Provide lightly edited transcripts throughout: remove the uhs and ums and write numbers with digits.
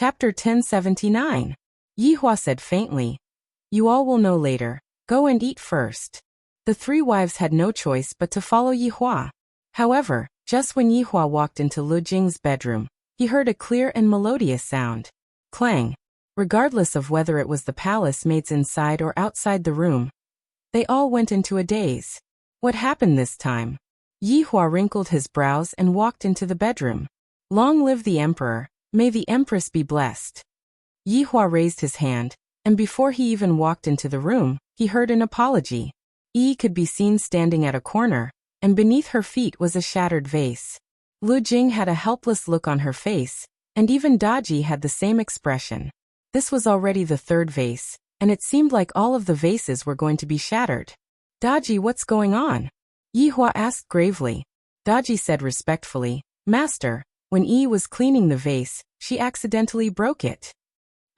Chapter 1079. Yihua said faintly, "You all will know later. Go and eat first." The three wives had no choice but to follow Yihua. However, just when Yihua walked into Lu Jing's bedroom, he heard a clear and melodious sound. Clang. Regardless of whether it was the palace maids inside or outside the room, they all went into a daze. What happened this time? Yihua wrinkled his brows and walked into the bedroom. Long live the emperor, may the empress be blessed. Yihua raised his hand, and before he even walked into the room, he heard an apology. Yi could be seen standing at a corner, and beneath her feet was a shattered vase. Lu Jing had a helpless look on her face, and even Daji had the same expression. This was already the third vase, and it seemed like all of the vases were going to be shattered. "Daji, what's going on?" Yihua asked gravely. Daji said respectfully, "Master, when Yi was cleaning the vase, she accidentally broke it."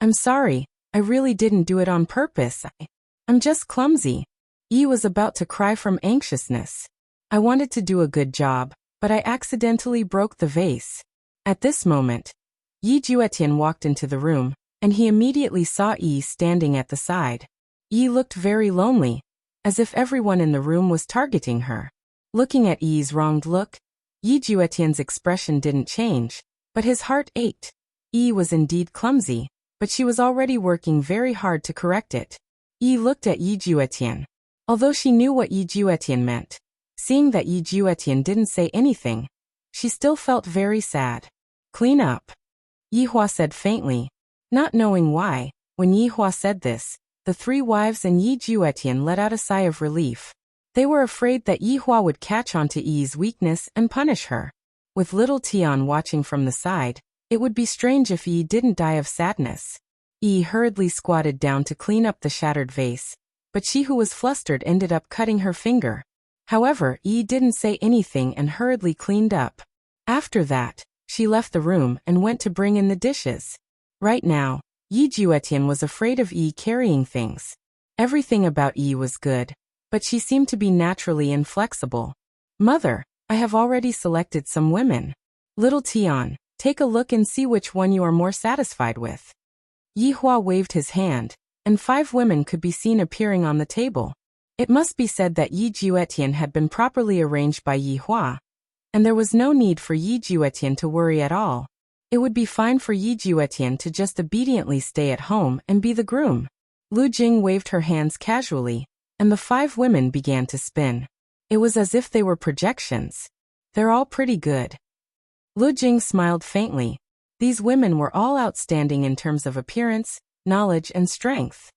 "I'm sorry, I really didn't do it on purpose. I'm just clumsy." Yi was about to cry from anxiousness. "I wanted to do a good job, but I accidentally broke the vase." At this moment, Yi Juetian walked into the room, and he immediately saw Yi standing at the side. Yi looked very lonely, as if everyone in the room was targeting her. Looking at Yi's wronged look, Yi Juetian's expression didn't change, but his heart ached. Yi was indeed clumsy, but she was already working very hard to correct it. Yi looked at Yi Juetian. Although she knew what Yi Juetian meant, seeing that Yi Juetian didn't say anything, she still felt very sad. "Clean up," Yihua said faintly. Not knowing why, when Yihua said this, the three wives and Yi Juetian let out a sigh of relief. They were afraid that Yihua would catch on to Yi's weakness and punish her. With little Tian watching from the side, it would be strange if Yi didn't die of sadness. Yi hurriedly squatted down to clean up the shattered vase, but she who was flustered ended up cutting her finger. However, Yi didn't say anything and hurriedly cleaned up. After that, she left the room and went to bring in the dishes. Right now, Yi Juetian was afraid of Yi carrying things. Everything about Yi was good, but she seemed to be naturally inflexible. "Mother, I have already selected some women. Little Tian, take a look and see which one you are more satisfied with." Yihua waved his hand, and 5 women could be seen appearing on the table. It must be said that Yi Juetian had been properly arranged by Yihua, and there was no need for Yi Juetian to worry at all. It would be fine for Yi Juetian to just obediently stay at home and be the groom. Lu Jing waved her hands casually, and the 5 women began to spin. It was as if they were projections. "They're all pretty good." Lu Jing smiled faintly. These women were all outstanding in terms of appearance, knowledge, and strength.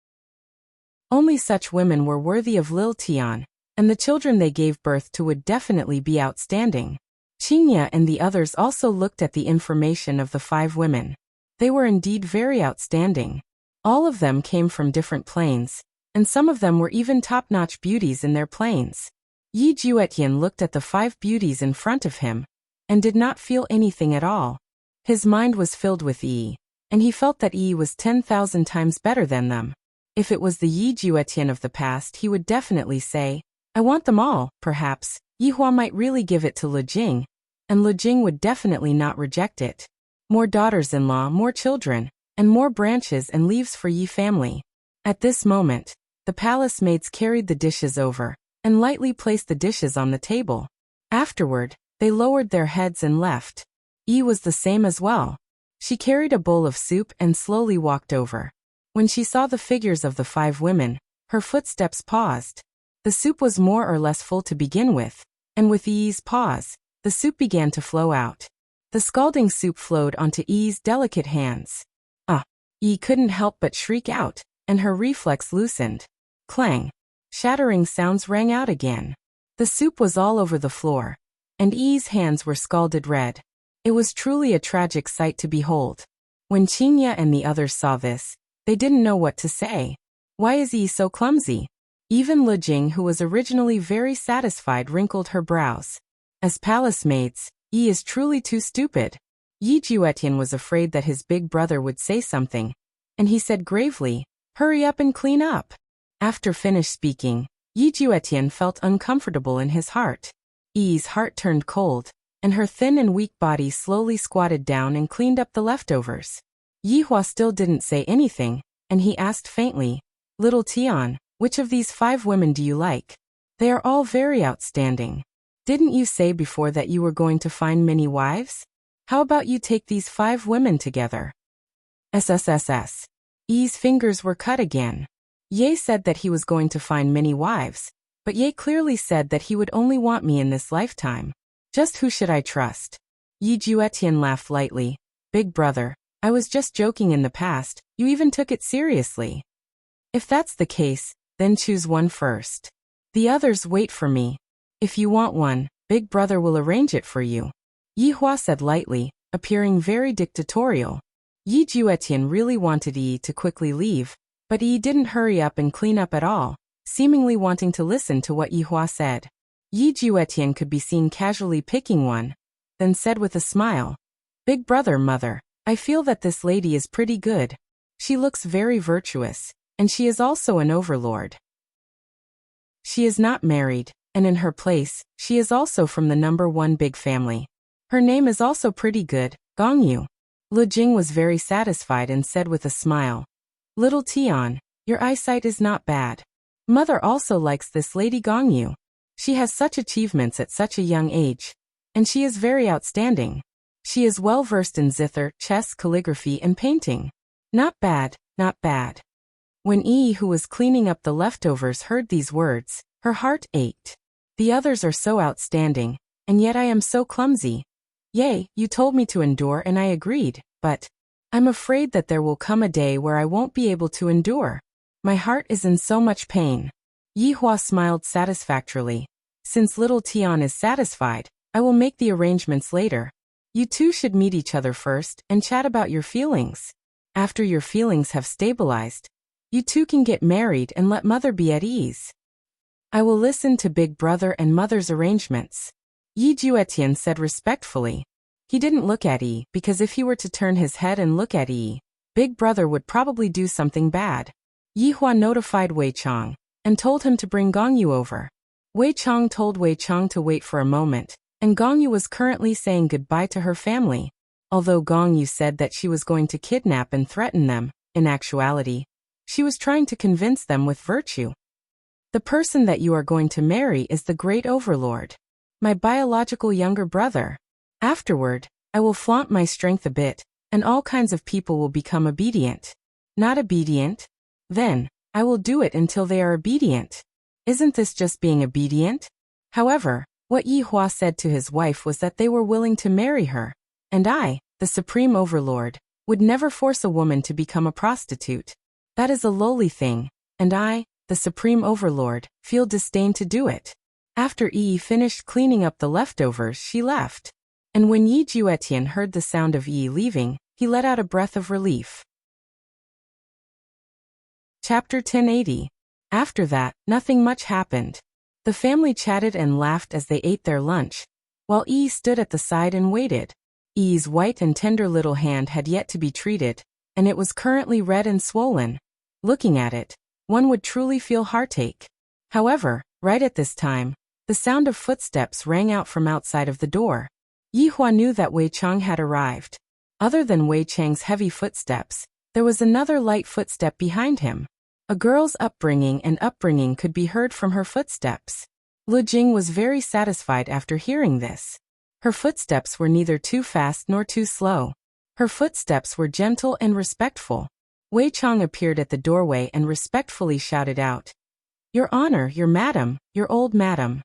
Only such women were worthy of Lil Tian, and the children they gave birth to would definitely be outstanding. Qingya and the others also looked at the information of the 5 women. They were indeed very outstanding. All of them came from different planes, and some of them were even top-notch beauties in their planes. Yi Juetian looked at the 5 beauties in front of him, and did not feel anything at all. His mind was filled with Yi, and he felt that Yi was 10,000 times better than them. If it was the Yi Juetian of the past, he would definitely say, "I want them all." Perhaps Yihua might really give it to Lu Jing, and Lu Jing would definitely not reject it. More daughters-in-law, more children, and more branches and leaves for Yi family. At this moment, the palace maids carried the dishes over, and lightly placed the dishes on the table. Afterward, they lowered their heads and left. Yi was the same as well. She carried a bowl of soup and slowly walked over. When she saw the figures of the 5 women, her footsteps paused. The soup was more or less full to begin with, and with Yi's pause, the soup began to flow out. The scalding soup flowed onto Yi's delicate hands. "Ah!" Yi couldn't help but shriek out, and her reflex loosened. Clang! Shattering sounds rang out again. The soup was all over the floor, and Yi's hands were scalded red. It was truly a tragic sight to behold. When Qingya and the others saw this, they didn't know what to say. Why is Yi so clumsy? Even Lu Jing, who was originally very satisfied, wrinkled her brows. As palace maids, Yi is truly too stupid. Yi Juetian was afraid that his big brother would say something, and he said gravely, "Hurry up and clean up." After finished speaking, Yi Juetian felt uncomfortable in his heart. Yi's heart turned cold, and her thin and weak body slowly squatted down and cleaned up the leftovers. Yihua still didn't say anything, and he asked faintly, "Little Tian, which of these 5 women do you like? They are all very outstanding. Didn't you say before that you were going to find many wives? How about you take these 5 women together?" SSSS. Yi's fingers were cut again. Ye said that he was going to find many wives, but Ye clearly said that he would only want me in this lifetime. Just who should I trust? Yi Juetian laughed lightly. "Big brother, I was just joking in the past, you even took it seriously. If that's the case, then choose one first. The others wait for me. If you want one, Big brother will arrange it for you," Yihua said lightly, appearing very dictatorial. Yi Juetian really wanted Yi to quickly leave, but Yi didn't hurry up and clean up at all, seemingly wanting to listen to what Yihua said. Yi Juetian could be seen casually picking one, then said with a smile, "Big brother, mother, I feel that this lady is pretty good. She looks very virtuous, and she is also an overlord. She is not married, and in her place, she is also from the number 1 big family. Her name is also pretty good, Gongyu." Lu Jing was very satisfied and said with a smile, "Little Tian, your eyesight is not bad. Mother also likes this lady Gongyu. She has such achievements at such a young age, and she is very outstanding. She is well versed in zither, chess, calligraphy, and painting. Not bad, not bad." When Yi, who was cleaning up the leftovers, heard these words, her heart ached. "The others are so outstanding, and yet I am so clumsy. Yay, you told me to endure and I agreed, but I'm afraid that there will come a day where I won't be able to endure. My heart is in so much pain." Yihua smiled satisfactorily. "Since little Tian is satisfied, I will make the arrangements later. You two should meet each other first and chat about your feelings. After your feelings have stabilized, you two can get married and let mother be at ease. I will listen to big brother and mother's arrangements," Yi Juetian said respectfully. He didn't look at Yi because if he were to turn his head and look at Yi, big brother would probably do something bad. Yihua notified Wei Chang and told him to bring Gongyu over. Wei Chang told Wei Chang to wait for a moment, and Gongyu was currently saying goodbye to her family. Although Gongyu said that she was going to kidnap and threaten them, in actuality, she was trying to convince them with virtue. "The person that you are going to marry is the great overlord, my biological younger brother. Afterward, I will flaunt my strength a bit, and all kinds of people will become obedient. Not obedient? Then, I will do it until they are obedient. Isn't this just being obedient?" However, what Yihua said to his wife was that they were willing to marry her, and I, the supreme overlord, would never force a woman to become a prostitute. That is a lowly thing, and I, the supreme overlord, feel disdain to do it. After Yi finished cleaning up the leftovers, she left. And when Yi Juetian heard the sound of Yi leaving, he let out a breath of relief. Chapter 1080. After that, nothing much happened. The family chatted and laughed as they ate their lunch, while Yi stood at the side and waited. Yi's white and tender little hand had yet to be treated, and it was currently red and swollen. Looking at it, one would truly feel heartache. However, right at this time, the sound of footsteps rang out from outside of the door. Yihua knew that Wei Chang had arrived. Other than Wei Chang's heavy footsteps, there was another light footstep behind him. A girl's upbringing could be heard from her footsteps. Lu Jing was very satisfied after hearing this. Her footsteps were neither too fast nor too slow. Her footsteps were gentle and respectful. Wei Chang appeared at the doorway and respectfully shouted out, "Your Honor, your madam, your old madam."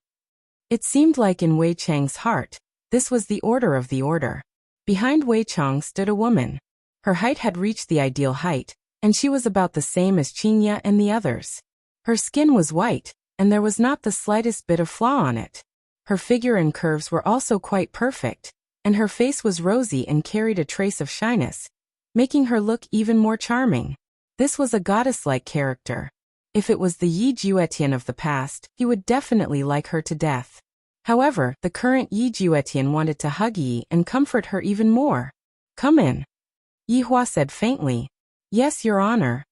It seemed like in Wei Chang's heart, this was the order of the order. Behind Wei Chang stood a woman. Her height had reached the ideal height, and she was about the same as Qingya and the others. Her skin was white, and there was not the slightest bit of flaw on it. Her figure and curves were also quite perfect, and her face was rosy and carried a trace of shyness, making her look even more charming. This was a goddess-like character. If it was the Yi Juetian of the past, he would definitely like her to death. However, the current Yi Juetian wanted to hug Yi and comfort her even more. "Come in," Yihua said faintly. "Yes, Your Honor."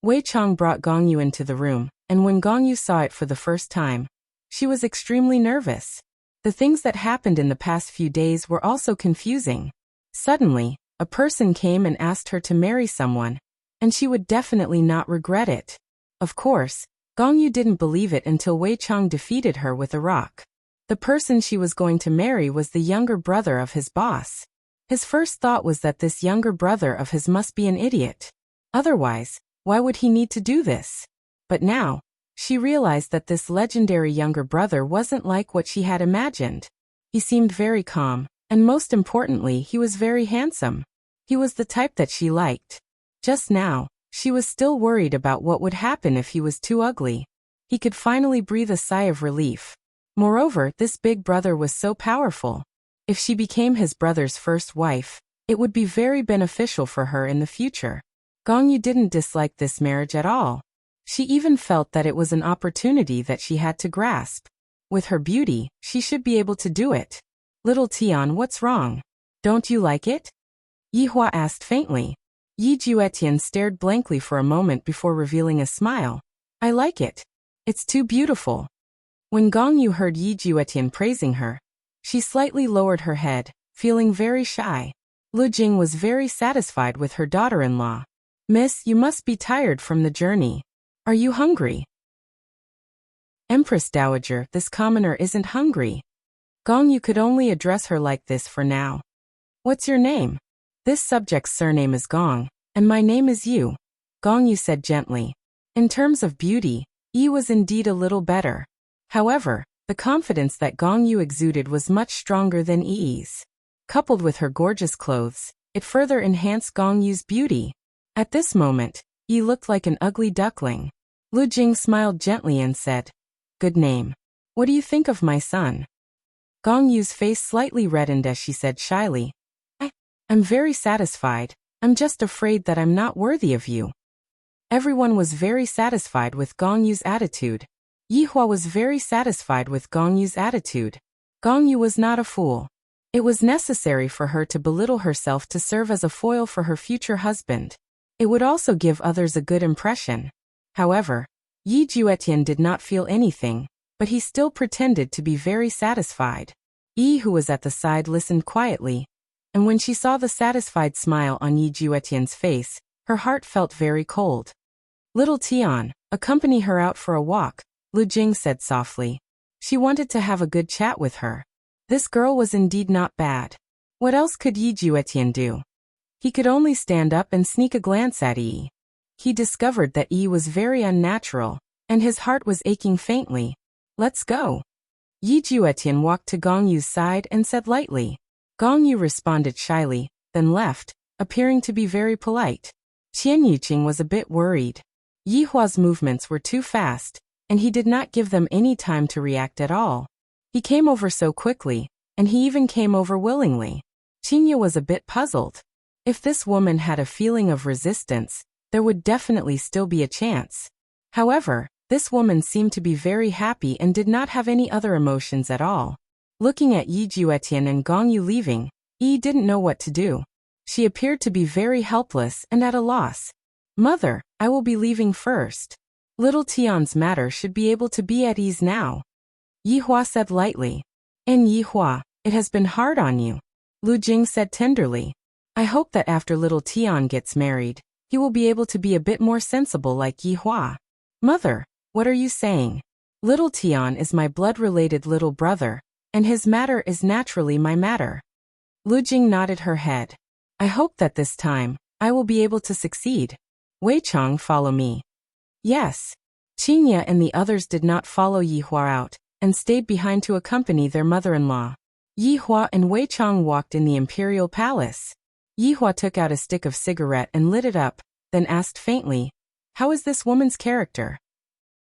Wei Chang brought Gongyu into the room, and when Gongyu saw it for the first time, she was extremely nervous. The things that happened in the past few days were also confusing. Suddenly, A person came and asked her to marry someone, and she would definitely not regret it. Of course, Gong Yu didn't believe it until Wei Chang defeated her with a rock. The person she was going to marry was the younger brother of his boss. His first thought was that this younger brother of his must be an idiot. Otherwise, why would he need to do this? But now, she realized that this legendary younger brother wasn't like what she had imagined. He seemed very calm, and most importantly, he was very handsome. He was the type that she liked. Just now, she was still worried about what would happen if he was too ugly. He could finally breathe a sigh of relief. Moreover, this big brother was so powerful. If she became his brother's first wife, it would be very beneficial for her in the future. Gong Yu didn't dislike this marriage at all. She even felt that it was an opportunity that she had to grasp. With her beauty, she should be able to do it. Little Tian, what's wrong? Don't you like it? Yihua asked faintly. Yi Juetian stared blankly for a moment before revealing a smile. I like it. It's too beautiful. When Gong Yu heard Yi Juetian praising her, she slightly lowered her head, feeling very shy. Lu Jing was very satisfied with her daughter-in-law. Miss, you must be tired from the journey. Are you hungry? Empress Dowager, this commoner isn't hungry. Gong Yu could only address her like this for now. What's your name? This subject's surname is Gong, and my name is Yu. Gong Yu said gently. In terms of beauty, Yi was indeed a little better. However, the confidence that Gong Yu exuded was much stronger than Yi's. Coupled with her gorgeous clothes, it further enhanced Gong Yu's beauty. At this moment, Yi looked like an ugly duckling. Lu Jing smiled gently and said, Good name. What do you think of my son? Gong Yu's face slightly reddened as she said shyly, I'm very satisfied. I'm just afraid that I'm not worthy of you. Everyone was very satisfied with Gong Yu's attitude. Yihua was very satisfied with Gong Yu's attitude. Gong Yu was not a fool. It was necessary for her to belittle herself to serve as a foil for her future husband. It would also give others a good impression. However, Yi Juetian did not feel anything, but he still pretended to be very satisfied. Yi, who was at the side, listened quietly, and when she saw the satisfied smile on Yi Juetian's face, her heart felt very cold. Little Tian, accompany her out for a walk, Lu Jing said softly. She wanted to have a good chat with her. This girl was indeed not bad. What else could Yi Juetian do? He could only stand up and sneak a glance at Yi. He discovered that Yi was very unnatural, and his heart was aching faintly. Let's go. Yi Juetian walked to Gong Yu's side and said lightly. Gong Yu responded shyly, then left, appearing to be very polite. Qian Yuqing was a bit worried. Yihua's movements were too fast, and he did not give them any time to react at all. He came over so quickly, and he even came over willingly. Qingye was a bit puzzled. If this woman had a feeling of resistance, there would definitely still be a chance. However, this woman seemed to be very happy and did not have any other emotions at all. Looking at Yi Juetian and Gong Yu leaving, Yi didn't know what to do. She appeared to be very helpless and at a loss. Mother, I will be leaving first. Little Tian's matter should be able to be at ease now. Yihua said lightly. And Yihua, it has been hard on you. Lu Jing said tenderly. I hope that after little Tian gets married, he will be able to be a bit more sensible like Yihua. Mother, what are you saying? Little Tian is my blood-related little brother, and his matter is naturally my matter. Lu Jing nodded her head. I hope that this time, I will be able to succeed. Wei Chang, follow me. Yes. Qingye and the others did not follow Yihua out, and stayed behind to accompany their mother-in-law. Yihua and Wei Chang walked in the imperial palace. Yihua took out a stick of cigarette and lit it up, then asked faintly, How is this woman's character?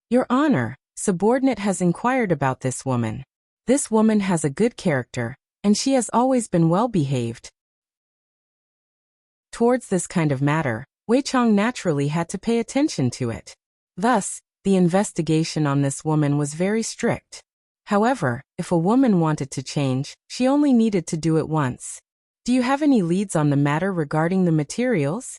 Your Honor, subordinate has inquired about this woman. This woman has a good character, and she has always been well-behaved. Towards this kind of matter, Wei Chang naturally had to pay attention to it. Thus, the investigation on this woman was very strict. However, if a woman wanted to change, she only needed to do it once. Do you have any leads on the matter regarding the materials?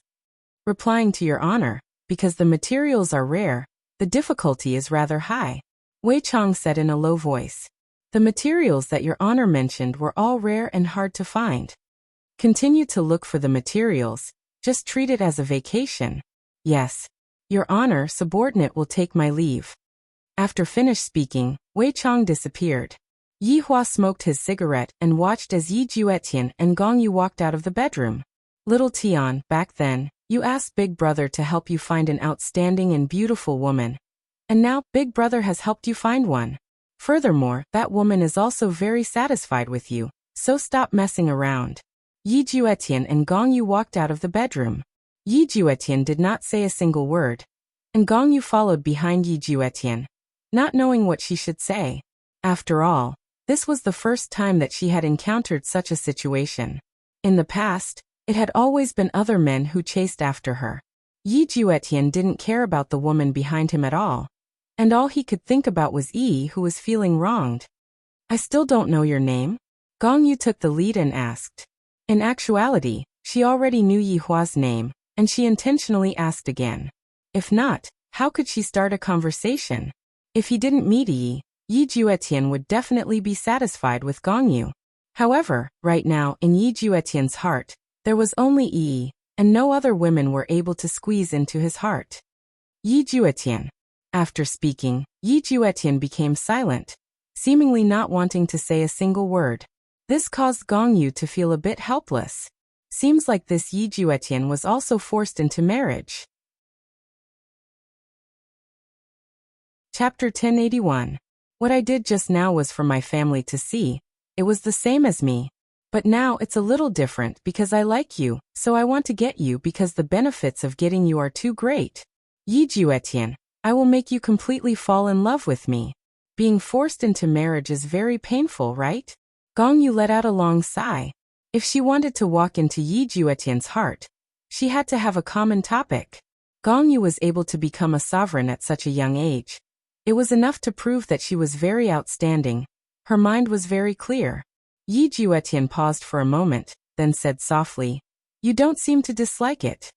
Replying to Your Honor, because the materials are rare, the difficulty is rather high. Wei Chang said in a low voice. The materials that Your Honor mentioned were all rare and hard to find. Continue to look for the materials, just treat it as a vacation. Yes. Your Honor, subordinate will take my leave. After finished speaking, Wei Chong disappeared. Yi Hua smoked his cigarette and watched as Yi Juetian and Gong Yu walked out of the bedroom. Little Tian, back then, you asked Big Brother to help you find an outstanding and beautiful woman. And now, Big Brother has helped you find one. Furthermore, that woman is also very satisfied with you, so stop messing around. Yi Juetian and Gong Yu walked out of the bedroom. Yi Juetian did not say a single word, and Gong Yu followed behind Yi Juetian, not knowing what she should say. After all, this was the first time that she had encountered such a situation. In the past, it had always been other men who chased after her. Yi Juetian didn't care about the woman behind him at all, and all he could think about was Yi, who was feeling wronged. I still don't know your name? Gong Yu took the lead and asked. In actuality, she already knew Yi Hua's name, and she intentionally asked again. If not, how could she start a conversation? If he didn't meet Yi Juetian would definitely be satisfied with Gong Yu. However, right now, in Yi Juetian's heart, there was only Yi, and no other women were able to squeeze into his heart. Yi Juetian. After speaking, Yi Juetian became silent, seemingly not wanting to say a single word. This caused Gong Yu to feel a bit helpless. Seems like this Yi Juetian was also forced into marriage. Chapter 1081. What I did just now was for my family to see. It was the same as me. But now it's a little different because I like you, so I want to get you because the benefits of getting you are too great. Yi Juetian, I will make you completely fall in love with me. Being forced into marriage is very painful, right? Gong Yu let out a long sigh. If she wanted to walk into Yi Juetian's heart, she had to have a common topic. Gong Yu was able to become a sovereign at such a young age. It was enough to prove that she was very outstanding. Her mind was very clear. Yi Juetian paused for a moment, then said softly, You don't seem to dislike it.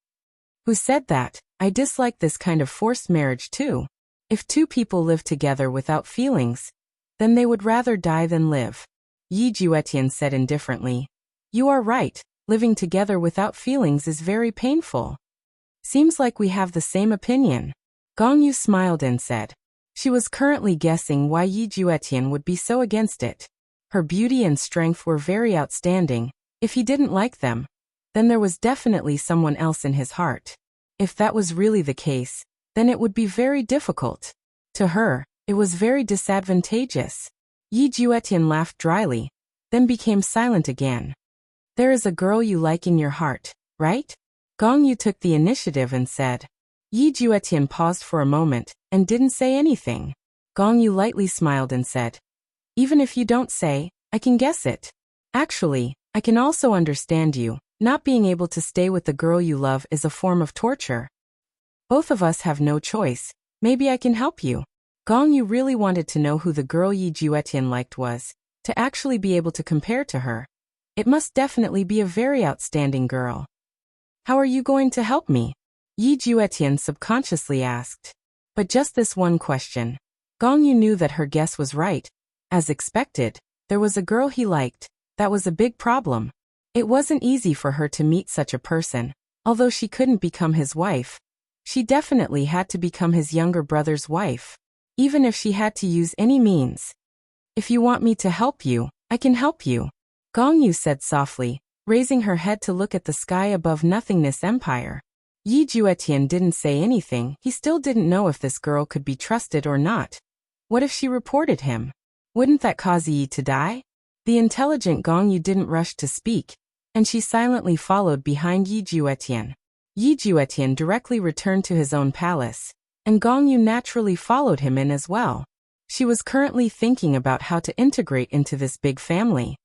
Who said that? I dislike this kind of forced marriage too. If two people live together without feelings, then they would rather die than live. Yi Juetian said indifferently. You are right, living together without feelings is very painful. Seems like we have the same opinion. Gong Yu smiled and said. She was currently guessing why Yi Juetian would be so against it. Her beauty and strength were very outstanding. If he didn't like them, then there was definitely someone else in his heart. If that was really the case, then it would be very difficult. To her, it was very disadvantageous. Yi Juetian laughed dryly, then became silent again. There is a girl you like in your heart, right? Gong Yu took the initiative and said. Yi Juetian paused for a moment and didn't say anything. Gong Yu lightly smiled and said, Even if you don't say, I can guess it. Actually, I can also understand you. Not being able to stay with the girl you love is a form of torture. Both of us have no choice. Maybe I can help you. Gong Yu really wanted to know who the girl Yi Juetian liked was, to actually be able to compare to her. It must definitely be a very outstanding girl. How are you going to help me? Yi Juetian subconsciously asked. But just this one question. Gong Yu knew that her guess was right. As expected, there was a girl he liked. That was a big problem. It wasn't easy for her to meet such a person. Although she couldn't become his wife, she definitely had to become his younger brother's wife. Even if she had to use any means. If you want me to help you, I can help you. Gong Yu said softly, raising her head to look at the sky above Nothingness Empire. Yi Juetian didn't say anything. He still didn't know if this girl could be trusted or not. What if she reported him? Wouldn't that cause Yi to die? The intelligent Gong Yu didn't rush to speak, and she silently followed behind Yi Juetian. Yi Juetian directly returned to his own palace, and Gong Yu naturally followed him in as well. She was currently thinking about how to integrate into this big family.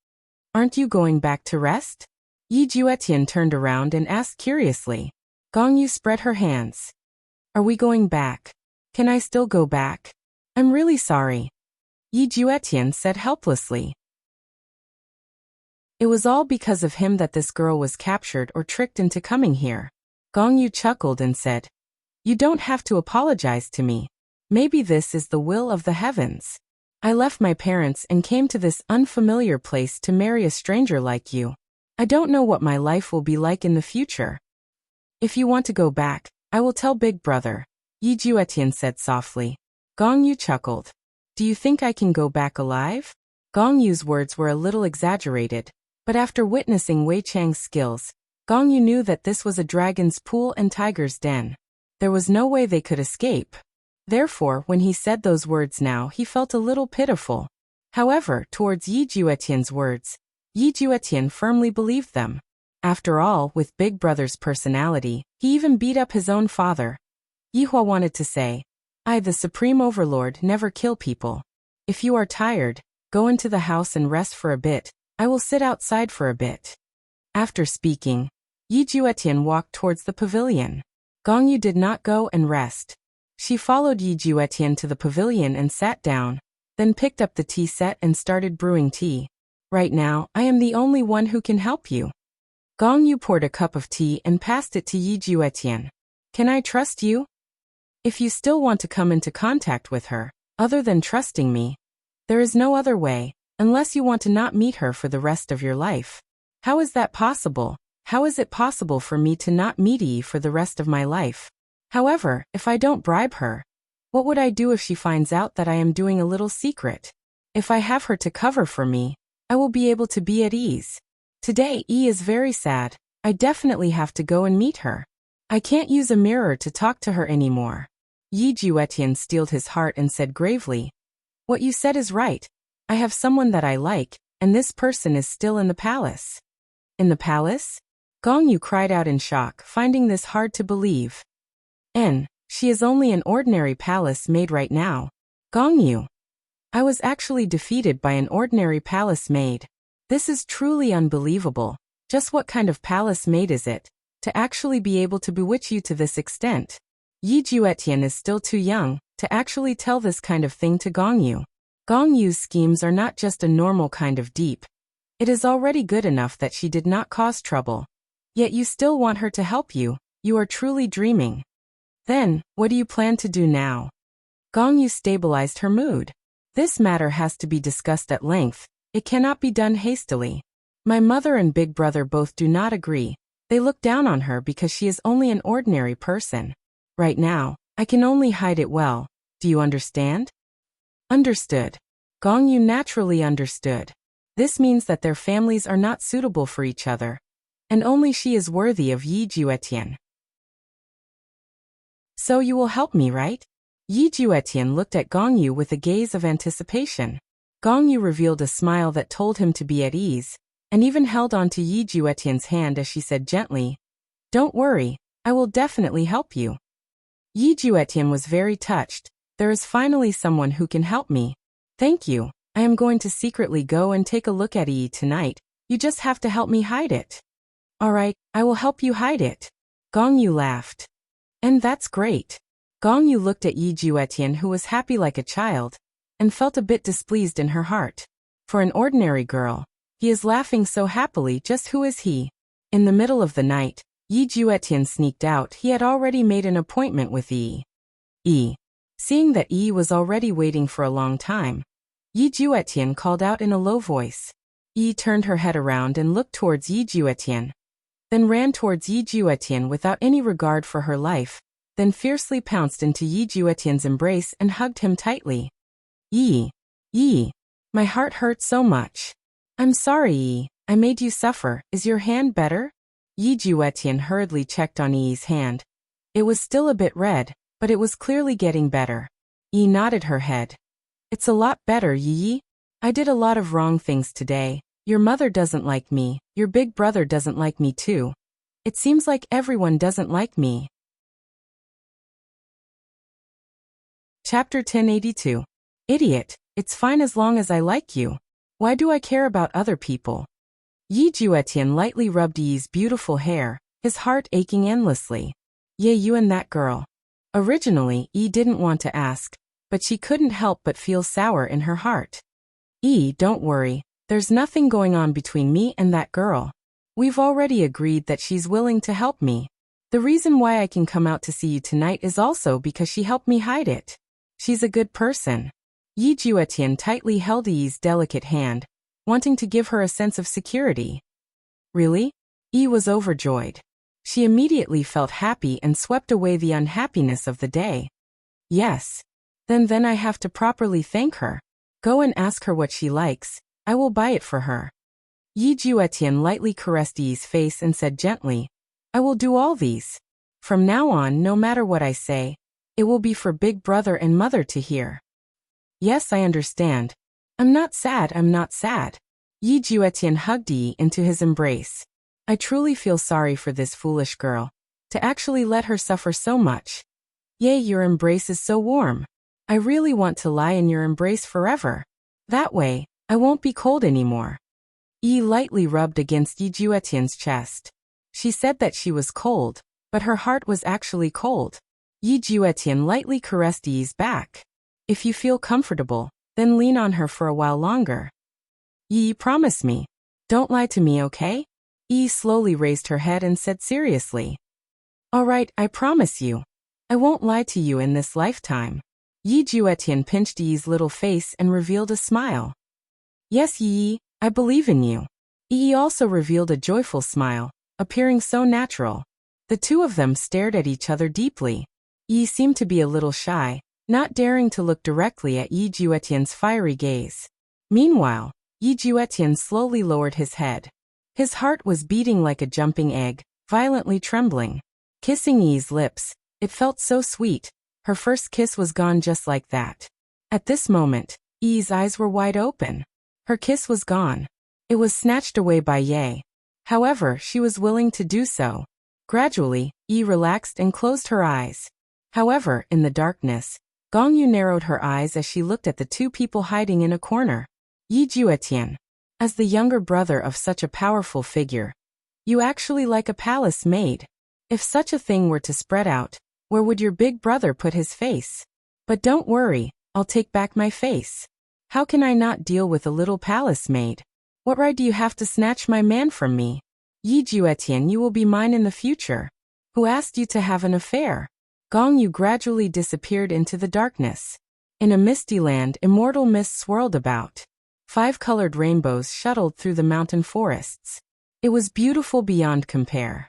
Aren't you going back to rest? Yi Juetian turned around and asked curiously. Gong Yu spread her hands. Are we going back? Can I still go back? I'm really sorry. Yi Juetian said helplessly. It was all because of him that this girl was captured or tricked into coming here. Gong Yu chuckled and said, You don't have to apologize to me. Maybe this is the will of the heavens. I left my parents and came to this unfamiliar place to marry a stranger like you. I don't know what my life will be like in the future. If you want to go back, I will tell Big Brother, Yi Juetian said softly. Gong Yu chuckled. Do you think I can go back alive? Gong Yu's words were a little exaggerated, but after witnessing Wei Chang's skills, Gong Yu knew that this was a dragon's pool and tiger's den. There was no way they could escape. Therefore, when he said those words now, he felt a little pitiful. However, towards Yi Juetian's words, Yi Juetian firmly believed them. After all, with Big Brother's personality, he even beat up his own father. Yihua wanted to say, I, the Supreme Overlord, never kill people. If you are tired, go into the house and rest for a bit. I will sit outside for a bit. After speaking, Yi Juetian walked towards the pavilion. Gong Yu did not go and rest. She followed Yi Juetian to the pavilion and sat down, then picked up the tea set and started brewing tea. Right now, I am the only one who can help you. Gong Yu poured a cup of tea and passed it to Yi Juetian. Can I trust you? If you still want to come into contact with her, other than trusting me, there is no other way, unless you want to not meet her for the rest of your life. How is that possible? How is it possible for me to not meet Yi for the rest of my life? However, if I don't bribe her, what would I do if she finds out that I am doing a little secret? If I have her to cover for me, I will be able to be at ease. Today, Yi is very sad. I definitely have to go and meet her. I can't use a mirror to talk to her anymore. Yi Juetian steeled his heart and said gravely, What you said is right. I have someone that I like, and this person is still in the palace. In the palace? Gong Yu cried out in shock, finding this hard to believe. She is only an ordinary palace maid right now. Gong Yu. I was actually defeated by an ordinary palace maid. This is truly unbelievable. Just what kind of palace maid is it, to actually be able to bewitch you to this extent? Yi Juetian is still too young to actually tell this kind of thing to Gong Yu. Gong Yu's schemes are not just a normal kind of deep. It is already good enough that she did not cause trouble. Yet you still want her to help you. You are truly dreaming. Then, what do you plan to do now? Gong Yu stabilized her mood. This matter has to be discussed at length. It cannot be done hastily. My mother and Big Brother both do not agree. They look down on her because she is only an ordinary person. Right now, I can only hide it well. Do you understand? Understood. Gong Yu naturally understood. This means that their families are not suitable for each other, and only she is worthy of Yi Juetian. So you will help me, right? Yi Juetian looked at Gong Yu with a gaze of anticipation. Gong Yu revealed a smile that told him to be at ease, and even held on to Yi Juetian's hand as she said gently, Don't worry, I will definitely help you. Yi Juetian was very touched. There is finally someone who can help me. Thank you. I am going to secretly go and take a look at Yi tonight. You just have to help me hide it. Alright, I will help you hide it. Gong Yu laughed. And that's great. Gong Yu looked at Yi Juetian, who was happy like a child, and felt a bit displeased in her heart. For an ordinary girl, he is laughing so happily. Just who is he? In the middle of the night, Yi Juetian sneaked out. He had already made an appointment with Yi. Seeing that Yi was already waiting for a long time, Yi Juetian called out in a low voice. Yi turned her head around and looked towards Yi Juetian, then ran towards Yi Juetian without any regard for her life, then fiercely pounced into Yi Juetian's embrace and hugged him tightly. Yi, my heart hurts so much. I'm sorry, Yi, I made you suffer. Is your hand better? Yi Juetian hurriedly checked on Yi's hand. It was still a bit red, but it was clearly getting better. Yi nodded her head. It's a lot better, Yi. I did a lot of wrong things today. Your mother doesn't like me. Your big brother doesn't like me too. It seems like everyone doesn't like me. Chapter 1082. Idiot, it's fine as long as I like you. Why do I care about other people? Yi Juetian lightly rubbed Yi's beautiful hair, his heart aching endlessly. Yeah, you and that girl. Originally, Yi didn't want to ask, but she couldn't help but feel sour in her heart. Yi, don't worry. There's nothing going on between me and that girl. We've already agreed that she's willing to help me. The reason why I can come out to see you tonight is also because she helped me hide it. She's a good person. Yi Juetian tightly held Yi's delicate hand, wanting to give her a sense of security. Really? Yi was overjoyed. She immediately felt happy and swept away the unhappiness of the day. Yes. Then I have to properly thank her. Go and ask her what she likes. I will buy it for her. Yi Juetian lightly caressed Yi's face and said gently, I will do all these. From now on, no matter what I say, it will be for big brother and mother to hear. Yes, I understand. I'm not sad. Yi Juetian hugged Yi into his embrace. I truly feel sorry for this foolish girl, to actually let her suffer so much. Yay, your embrace is so warm. I really want to lie in your embrace forever. That way, I won't be cold anymore. Yi lightly rubbed against Yi Juetian's chest. She said that she was cold, but her heart was actually cold. Yi Juetian lightly caressed Yi's back. If you feel comfortable, then lean on her for a while longer. Yi, promise me. Don't lie to me, okay? Yi slowly raised her head and said seriously. All right, I promise you. I won't lie to you in this lifetime. Yi Juetian pinched Yi's little face and revealed a smile. Yes, Yi, I believe in you. Yi also revealed a joyful smile, appearing so natural. The two of them stared at each other deeply. Yi seemed to be a little shy, not daring to look directly at Yi Juetian's fiery gaze. Meanwhile, Yi Juetian slowly lowered his head. His heart was beating like a jumping egg, violently trembling. Kissing Yi's lips, it felt so sweet. Her first kiss was gone just like that. At this moment, Yi's eyes were wide open. Her kiss was gone. It was snatched away by Ye. However, she was willing to do so. Gradually, Yi relaxed and closed her eyes. However, in the darkness, Gongyu narrowed her eyes as she looked at the two people hiding in a corner. Yi Juetian. As the younger brother of such a powerful figure, you actually like a palace maid. If such a thing were to spread out, where would your big brother put his face? But don't worry, I'll take back my face. How can I not deal with a little palace maid? What right do you have to snatch my man from me? Yi Juetian, you will be mine in the future. Who asked you to have an affair? Gongyu gradually disappeared into the darkness. In a misty land, immortal mist swirled about. 5 colored rainbows shuttled through the mountain forests. It was beautiful beyond compare.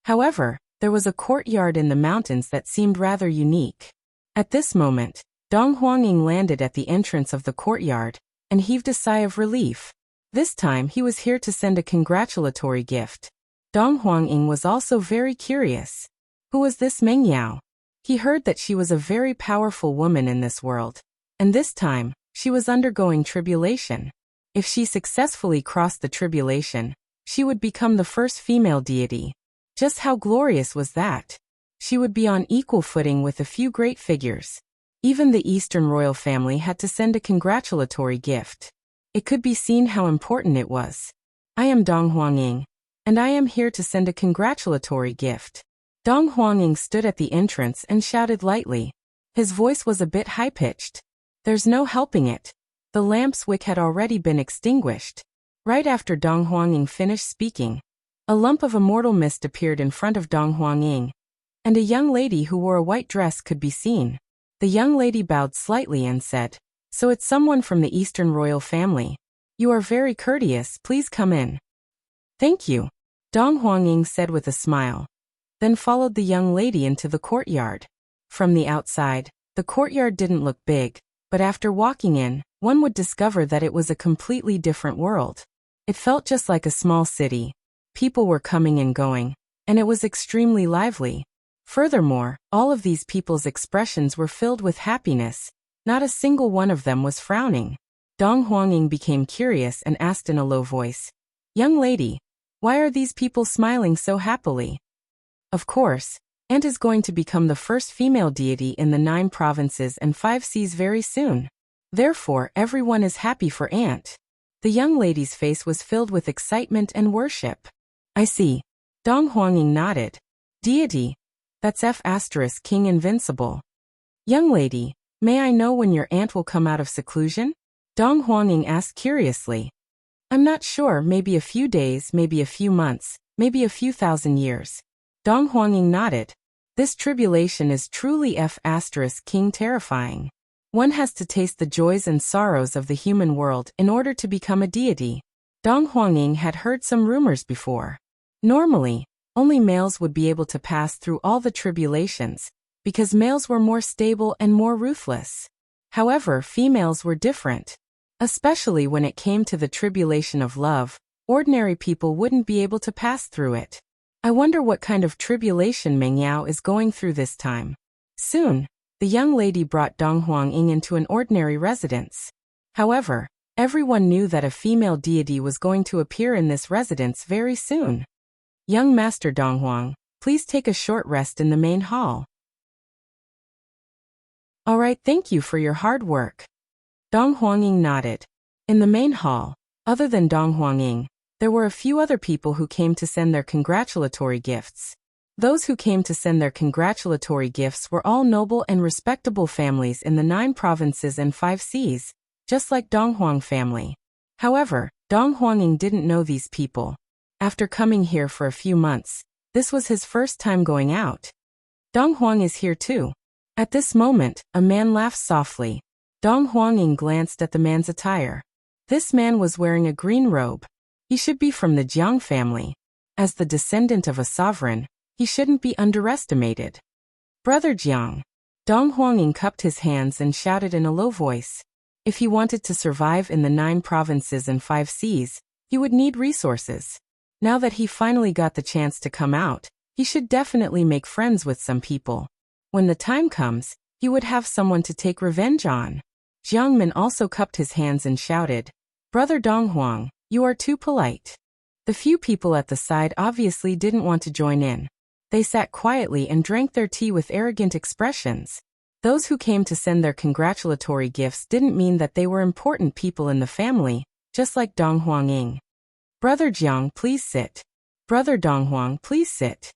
However, there was a courtyard in the mountains that seemed rather unique. At this moment, Dong Huangying landed at the entrance of the courtyard and heaved a sigh of relief. This time he was here to send a congratulatory gift. Dong Huangying was also very curious. Who was this Meng Yao? He heard that she was a very powerful woman in this world, and this time, she was undergoing tribulation. If she successfully crossed the tribulation, she would become the first female deity. Just how glorious was that? She would be on equal footing with a few great figures. Even the Eastern royal family had to send a congratulatory gift. It could be seen how important it was. I am Dong Huangying, and I am here to send a congratulatory gift. Dong Huangying stood at the entrance and shouted lightly. His voice was a bit high-pitched. There's no helping it. The lamp's wick had already been extinguished. Right after Dong Huangying finished speaking, a lump of immortal mist appeared in front of Dong Huangying, and a young lady who wore a white dress could be seen. The young lady bowed slightly and said, So it's someone from the Eastern royal family. You are very courteous, please come in. Thank you, Dong Huangying said with a smile, then followed the young lady into the courtyard. From the outside, the courtyard didn't look big, but after walking in, one would discover that it was a completely different world. It felt just like a small city. People were coming and going, and it was extremely lively. Furthermore, all of these people's expressions were filled with happiness. Not a single one of them was frowning. Dong Huangying became curious and asked in a low voice, Young lady, why are these people smiling so happily? Of course, Aunt is going to become the first female deity in the 9 provinces and 5 seas very soon. Therefore, everyone is happy for Aunt. The young lady's face was filled with excitement and worship. I see. Dong Huangying nodded. Deity. That's F** King Invincible. Young lady, may I know when your aunt will come out of seclusion? Dong Huangying asked curiously. I'm not sure, maybe a few days, maybe a few months, maybe a few thousand years. Dong Huangying nodded. This tribulation is truly F** King terrifying. One has to taste the joys and sorrows of the human world in order to become a deity. Dong Huangying had heard some rumors before. Normally, only males would be able to pass through all the tribulations, because males were more stable and more ruthless. However, females were different. Especially when it came to the tribulation of love, ordinary people wouldn't be able to pass through it. I wonder what kind of tribulation Meng Yao is going through this time. Soon, the young lady brought Dong Huangying into an ordinary residence. However, everyone knew that a female deity was going to appear in this residence very soon. Young Master Dong Huang, please take a short rest in the main hall. All right, thank you for your hard work. Dong Huangying nodded. In the main hall, other than Dong Huangying, there were a few other people who came to send their congratulatory gifts. Those who came to send their congratulatory gifts were all noble and respectable families in the 9 provinces and 5 seas, just like Dong Huang family. However, Dong Huangying didn't know these people. After coming here for a few months, this was his first time going out. Dong Huang is here too. At this moment, a man laughed softly. Dong Huangying glanced at the man's attire. This man was wearing a green robe. He should be from the Jiang family. As the descendant of a sovereign, he shouldn't be underestimated. Brother Jiang. Dong Huangying cupped his hands and shouted in a low voice. If he wanted to survive in the 9 provinces and 5 seas, he would need resources. Now that he finally got the chance to come out, he should definitely make friends with some people. When the time comes, he would have someone to take revenge on. Jiang Min also cupped his hands and shouted, Brother Dong Huang, you are too polite. The few people at the side obviously didn't want to join in. They sat quietly and drank their tea with arrogant expressions. Those who came to send their congratulatory gifts didn't mean that they were important people in the family, just like Dong Huangying. Brother Jiang, please sit. Brother Dong Huang, please sit.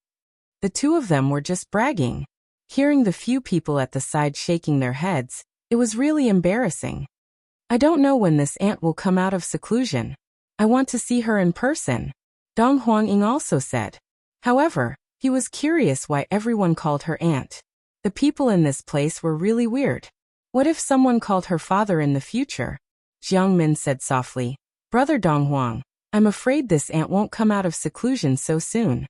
The two of them were just bragging. Hearing the few people at the side shaking their heads, it was really embarrassing. I don't know when this aunt will come out of seclusion. I want to see her in person, Dong Huangying also said. However, he was curious why everyone called her aunt. The people in this place were really weird. What if someone called her father in the future? Jiang Min said softly, Brother Dong Huang, I'm afraid this aunt won't come out of seclusion so soon.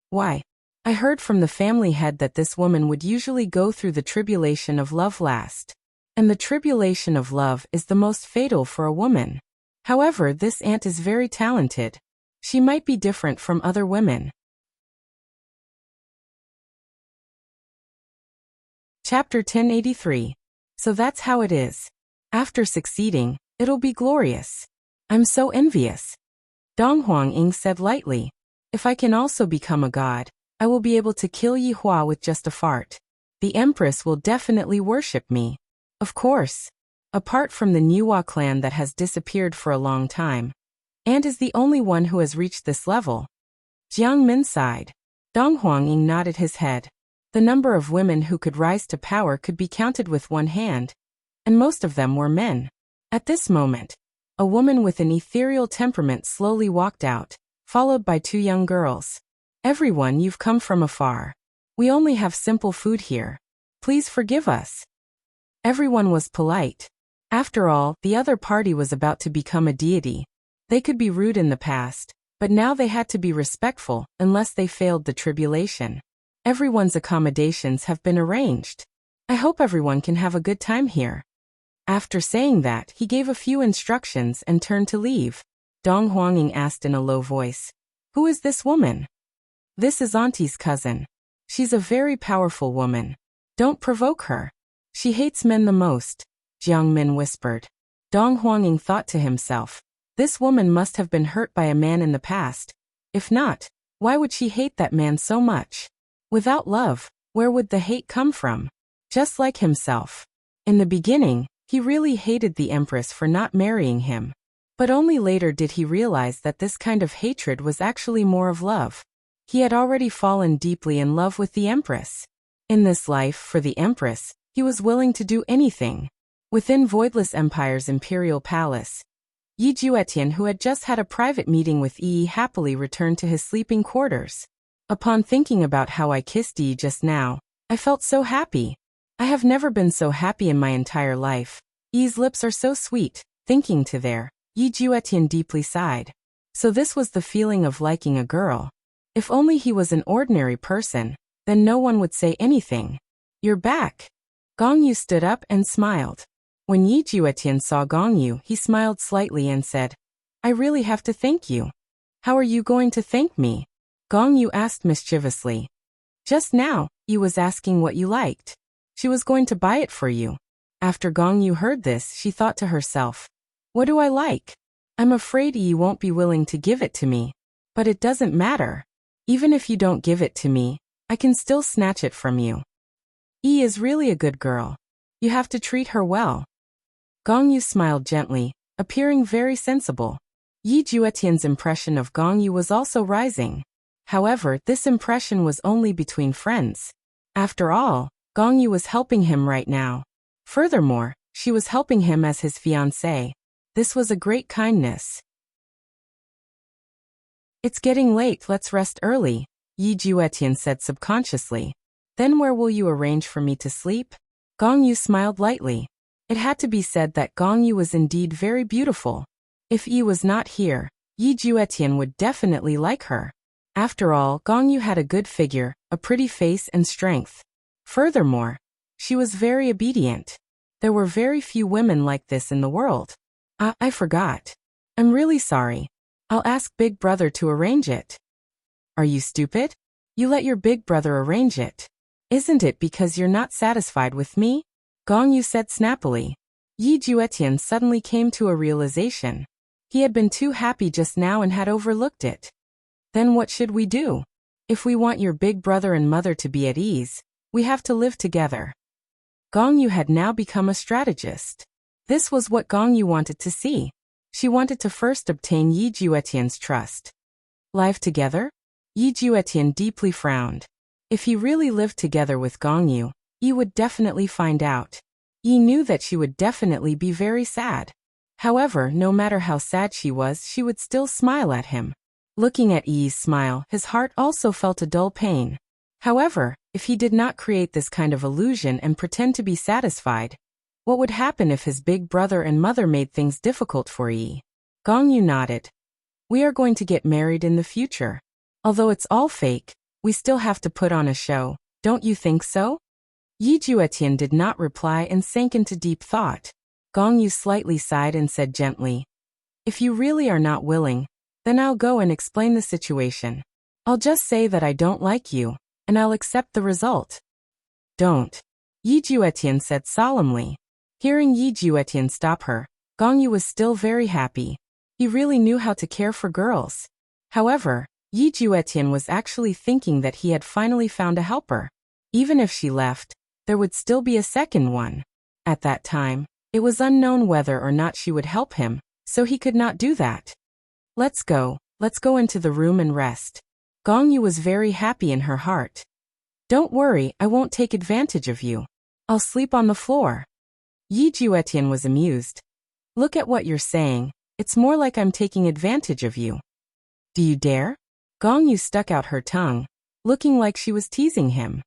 Why? I heard from the family head that this woman would usually go through the tribulation of love last. And the tribulation of love is the most fatal for a woman. However, this aunt is very talented. She might be different from other women. Chapter 1083. So that's how it is. After succeeding, it'll be glorious. I'm so envious. Dong Huangying said lightly. If I can also become a god, I will be able to kill Yi Hua with just a fart. The Empress will definitely worship me. Of course. Apart from the Niwa clan that has disappeared for a long time, Ant is the only one who has reached this level. Jiang Min sighed. Dong Huangying nodded his head. The number of women who could rise to power could be counted with one hand, and most of them were men. At this moment, a woman with an ethereal temperament slowly walked out, followed by 2 young girls. Everyone, you've come from afar. We only have simple food here. Please forgive us. Everyone was polite. After all, the other party was about to become a deity. They could be rude in the past, but now they had to be respectful unless they failed the tribulation. Everyone's accommodations have been arranged. I hope everyone can have a good time here. After saying that, he gave a few instructions and turned to leave. Dong Huangying asked in a low voice, Who is this woman? This is Auntie's cousin. She's a very powerful woman. Don't provoke her. She hates men the most, Jiang Min whispered. Dong Huangying thought to himself, this woman must have been hurt by a man in the past. If not, why would she hate that man so much? Without love, where would the hate come from? Just like himself. In the beginning, he really hated the Empress for not marrying him. But only later did he realize that this kind of hatred was actually more of love. He had already fallen deeply in love with the Empress. In this life, for the Empress, he was willing to do anything. Within Voidless Empire's imperial palace, Yi Juetian, who had just had a private meeting with Yi, happily returned to his sleeping quarters. Upon thinking about how I kissed Yi just now, I felt so happy. I have never been so happy in my entire life. Yi's lips are so sweet. Thinking to there, Yi Juetian deeply sighed. So this was the feeling of liking a girl. If only he was an ordinary person, then no one would say anything. You're back. Gong Yu stood up and smiled. When Yi Juetian saw Gong Yu, he smiled slightly and said, I really have to thank you. How are you going to thank me? Gong Yu asked mischievously. Just now, Yi was asking what you liked. She was going to buy it for you. After Gong Yu heard this, she thought to herself, what do I like? I'm afraid Yi won't be willing to give it to me. But it doesn't matter. Even if you don't give it to me, I can still snatch it from you. Yi is really a good girl. You have to treat her well. Gong Yu smiled gently, appearing very sensible. Yi Juetian's impression of Gong Yu was also rising. However, this impression was only between friends. After all, Gong Yu was helping him right now. Furthermore, she was helping him as his fiancée. This was a great kindness. It's getting late, let's rest early, Yi Juetian said subconsciously. Then where will you arrange for me to sleep? Gong Yu smiled lightly. It had to be said that Gong Yu was indeed very beautiful. If Yi was not here, Yi Juetian would definitely like her. After all, Gong Yu had a good figure, a pretty face and strength. Furthermore, she was very obedient. There were very few women like this in the world. I forgot. I'm really sorry. I'll ask Big Brother to arrange it. Are you stupid? You let your big brother arrange it. Isn't it because you're not satisfied with me? Gong Yu said snappily. Yi Juetian suddenly came to a realization. He had been too happy just now and had overlooked it. Then what should we do? If we want your big brother and mother to be at ease, we have to live together. Gong Yu had now become a strategist. This was what Gong Yu wanted to see. She wanted to first obtain Yi Juetian's trust. Live together? Yi Juetian deeply frowned. If he really lived together with Gong Yu, Yi would definitely find out. Yi knew that she would definitely be very sad. However, no matter how sad she was, she would still smile at him. Looking at Yi's smile, his heart also felt a dull pain. However, if he did not create this kind of illusion and pretend to be satisfied, what would happen if his big brother and mother made things difficult for Yi? Gong Yu nodded. We are going to get married in the future. Although it's all fake, we still have to put on a show, don't you think so? Yi Juetian did not reply and sank into deep thought. Gong Yu slightly sighed and said gently, if you really are not willing, then I'll go and explain the situation. I'll just say that I don't like you, and I'll accept the result. Don't. Yi Juetian said solemnly. Hearing Yi Juetian stop her, Gong Yu was still very happy. He really knew how to care for girls. However, Yi Juetian was actually thinking that he had finally found a helper. Even if she left, there would still be a second one. At that time, it was unknown whether or not she would help him, so he could not do that. Let's go into the room and rest. Gong Yu was very happy in her heart. Don't worry, I won't take advantage of you. I'll sleep on the floor. Yi Juetian was amused. Look at what you're saying, it's more like I'm taking advantage of you. Do you dare? Gong Yu stuck out her tongue, looking like she was teasing him.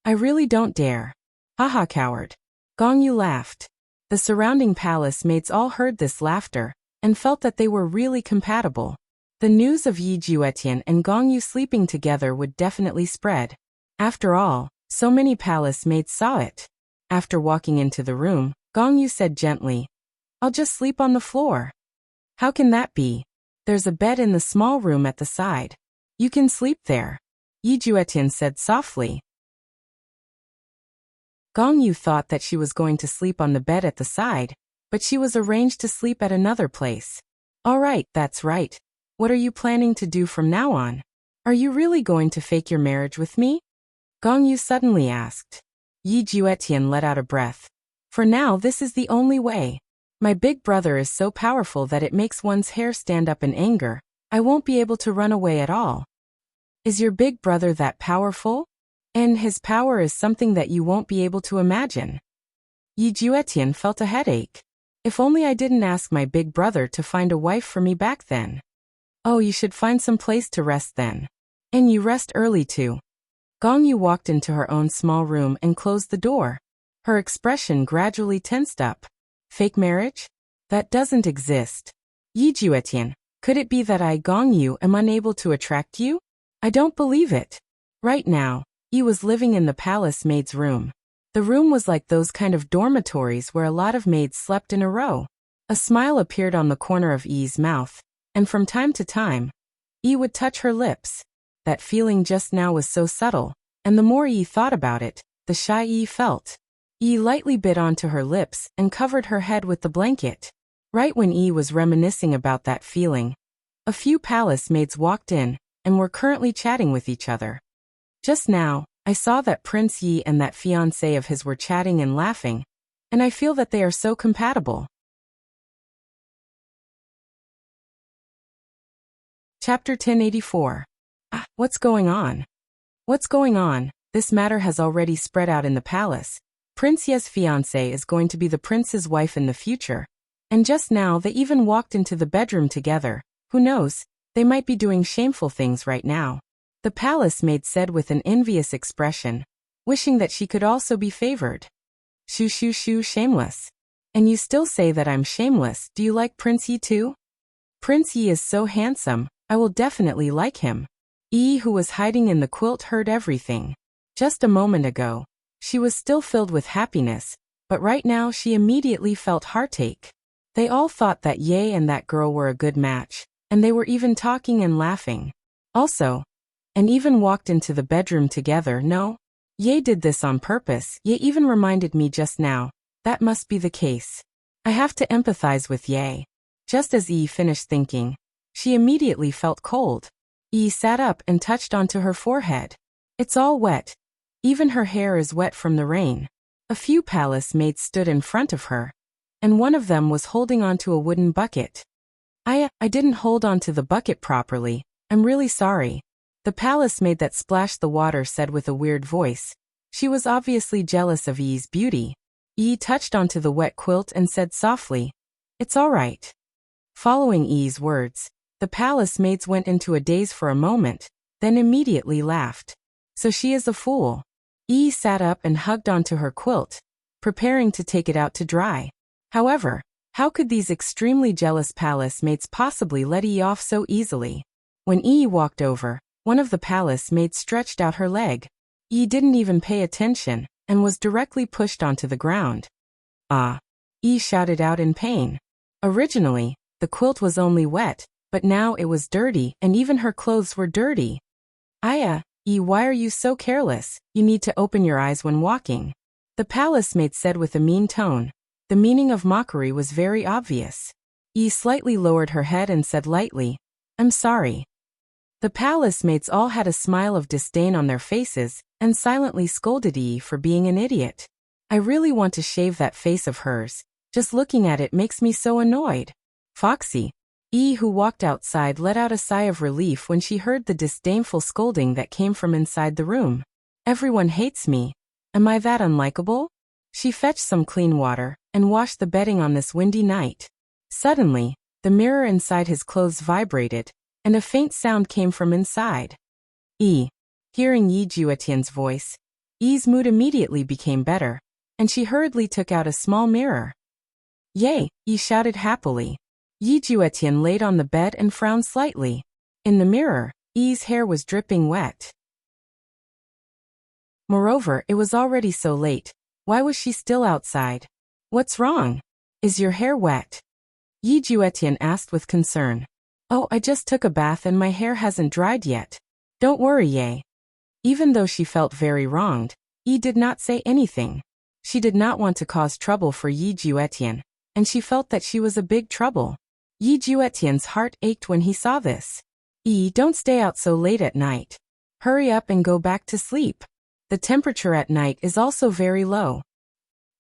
I really don't dare. Haha, coward. Gong Yu laughed. The surrounding palace maids all heard this laughter, and felt that they were really compatible. The news of Yi Juetian and Gong Yu sleeping together would definitely spread. After all, so many palace maids saw it. After walking into the room, Gong Yu said gently, I'll just sleep on the floor. How can that be? There's a bed in the small room at the side. You can sleep there. Yi Juetian said softly. Gong Yu thought that she was going to sleep on the bed at the side, but she was arranged to sleep at another place. All right, that's right. What are you planning to do from now on? Are you really going to fake your marriage with me? Gong Yu suddenly asked. Yi Juetian let out a breath. For now, this is the only way. My big brother is so powerful that it makes one's hair stand up in anger. I won't be able to run away at all. Is your big brother that powerful? And his power is something that you won't be able to imagine. Yi Juetian felt a headache. If only I didn't ask my big brother to find a wife for me back then. Oh, you should find some place to rest then. And you rest early too. Gong Yu walked into her own small room and closed the door. Her expression gradually tensed up. Fake marriage? That doesn't exist. Yi Juetian, Could it be that I, Gong Yu, am unable to attract you? I don't believe it. Right now, Yi was living in the palace maid's room. The room was like those kind of dormitories where a lot of maids slept in a row. A smile appeared on the corner of Yi's mouth, and from time to time, Yi would touch her lips. That feeling just now was so subtle, and the more Yi thought about it, the shy Yi felt. Yi lightly bit onto her lips and covered her head with the blanket. Right when Yi was reminiscing about that feeling, a few palace maids walked in and were currently chatting with each other. Just now, I saw that Prince Yi and that fiancé of his were chatting and laughing, and I feel that they are so compatible. Chapter 1084. What's going on? What's going on? This matter has already spread out in the palace. Prince Ye's fiancé is going to be the prince's wife in the future. And just now they even walked into the bedroom together. Who knows, they might be doing shameful things right now. The palace maid said with an envious expression, wishing that she could also be favored. Shoo shoo shoo, shameless. And you still say that I'm shameless. Do you like Prince Yi too? Prince Yi is so handsome, I will definitely like him. Yi, who was hiding in the quilt, heard everything. Just a moment ago, she was still filled with happiness, but right now she immediately felt heartache. They all thought that Ye and that girl were a good match, and they were even talking and laughing. Also, and even walked into the bedroom together. No, Ye did this on purpose. Ye even reminded me just now. That must be the case. I have to empathize with Ye. Just as Yi finished thinking, she immediately felt cold. Yi sat up and touched onto her forehead. It's all wet. Even her hair is wet from the rain. A few palace maids stood in front of her, and one of them was holding onto a wooden bucket. I didn't hold onto the bucket properly. I'm really sorry. The palace maid that splashed the water said with a weird voice. She was obviously jealous of Yi's beauty. Yi touched onto the wet quilt and said softly, "It's all right." Following Yi's words, the palace maids went into a daze for a moment, then immediately laughed. So she is a fool. Yi sat up and hugged onto her quilt, preparing to take it out to dry. However, how could these extremely jealous palace maids possibly let Yi off so easily? When Yi walked over, one of the palace maids stretched out her leg. Yi didn't even pay attention, and was directly pushed onto the ground. Ah! Yi shouted out in pain. Originally, the quilt was only wet, but now it was dirty, and even her clothes were dirty. Yi, why are you so careless? You need to open your eyes when walking. The palace maid said with a mean tone. The meaning of mockery was very obvious. Yi slightly lowered her head and said lightly, "I'm sorry." The palace maids all had a smile of disdain on their faces, and silently scolded Yi for being an idiot. I really want to shave that face of hers. Just looking at it makes me so annoyed. Foxy. Yi, who walked outside, let out a sigh of relief when she heard the disdainful scolding that came from inside the room. Everyone hates me. Am I that unlikable? She fetched some clean water and washed the bedding on this windy night. Suddenly, the mirror inside his clothes vibrated, and a faint sound came from inside. Yi. Hearing Yi Juetian's voice, Yi's mood immediately became better, and she hurriedly took out a small mirror. "Yay!" Yi shouted happily. Yi Juetian laid on the bed and frowned slightly. In the mirror, Yi's hair was dripping wet. Moreover, it was already so late. Why was she still outside? What's wrong? Is your hair wet? Yi Juetian asked with concern. Oh, I just took a bath and my hair hasn't dried yet. Don't worry, Ye. Even though she felt very wronged, Yi did not say anything. She did not want to cause trouble for Yi Juetian, and she felt that she was a big trouble. Yi Juetian's heart ached when he saw this. Yi, don't stay out so late at night. Hurry up and go back to sleep. The temperature at night is also very low.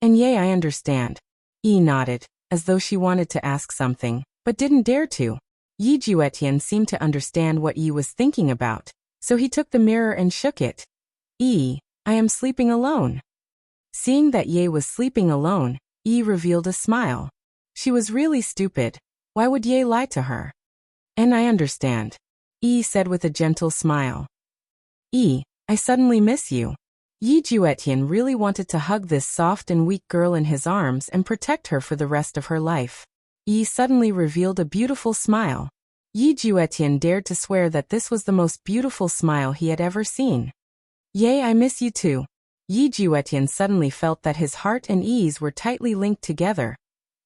And Ye, I understand. Yi nodded, as though she wanted to ask something, but didn't dare to. Yi Juetian seemed to understand what Yi was thinking about, so he took the mirror and shook it. Yi, I am sleeping alone. Seeing that Ye was sleeping alone, Yi revealed a smile. She was really stupid. Why would Ye lie to her? And I understand. Yi said with a gentle smile. Yi, I suddenly miss you. Yi Juetian really wanted to hug this soft and weak girl in his arms and protect her for the rest of her life. Yi suddenly revealed a beautiful smile. Yi Juetian dared to swear that this was the most beautiful smile he had ever seen. Yay, I miss you too. Yi Juetian suddenly felt that his heart and Yi's were tightly linked together,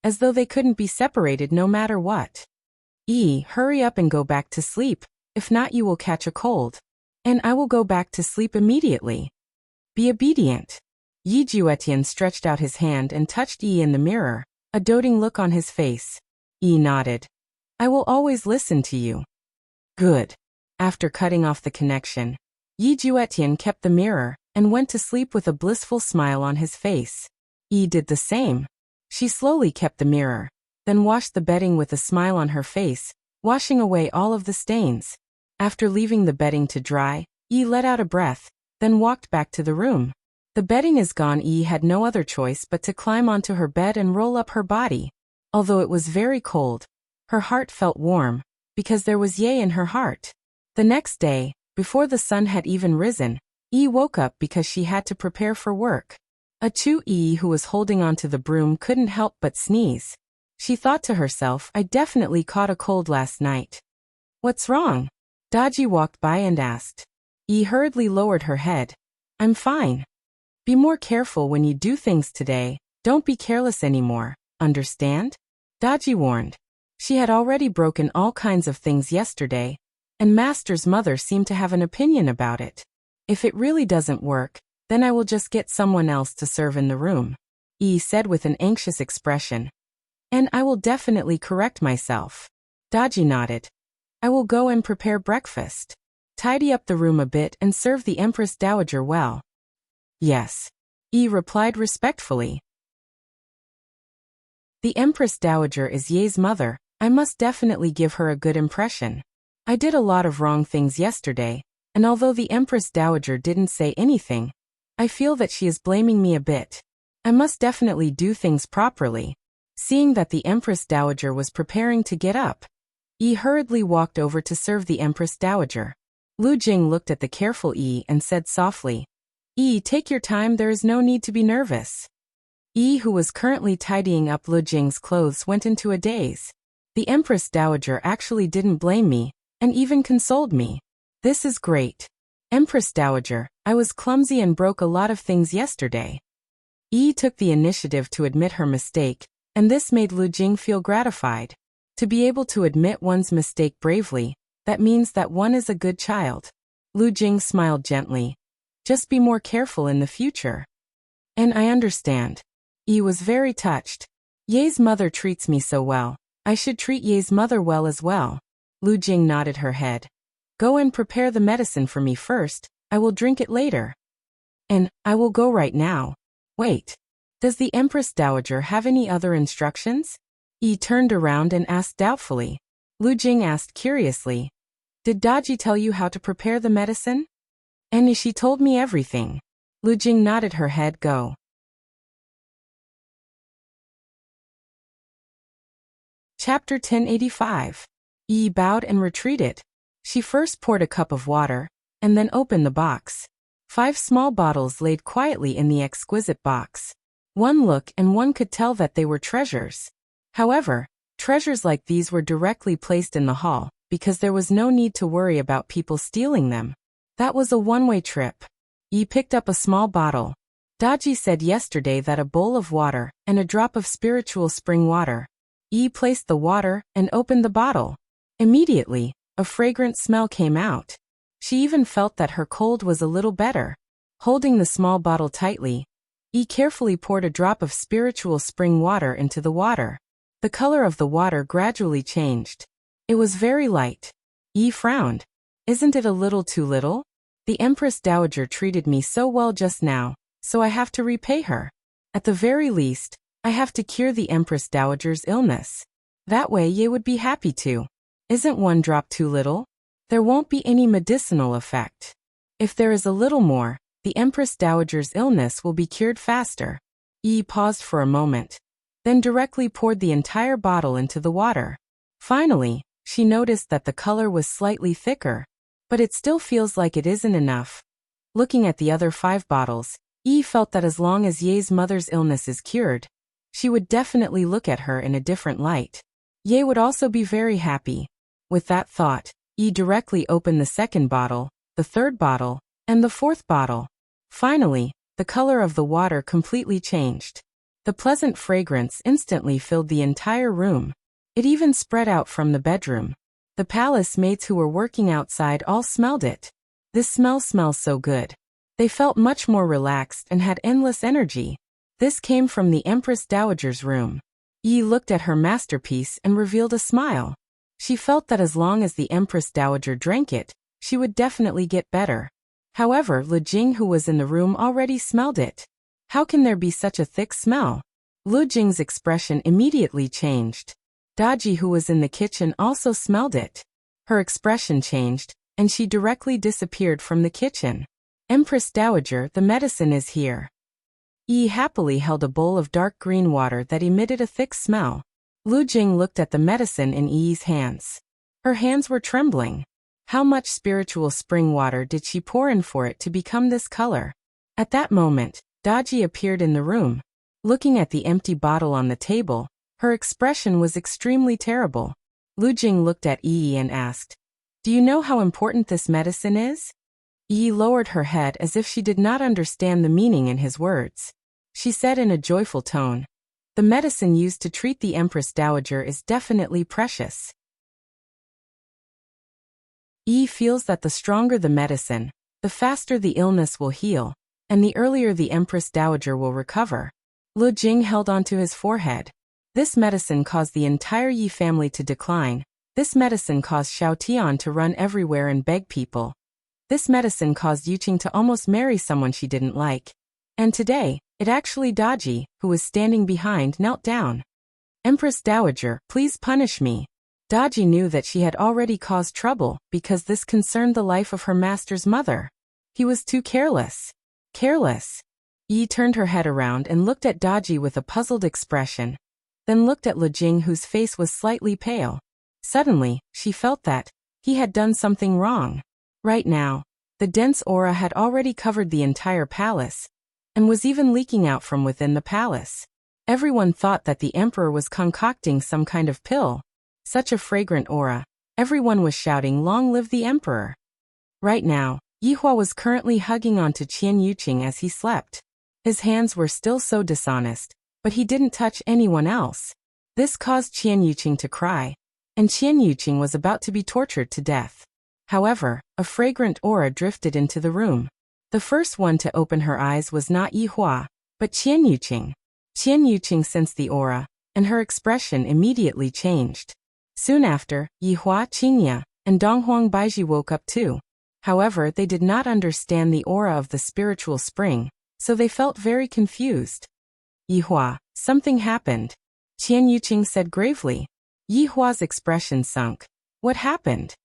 as though they couldn't be separated no matter what. Yi, hurry up and go back to sleep, if not you will catch a cold. And I will go back to sleep immediately. Be obedient. Yi Juetian stretched out his hand and touched Yi in the mirror, a doting look on his face. Yi nodded. I will always listen to you. Good. After cutting off the connection, Yi Juetian kept the mirror and went to sleep with a blissful smile on his face. Yi did the same. She slowly kept the mirror, then washed the bedding with a smile on her face, washing away all of the stains. After leaving the bedding to dry, Yi let out a breath, then walked back to the room. The bedding is gone. Yi had no other choice but to climb onto her bed and roll up her body. Although it was very cold, her heart felt warm, because there was Ye in her heart. The next day, before the sun had even risen, Yi woke up because she had to prepare for work. Yi, who was holding onto the broom, couldn't help but sneeze. She thought to herself, I definitely caught a cold last night. What's wrong? Daji walked by and asked. Yi hurriedly lowered her head. I'm fine. Be more careful when you do things today. Don't be careless anymore, understand? Daji warned. She had already broken all kinds of things yesterday, and Master's mother seemed to have an opinion about it. If it really doesn't work, then I will just get someone else to serve in the room, Yi said with an anxious expression. And I will definitely correct myself. Daji nodded. I will go and prepare breakfast. Tidy up the room a bit and serve the Empress Dowager well. Yes, Yi replied respectfully. The Empress Dowager is Ye's mother. I must definitely give her a good impression. I did a lot of wrong things yesterday, and although the Empress Dowager didn't say anything, I feel that she is blaming me a bit. I must definitely do things properly. Seeing that the Empress Dowager was preparing to get up, Yi hurriedly walked over to serve the Empress Dowager. Lu Jing looked at the careful Yi and said softly, Yi, take your time, there is no need to be nervous. Yi, who was currently tidying up Lu Jing's clothes, went into a daze. The Empress Dowager actually didn't blame me, and even consoled me. This is great. Empress Dowager, I was clumsy and broke a lot of things yesterday. Yi took the initiative to admit her mistake, and this made Lu Jing feel gratified. To be able to admit one's mistake bravely, that means that one is a good child. Lu Jing smiled gently. Just be more careful in the future. And I understand. Yi was very touched. Ye's mother treats me so well. I should treat Ye's mother well as well. Lu Jing nodded her head. Go and prepare the medicine for me first. I will drink it later. And I will go right now. Wait. Does the Empress Dowager have any other instructions? Yi turned around and asked doubtfully. Lu Jing asked curiously. Did Daji tell you how to prepare the medicine? And she told me everything. Lu Jing nodded her head. Go. Chapter 1085. Yi bowed and retreated. She first poured a cup of water, and then opened the box. 5 small bottles laid quietly in the exquisite box. One look and one could tell that they were treasures. However, treasures like these were directly placed in the hall, because there was no need to worry about people stealing them. That was a one-way trip. Yi picked up a small bottle. Daji said yesterday that a bowl of water and a drop of spiritual spring water. Yi placed the water and opened the bottle. Immediately, a fragrant smell came out. She even felt that her cold was a little better. Holding the small bottle tightly, Yi carefully poured a drop of spiritual spring water into the water. The color of the water gradually changed. It was very light. Yi frowned. Isn't it a little too little? The Empress Dowager treated me so well just now, so I have to repay her. At the very least, I have to cure the Empress Dowager's illness. That way Ye would be happy too. Isn't one drop too little? There won't be any medicinal effect. If there is a little more, the Empress Dowager's illness will be cured faster. Yi paused for a moment, then directly poured the entire bottle into the water. Finally, she noticed that the color was slightly thicker, but it still feels like it isn't enough. Looking at the other 5 bottles, Yi felt that as long as Ye's mother's illness is cured, she would definitely look at her in a different light. Ye would also be very happy. With that thought, Yi directly opened the second bottle, the third bottle, and the fourth bottle. Finally, the color of the water completely changed. The pleasant fragrance instantly filled the entire room. It even spread out from the bedroom. The palace maids who were working outside all smelled it. This smell smells so good. They felt much more relaxed and had endless energy. This came from the Empress Dowager's room. Yi looked at her masterpiece and revealed a smile. She felt that as long as the Empress Dowager drank it, she would definitely get better. However, Lu Jing, who was in the room, already smelled it. How can there be such a thick smell? Lu Jing's expression immediately changed. Daji, who was in the kitchen, also smelled it. Her expression changed, and she directly disappeared from the kitchen. Empress Dowager, the medicine is here. Yi happily held a bowl of dark green water that emitted a thick smell. Lu Jing looked at the medicine in Yi's hands. Her hands were trembling. How much spiritual spring water did she pour in for it to become this color? At that moment, Daji appeared in the room. Looking at the empty bottle on the table, her expression was extremely terrible. Lu Jing looked at Yi and asked, "Do you know how important this medicine is?" Yi lowered her head as if she did not understand the meaning in his words. She said in a joyful tone, "The medicine used to treat the Empress Dowager is definitely precious." Yi feels that the stronger the medicine, the faster the illness will heal, and the earlier the Empress Dowager will recover. Lu Jing held onto his forehead. This medicine caused the entire Yi family to decline. This medicine caused Xiao Tian to run everywhere and beg people. This medicine caused Yuqing to almost marry someone she didn't like. And today, it actually Daji, who was standing behind, knelt down. "Empress Dowager, please punish me." Daji knew that she had already caused trouble because this concerned the life of her master's mother. He was too careless. Careless. Yi turned her head around and looked at Daji with a puzzled expression, then looked at Lu Jing, whose face was slightly pale. Suddenly, she felt that he had done something wrong. Right now, the dense aura had already covered the entire palace, and was even leaking out from within the palace. Everyone thought that the emperor was concocting some kind of pill. Such a fragrant aura. Everyone was shouting, "Long live the emperor!" Right now, Yihua was currently hugging onto Qian Yuqing as he slept. His hands were still so dishonest, but he didn't touch anyone else. This caused Qian Yuqing to cry, and Qian Yuqing was about to be tortured to death. However, a fragrant aura drifted into the room. The first one to open her eyes was not Yihua, but Qian Yuqing. Qian Yuqing sensed the aura, and her expression immediately changed. Soon after, Yihua, Qingya, and Donghuang Baiji woke up too. However, they did not understand the aura of the spiritual spring, so they felt very confused. "Yihua, something happened," Qian Yuqing said gravely. Yihua's expression sunk. "What happened?"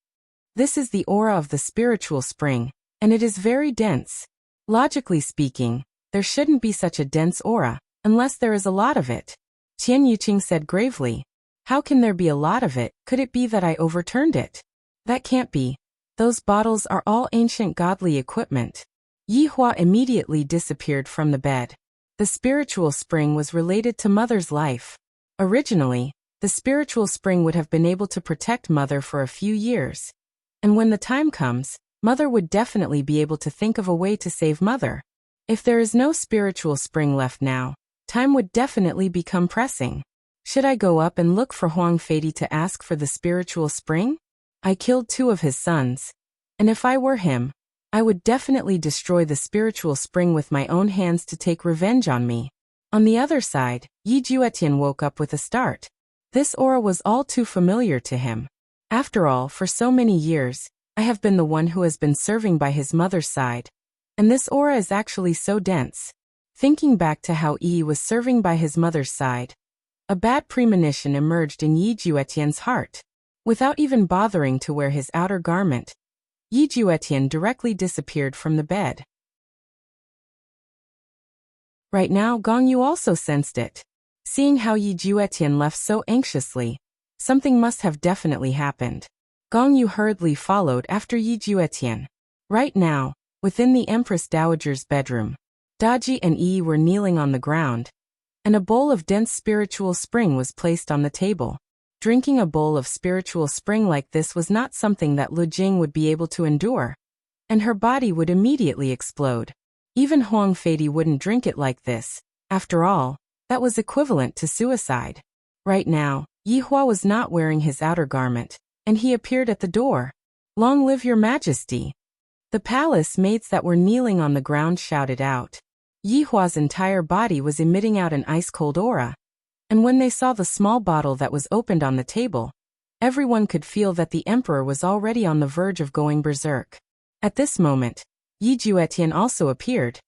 "This is the aura of the spiritual spring, and it is very dense. Logically speaking, there shouldn't be such a dense aura, unless there is a lot of it," Qian Yuqing said gravely. "How can there be a lot of it? Could it be that I overturned it?" "That can't be. Those bottles are all ancient godly equipment." Yihua immediately disappeared from the bed. The spiritual spring was related to Mother's life. Originally, the spiritual spring would have been able to protect Mother for a few years. And when the time comes, Mother would definitely be able to think of a way to save Mother. If there is no spiritual spring left now, time would definitely become pressing. Should I go up and look for Huang Feidi to ask for the spiritual spring? I killed 2 of his sons. And if I were him, I would definitely destroy the spiritual spring with my own hands to take revenge on me. On the other side, Yi Juetian woke up with a start. This aura was all too familiar to him. After all, for so many years, I have been the one who has been serving by his mother's side. And this aura is actually so dense. Thinking back to how Yi was serving by his mother's side, a bad premonition emerged in Yi Juetian's heart. Without even bothering to wear his outer garment, Yi Juetian directly disappeared from the bed. Right now, Gong Yu also sensed it. Seeing how Yi Juetian left so anxiously, something must have definitely happened. Gong Yu hurriedly followed after Yi Juetian. Right now, within the Empress Dowager's bedroom, Daji and Yi were kneeling on the ground, and a bowl of dense spiritual spring was placed on the table. Drinking a bowl of spiritual spring like this was not something that Lu Jing would be able to endure, and her body would immediately explode. Even Huang Feiди wouldn't drink it like this. After all, that was equivalent to suicide. Right now, Yi Hua was not wearing his outer garment, and he appeared at the door. "Long live your majesty!" The palace maids that were kneeling on the ground shouted out. Yi Hua's entire body was emitting out an ice-cold aura, and when they saw the small bottle that was opened on the table, everyone could feel that the emperor was already on the verge of going berserk. At this moment, Yi Juetian also appeared,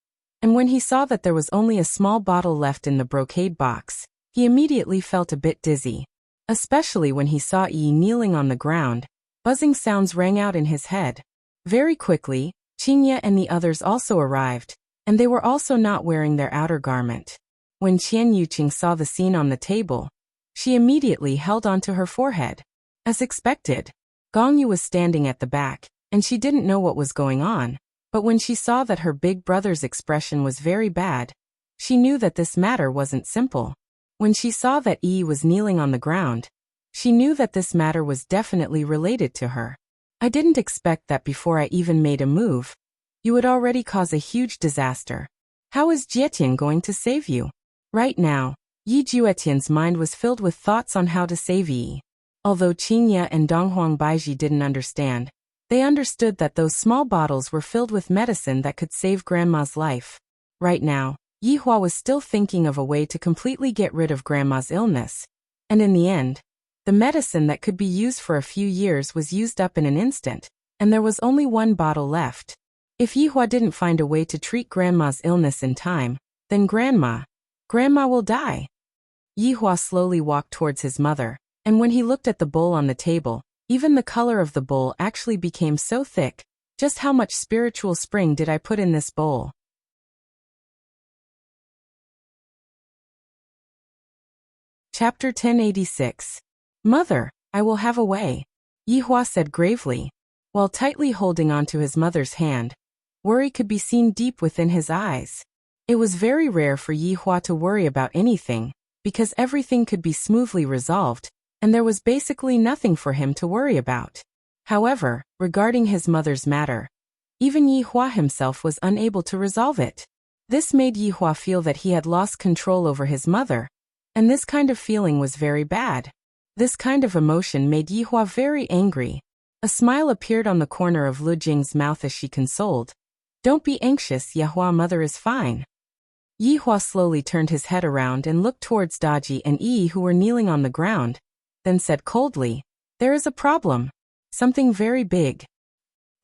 and when he saw that there was only a small bottle left in the brocade box, he immediately felt a bit dizzy. Especially when he saw Yi kneeling on the ground, buzzing sounds rang out in his head. Very quickly, Qingye and the others also arrived, and they were also not wearing their outer garment. When Qian Yuqing saw the scene on the table, she immediately held onto her forehead. As expected, Gong Yu was standing at the back, and she didn't know what was going on, but when she saw that her big brother's expression was very bad, she knew that this matter wasn't simple. When she saw that Yi was kneeling on the ground, she knew that this matter was definitely related to her. "I didn't expect that before I even made a move, you would already cause a huge disaster. How is Jietian going to save you?" Right now, Yi Juetian's mind was filled with thoughts on how to save Yi. Although Qingye and Donghuang Baiji didn't understand, they understood that those small bottles were filled with medicine that could save Grandma's life. Right now, Yi Hua was still thinking of a way to completely get rid of Grandma's illness, and in the end, the medicine that could be used for a few years was used up in an instant, and there was only one bottle left. If Yi Hua didn't find a way to treat Grandma's illness in time, then Grandma will die. Yi Hua slowly walked towards his mother, and when he looked at the bowl on the table, even the color of the bowl actually became so thick. Just how much spiritual spring did I put in this bowl? Chapter 1086. Mother, I will have a way, Yi Hua said gravely. While tightly holding onto his mother's hand, worry could be seen deep within his eyes. It was very rare for Yi Hua to worry about anything, because everything could be smoothly resolved, and there was basically nothing for him to worry about. However, regarding his mother's matter, even Yi Hua himself was unable to resolve it. This made Yi Hua feel that he had lost control over his mother, and this kind of feeling was very bad. This kind of emotion made Yi Hua very angry. A smile appeared on the corner of Lu Jing's mouth as she consoled. "Don't be anxious, Yi Hua, mother is fine." Yi Hua slowly turned his head around and looked towards Daji and Yi who were kneeling on the ground, then said coldly, "There is a problem. Something very big."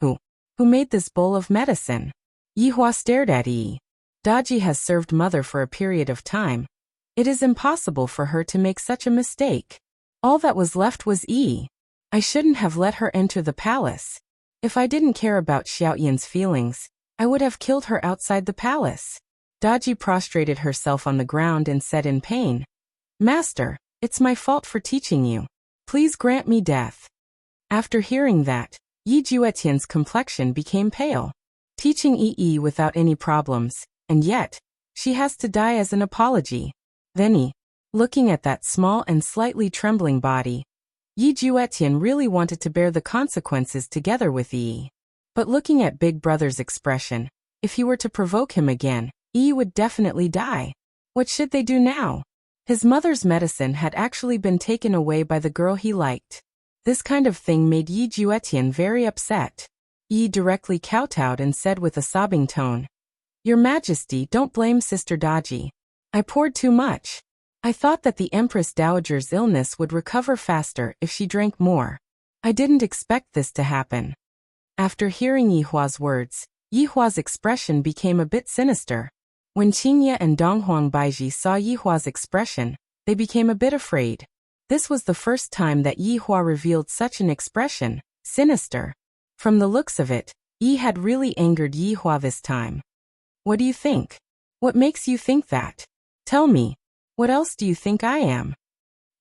Who made this bowl of medicine?" Yi Hua stared at Yi. Daji has served mother for a period of time. It is impossible for her to make such a mistake. All that was left was Yi. I shouldn't have let her enter the palace. If I didn't care about Xiaoyan's feelings, I would have killed her outside the palace. Daji prostrated herself on the ground and said in pain, "Master, it's my fault for teaching you. Please grant me death." After hearing that, Yi Juetian's complexion became pale. Teaching Yi without any problems, and yet, she has to die as an apology. Then Yi, looking at that small and slightly trembling body, Yi Juetian really wanted to bear the consequences together with Yi. But looking at Big Brother's expression, if he were to provoke him again, Yi would definitely die. What should they do now? His mother's medicine had actually been taken away by the girl he liked. This kind of thing made Yi Juetian very upset. Yi directly kowtowed and said with a sobbing tone, "Your Majesty, don't blame Sister Daji. I poured too much. I thought that the Empress Dowager's illness would recover faster if she drank more. I didn't expect this to happen." After hearing Yi Hua's words, Yi Hua's expression became a bit sinister. When Qingye and Donghuang Baiji saw Yi Hua's expression, they became a bit afraid. This was the first time that Yi Hua revealed such an expression, sinister. From the looks of it, Yi had really angered Yi Hua this time. "What do you think? What makes you think that? Tell me, what else do you think I am?"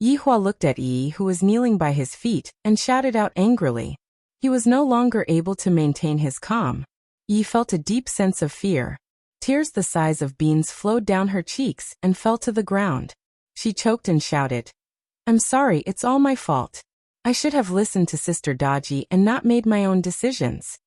Yi Hua looked at Yi who was kneeling by his feet and shouted out angrily. He was no longer able to maintain his calm. Yi felt a deep sense of fear. Tears the size of beans flowed down her cheeks and fell to the ground. She choked and shouted, I'm sorry, it's all my fault. I should have listened to Sister Daji and not made my own decisions.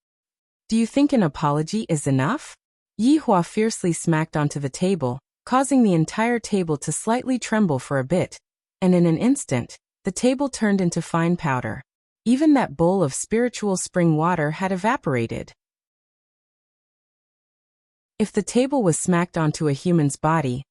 Do you think an apology is enough? Yi Hua fiercely smacked onto the table, causing the entire table to slightly tremble for a bit, and in an instant, the table turned into fine powder. Even that bowl of spiritual spring water had evaporated. If the table was smacked onto a human's body,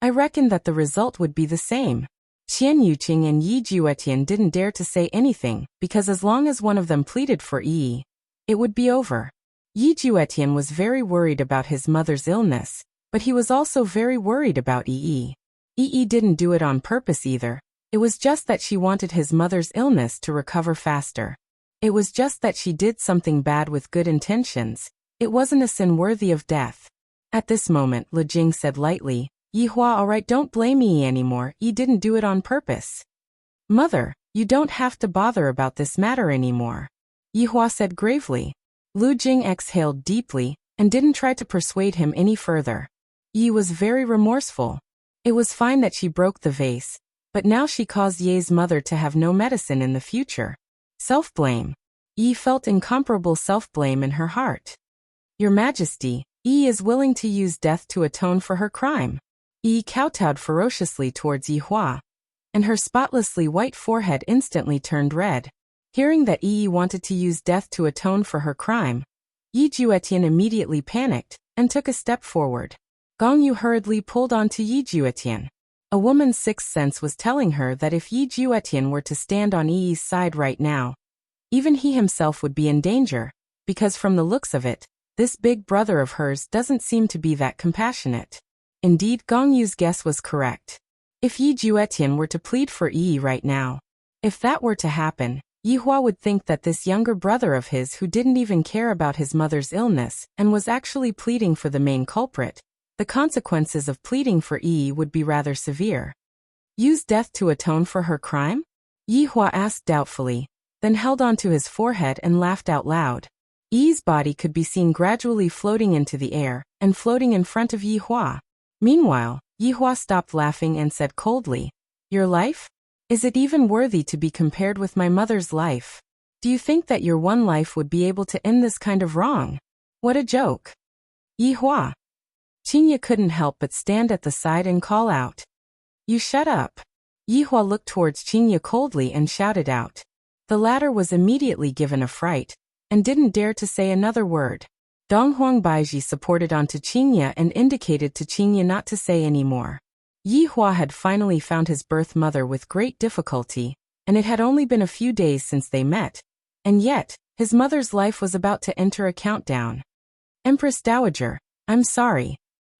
I reckon that the result would be the same. Qian Yuqing and Yi Juetian didn't dare to say anything, because as long as one of them pleaded for Yi, it would be over. Yi Juetian was very worried about his mother's illness, but he was also very worried about Yi. Yi didn't do it on purpose either. It was just that she wanted his mother's illness to recover faster. It was just that she did something bad with good intentions. It wasn't a sin worthy of death. At this moment, Lu Jing said lightly, Yi Hua, alright, don't blame Yi anymore, Yi didn't do it on purpose. Mother, you don't have to bother about this matter anymore, Yi Hua said gravely. Lu Jing exhaled deeply, and didn't try to persuade him any further. Yi was very remorseful. It was fine that she broke the vase, but now she caused Ye's mother to have no medicine in the future. Self-blame. Yi felt incomparable self-blame in her heart. Your Majesty, Yi is willing to use death to atone for her crime. Yi kowtowed ferociously towards Yi Hua, and her spotlessly white forehead instantly turned red. Hearing that Yi wanted to use death to atone for her crime, Yi Juetian immediately panicked and took a step forward. Gong Yu hurriedly pulled onto Yi Juetian. A woman's sixth sense was telling her that if Yi Juetian were to stand on Yi's side right now, even he himself would be in danger, because from the looks of it, this big brother of hers doesn't seem to be that compassionate. Indeed, Gong Yu's guess was correct. If Yi Juetian were to plead for Yi right now, if that were to happen, Yi Hua would think that this younger brother of his who didn't even care about his mother's illness and was actually pleading for the main culprit, the consequences of pleading for Yi would be rather severe. Use death to atone for her crime? Yi Hua asked doubtfully, then held onto his forehead and laughed out loud. Yi's body could be seen gradually floating into the air and floating in front of Yi Hua. Meanwhile, Yi Hua stopped laughing and said coldly, Your life? Is it even worthy to be compared with my mother's life? Do you think that your one life would be able to end this kind of wrong? What a joke. Yi Hua. Qingye couldn't help but stand at the side and call out. You shut up. Yi Hua looked towards Qingye coldly and shouted out. The latter was immediately given a fright, and didn't dare to say another word. Donghuang Baiji supported onto Qingye and indicated to Qingye not to say any more. Yi Hua had finally found his birth mother with great difficulty, and it had only been a few days since they met, and yet, his mother's life was about to enter a countdown. Empress Dowager, I'm sorry.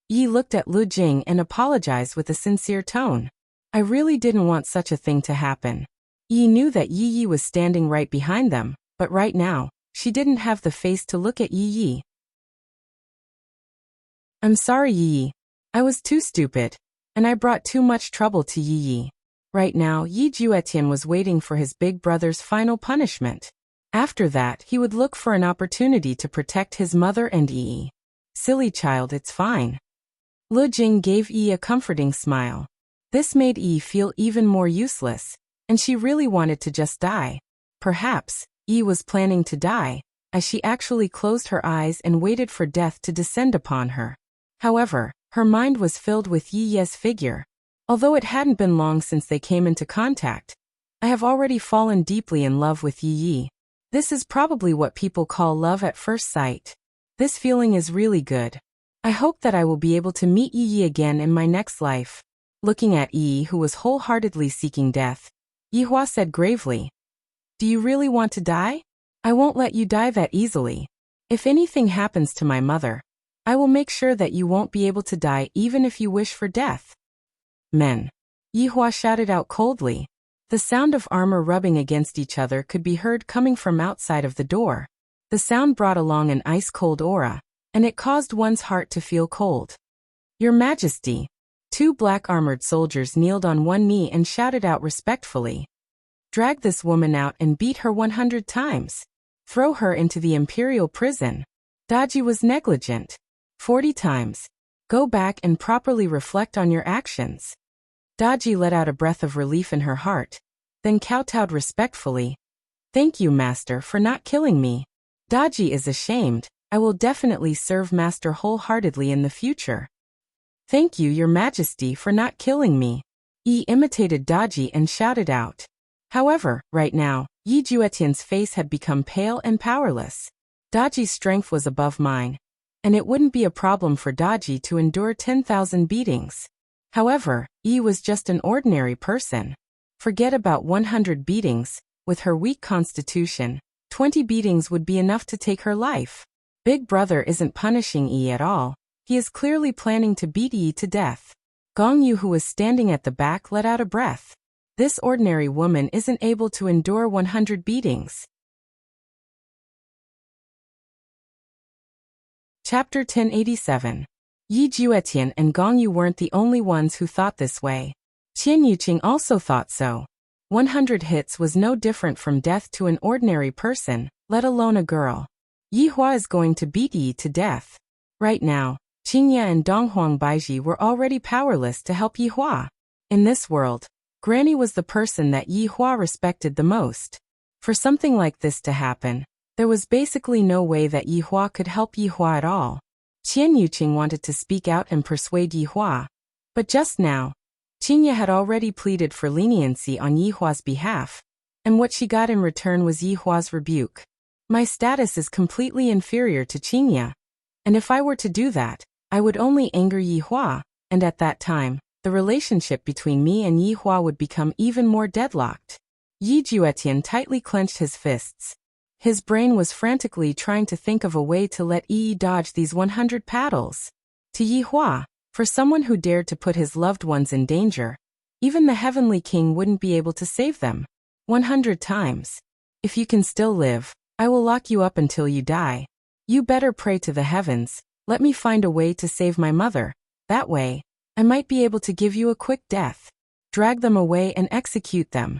Yi looked at Lu Jing and apologized with a sincere tone. I really didn't want such a thing to happen. Yi knew that Yi Yi was standing right behind them, but right now, she didn't have the face to look at Yi Yi. I'm sorry, Yi Yi. I was too stupid, and I brought too much trouble to Yi Yi. Right now, Yi Juetian was waiting for his big brother's final punishment. After that, he would look for an opportunity to protect his mother and Yi Yi. Silly child, it's fine. Lu Jing gave Yi a comforting smile. This made Yi feel even more useless, and she really wanted to just die. Perhaps, Yi was planning to die, as she actually closed her eyes and waited for death to descend upon her. However, her mind was filled with Yi Ye's figure. Although it hadn't been long since they came into contact, I have already fallen deeply in love with Yi Yi. This is probably what people call love at first sight. This feeling is really good. I hope that I will be able to meet Yi Yi again in my next life. Looking at Yi, who was wholeheartedly seeking death, Yi Hua said gravely, Do you really want to die? I won't let you die that easily. If anything happens to my mother, I will make sure that you won't be able to die even if you wish for death. Men. Yi Hua shouted out coldly. The sound of armor rubbing against each other could be heard coming from outside of the door. The sound brought along an ice-cold aura, and it caused one's heart to feel cold. Your Majesty. Two black-armored soldiers kneeled on one knee and shouted out respectfully. Drag this woman out and beat her 100 times. Throw her into the imperial prison. Daji was negligent. 40 times. Go back and properly reflect on your actions. Daji let out a breath of relief in her heart, then kowtowed respectfully. Thank you, Master, for not killing me. Daji is ashamed. I will definitely serve Master wholeheartedly in the future. Thank you, Your Majesty, for not killing me. Yi imitated Daji and shouted out. However, right now, Yi Juetian's face had become pale and powerless. Daji's strength was above mine, and it wouldn't be a problem for Daji to endure 10,000 beatings. However, Yi was just an ordinary person. Forget about 100 beatings. With her weak constitution, 20 beatings would be enough to take her life. Big Brother isn't punishing Yi at all. He is clearly planning to beat Yi to death. Gong Yu, who was standing at the back, let out a breath. This ordinary woman isn't able to endure 100 beatings. Chapter 1087. Yi Juetian and Gong Yu weren't the only ones who thought this way. Qian Yuqing also thought so. 100 hits was no different from death to an ordinary person, let alone a girl. Yi Hua is going to beat Yi to death. Right now, Qingya and Donghuang Baiji were already powerless to help Yi Hua. In this world, Granny was the person that Yi Hua respected the most. For something like this to happen, there was basically no way that Yi Hua could help Yi Hua at all. Qian Yuqing wanted to speak out and persuade Yi Hua. But just now, Qingya had already pleaded for leniency on Yi Hua's behalf, and what she got in return was Yi Hua's rebuke. My status is completely inferior to Qingya, and if I were to do that, I would only anger Yi Hua, and at that time, the relationship between me and Yi Hua would become even more deadlocked. Yi Juetian tightly clenched his fists. His brain was frantically trying to think of a way to let Yi dodge these 100 paddles. To Yi Hua, for someone who dared to put his loved ones in danger, even the Heavenly King wouldn't be able to save them. 100 times. If you can still live, I will lock you up until you die. You better pray to the heavens, let me find a way to save my mother. That way, I might be able to give you a quick death. Drag them away and execute them.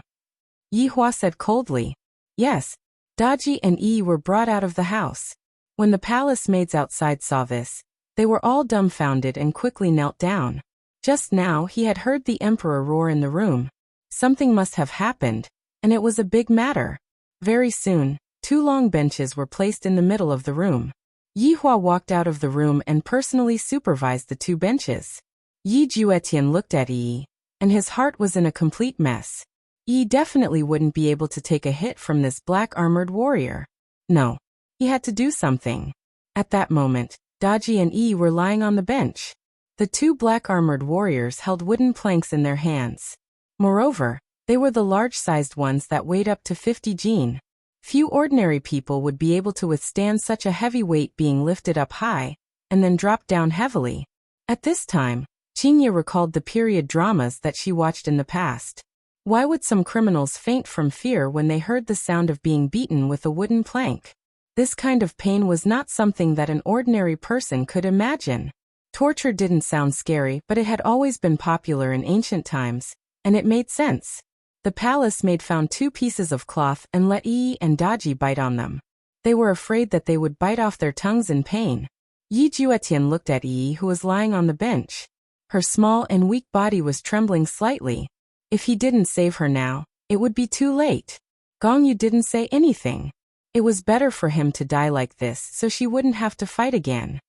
Yi Hua said coldly. Yes. Daji and Yi were brought out of the house. When the palace maids outside saw this, they were all dumbfounded and quickly knelt down. Just now he had heard the emperor roar in the room. Something must have happened, and it was a big matter. Very soon, 2 long benches were placed in the middle of the room. Yi Hua walked out of the room and personally supervised the 2 benches. Yi Juetian looked at Yi, and his heart was in a complete mess. Yi definitely wouldn't be able to take a hit from this black-armored warrior. No. He had to do something. At that moment, Daji and Yi were lying on the bench. The 2 black-armored warriors held wooden planks in their hands. Moreover, they were the large-sized ones that weighed up to 50 jin. Few ordinary people would be able to withstand such a heavy weight being lifted up high, and then dropped down heavily. At this time, Qingya recalled the period dramas that she watched in the past. Why would some criminals faint from fear when they heard the sound of being beaten with a wooden plank? This kind of pain was not something that an ordinary person could imagine. Torture didn't sound scary, but it had always been popular in ancient times, and it made sense. The palace maid found 2 pieces of cloth and let Yi and Daji bite on them. They were afraid that they would bite off their tongues in pain. Yi Juetian looked at Yi, who was lying on the bench. Her small and weak body was trembling slightly. If he didn't save her now, it would be too late. Gong Yu didn't say anything. It was better for him to die like this so she wouldn't have to fight again.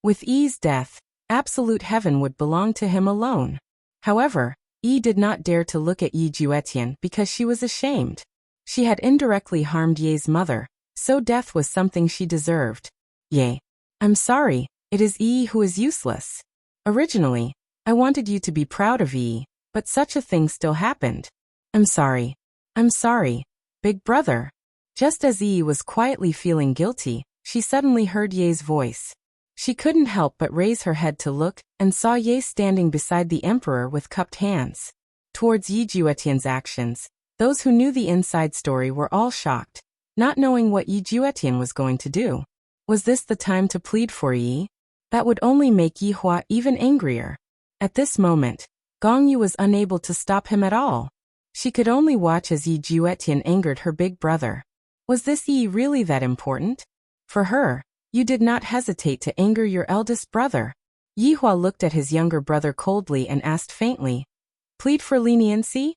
With Yi's death, absolute heaven would belong to him alone. However, Yi did not dare to look at Yi Juetian because she was ashamed. She had indirectly harmed Ye's mother, so death was something she deserved. Ye, I'm sorry, it is Yi who is useless. Originally, I wanted you to be proud of Yi, but such a thing still happened. I'm sorry. I'm sorry. Big brother. Just as Yi was quietly feeling guilty, she suddenly heard Ye's voice. She couldn't help but raise her head to look, and saw Ye standing beside the emperor with cupped hands. Towards Yi Juetian's actions, those who knew the inside story were all shocked, not knowing what Yi Juetian was going to do. Was this the time to plead for Yi? That would only make Yi Hua even angrier. At this moment, Gong Yu was unable to stop him at all. She could only watch as Yi Juetian angered her big brother. Was this Yi really that important? For her, you did not hesitate to anger your eldest brother. Yihua looked at his younger brother coldly and asked faintly, "Plead for leniency?"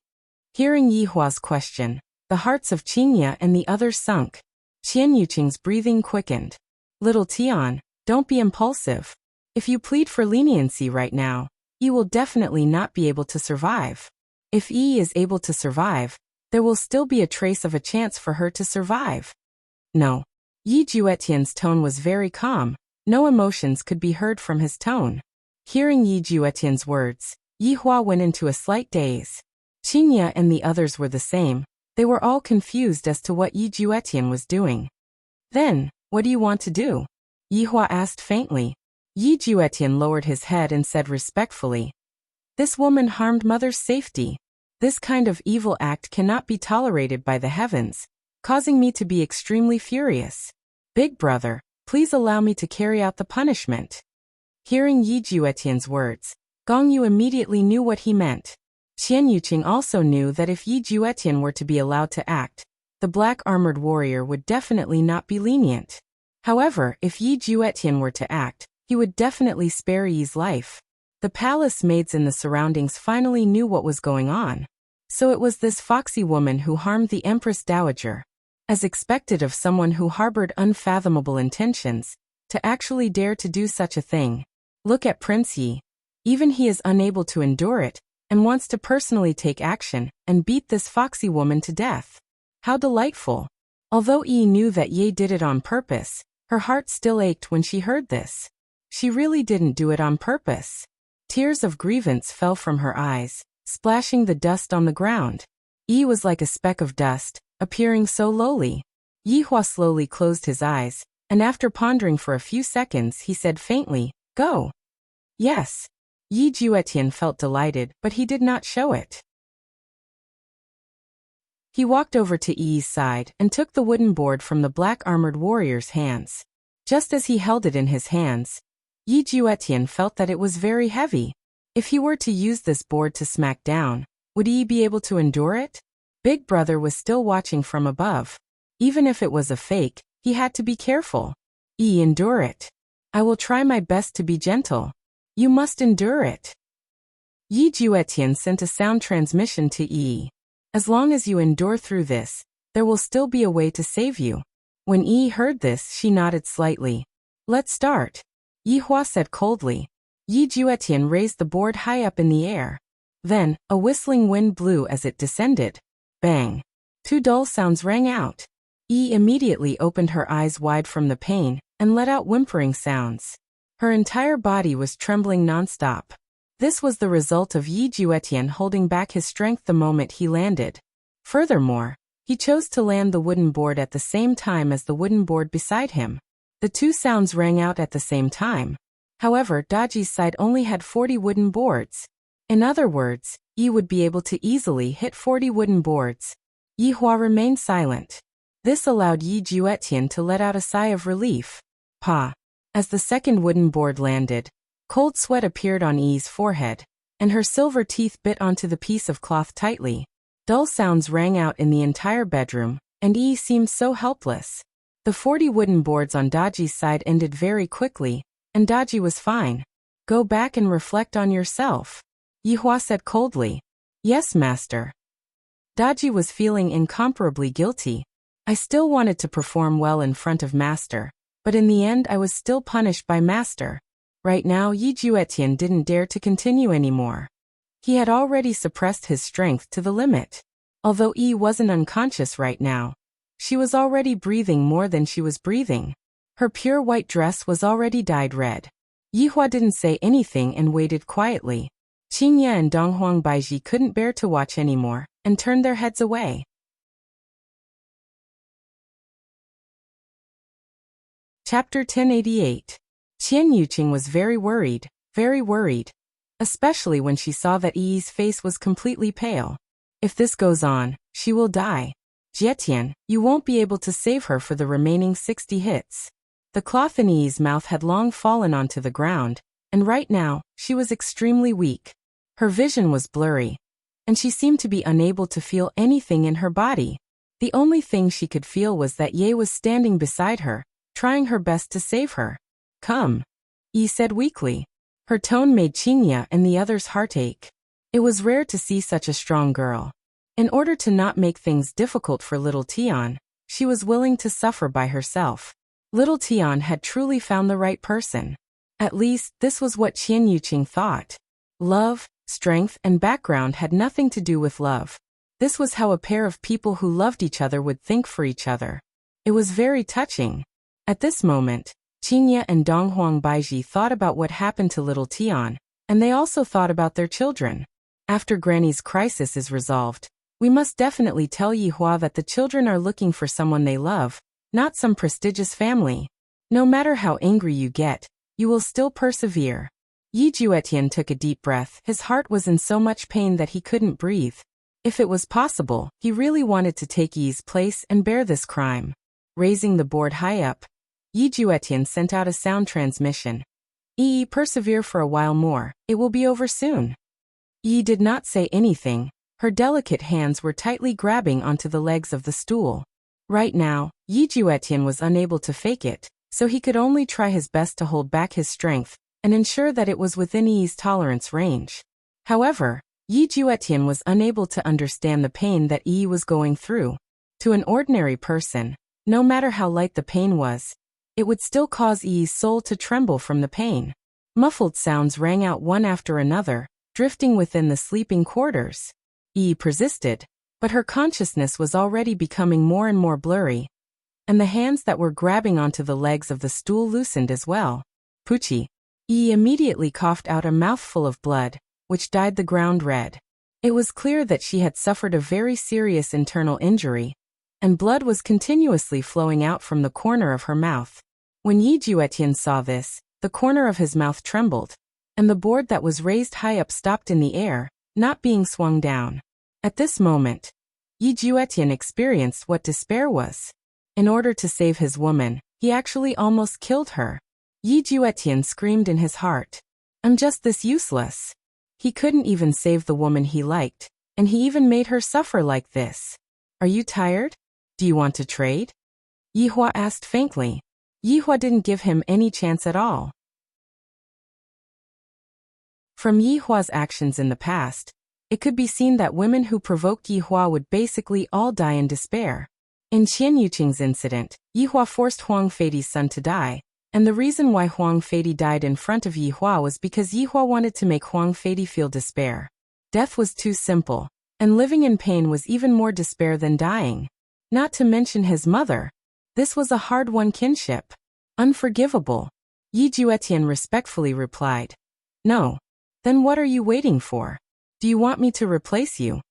Hearing Yihua's question, the hearts of Qingya and the others sunk. Qian Yuqing's breathing quickened. "Little Tian, don't be impulsive. If you plead for leniency right now, Yi will definitely not be able to survive. If Yi is able to survive, there will still be a trace of a chance for her to survive." No. Yi Juetian's tone was very calm. No emotions could be heard from his tone. Hearing Yi Juetian's words, Yihua went into a slight daze. Qingya and the others were the same. They were all confused as to what Yi Juetian was doing. "Then, what do you want to do?" Yihua asked faintly. Yi Juetian lowered his head and said respectfully, "This woman harmed Mother's safety. This kind of evil act cannot be tolerated by the heavens, causing me to be extremely furious. Big brother, please allow me to carry out the punishment." Hearing Yi Juetian's words, Gong Yu immediately knew what he meant. Qian Yuqing also knew that if Yi Juetian were to be allowed to act, the black-armored warrior would definitely not be lenient. However, if Yi Juetian were to act, he would definitely spare Yi's life. The palace maids in the surroundings finally knew what was going on. So it was this foxy woman who harmed the Empress Dowager. As expected of someone who harbored unfathomable intentions, to actually dare to do such a thing. Look at Prince Yi. Even he is unable to endure it, and wants to personally take action and beat this foxy woman to death. How delightful. Although Yi knew that Ye did it on purpose, her heart still ached when she heard this. She really didn't do it on purpose. Tears of grievance fell from her eyes, splashing the dust on the ground. Yi was like a speck of dust, appearing so lowly. Yihua slowly closed his eyes, and after pondering for a few seconds he said faintly, "Go." Yes. Yi Juetian felt delighted, but he did not show it. He walked over to Yi's side and took the wooden board from the black-armored warrior's hands. Just as he held it in his hands, Yi Juetian felt that it was very heavy. If he were to use this board to smack down, would Yi be able to endure it? Big brother was still watching from above. Even if it was a fake, he had to be careful. Yi, endure it. I will try my best to be gentle. You must endure it. Yi Juetian sent a sound transmission to Yi. As long as you endure through this, there will still be a way to save you. When Yi heard this, she nodded slightly. Let's start. Yihua said coldly. Yi Juetian raised the board high up in the air. Then, a whistling wind blew as it descended. Bang. Two dull sounds rang out. Yi immediately opened her eyes wide from the pain and let out whimpering sounds. Her entire body was trembling non-stop. This was the result of Yi Juetian holding back his strength the moment he landed. Furthermore, he chose to land the wooden board at the same time as the wooden board beside him. The two sounds rang out at the same time. However, Daji's side only had 40 wooden boards. In other words, Yi would be able to easily hit 40 wooden boards. Yihua remained silent. This allowed Yi Juetian to let out a sigh of relief. Pa. As the second wooden board landed, cold sweat appeared on Yi's forehead, and her silver teeth bit onto the piece of cloth tightly. Dull sounds rang out in the entire bedroom, and Yi seemed so helpless. The 40 wooden boards on Daji's side ended very quickly, and Daji was fine. Go back and reflect on yourself. Yihua said coldly. Yes, master. Daji was feeling incomparably guilty. I still wanted to perform well in front of master, but in the end I was still punished by master. Right now Yi Juetian didn't dare to continue anymore. He had already suppressed his strength to the limit. Although Yi wasn't unconscious right now, she was already breathing more than she was breathing. Her pure white dress was already dyed red. Yihua didn't say anything and waited quietly. Qingya and Donghuang Baiji couldn't bear to watch anymore, and turned their heads away. Chapter 1088. Qian Yuqing was very worried, especially when she saw that Yi's face was completely pale. If this goes on, she will die. Jietian, you won't be able to save her for the remaining 60 hits. The cloth in Yi's mouth had long fallen onto the ground, and right now, she was extremely weak. Her vision was blurry, and she seemed to be unable to feel anything in her body. The only thing she could feel was that Ye was standing beside her, trying her best to save her. Come. Yi said weakly. Her tone made Qingya and the others' heart ache. It was rare to see such a strong girl. In order to not make things difficult for little Tian, she was willing to suffer by herself. Little Tian had truly found the right person. At least, this was what Qian Yuqing thought. Love, strength, and background had nothing to do with love. This was how a pair of people who loved each other would think for each other. It was very touching. At this moment, Qingya and Donghuang Baiji thought about what happened to little Tian, and they also thought about their children. After Granny's crisis is resolved, we must definitely tell Yihua that the children are looking for someone they love, not some prestigious family. No matter how angry you get, you will still persevere. Yi Juetian took a deep breath. His heart was in so much pain that he couldn't breathe. If it was possible, he really wanted to take Yi's place and bear this crime. Raising the board high up, Yi Juetian sent out a sound transmission. Yi, persevere for a while more, it will be over soon. Yi did not say anything. Her delicate hands were tightly grabbing onto the legs of the stool. Right now, Yi Juetian was unable to fake it, so he could only try his best to hold back his strength and ensure that it was within Yi's tolerance range. However, Yi Juetian was unable to understand the pain that Yi was going through. To an ordinary person, no matter how light the pain was, it would still cause Yi's soul to tremble from the pain. Muffled sounds rang out one after another, drifting within the sleeping quarters. Yi persisted, but her consciousness was already becoming more and more blurry, and the hands that were grabbing onto the legs of the stool loosened as well. Puchi. Yi immediately coughed out a mouthful of blood, which dyed the ground red. It was clear that she had suffered a very serious internal injury, and blood was continuously flowing out from the corner of her mouth. When Yi Juetian saw this, the corner of his mouth trembled, and the board that was raised high up stopped in the air, not being swung down. At this moment, Yi Juetian experienced what despair was. In order to save his woman, he actually almost killed her. Yi Juetian screamed in his heart. I'm just this useless. He couldn't even save the woman he liked, and he even made her suffer like this. Are you tired? Do you want to trade? Yihua asked faintly. Yihua didn't give him any chance at all. From Yihua's actions in the past, it could be seen that women who provoked Yihua would basically all die in despair. In Qian Yuqing's incident, Yihua forced Huang Feidi's son to die, and the reason why Huang Feidi died in front of Yihua was because Yihua wanted to make Huang Feidi feel despair. Death was too simple, and living in pain was even more despair than dying. Not to mention his mother. This was a hard-won kinship. Unforgivable. Yi Juetian respectfully replied. No. Then what are you waiting for? Do you want me to replace you?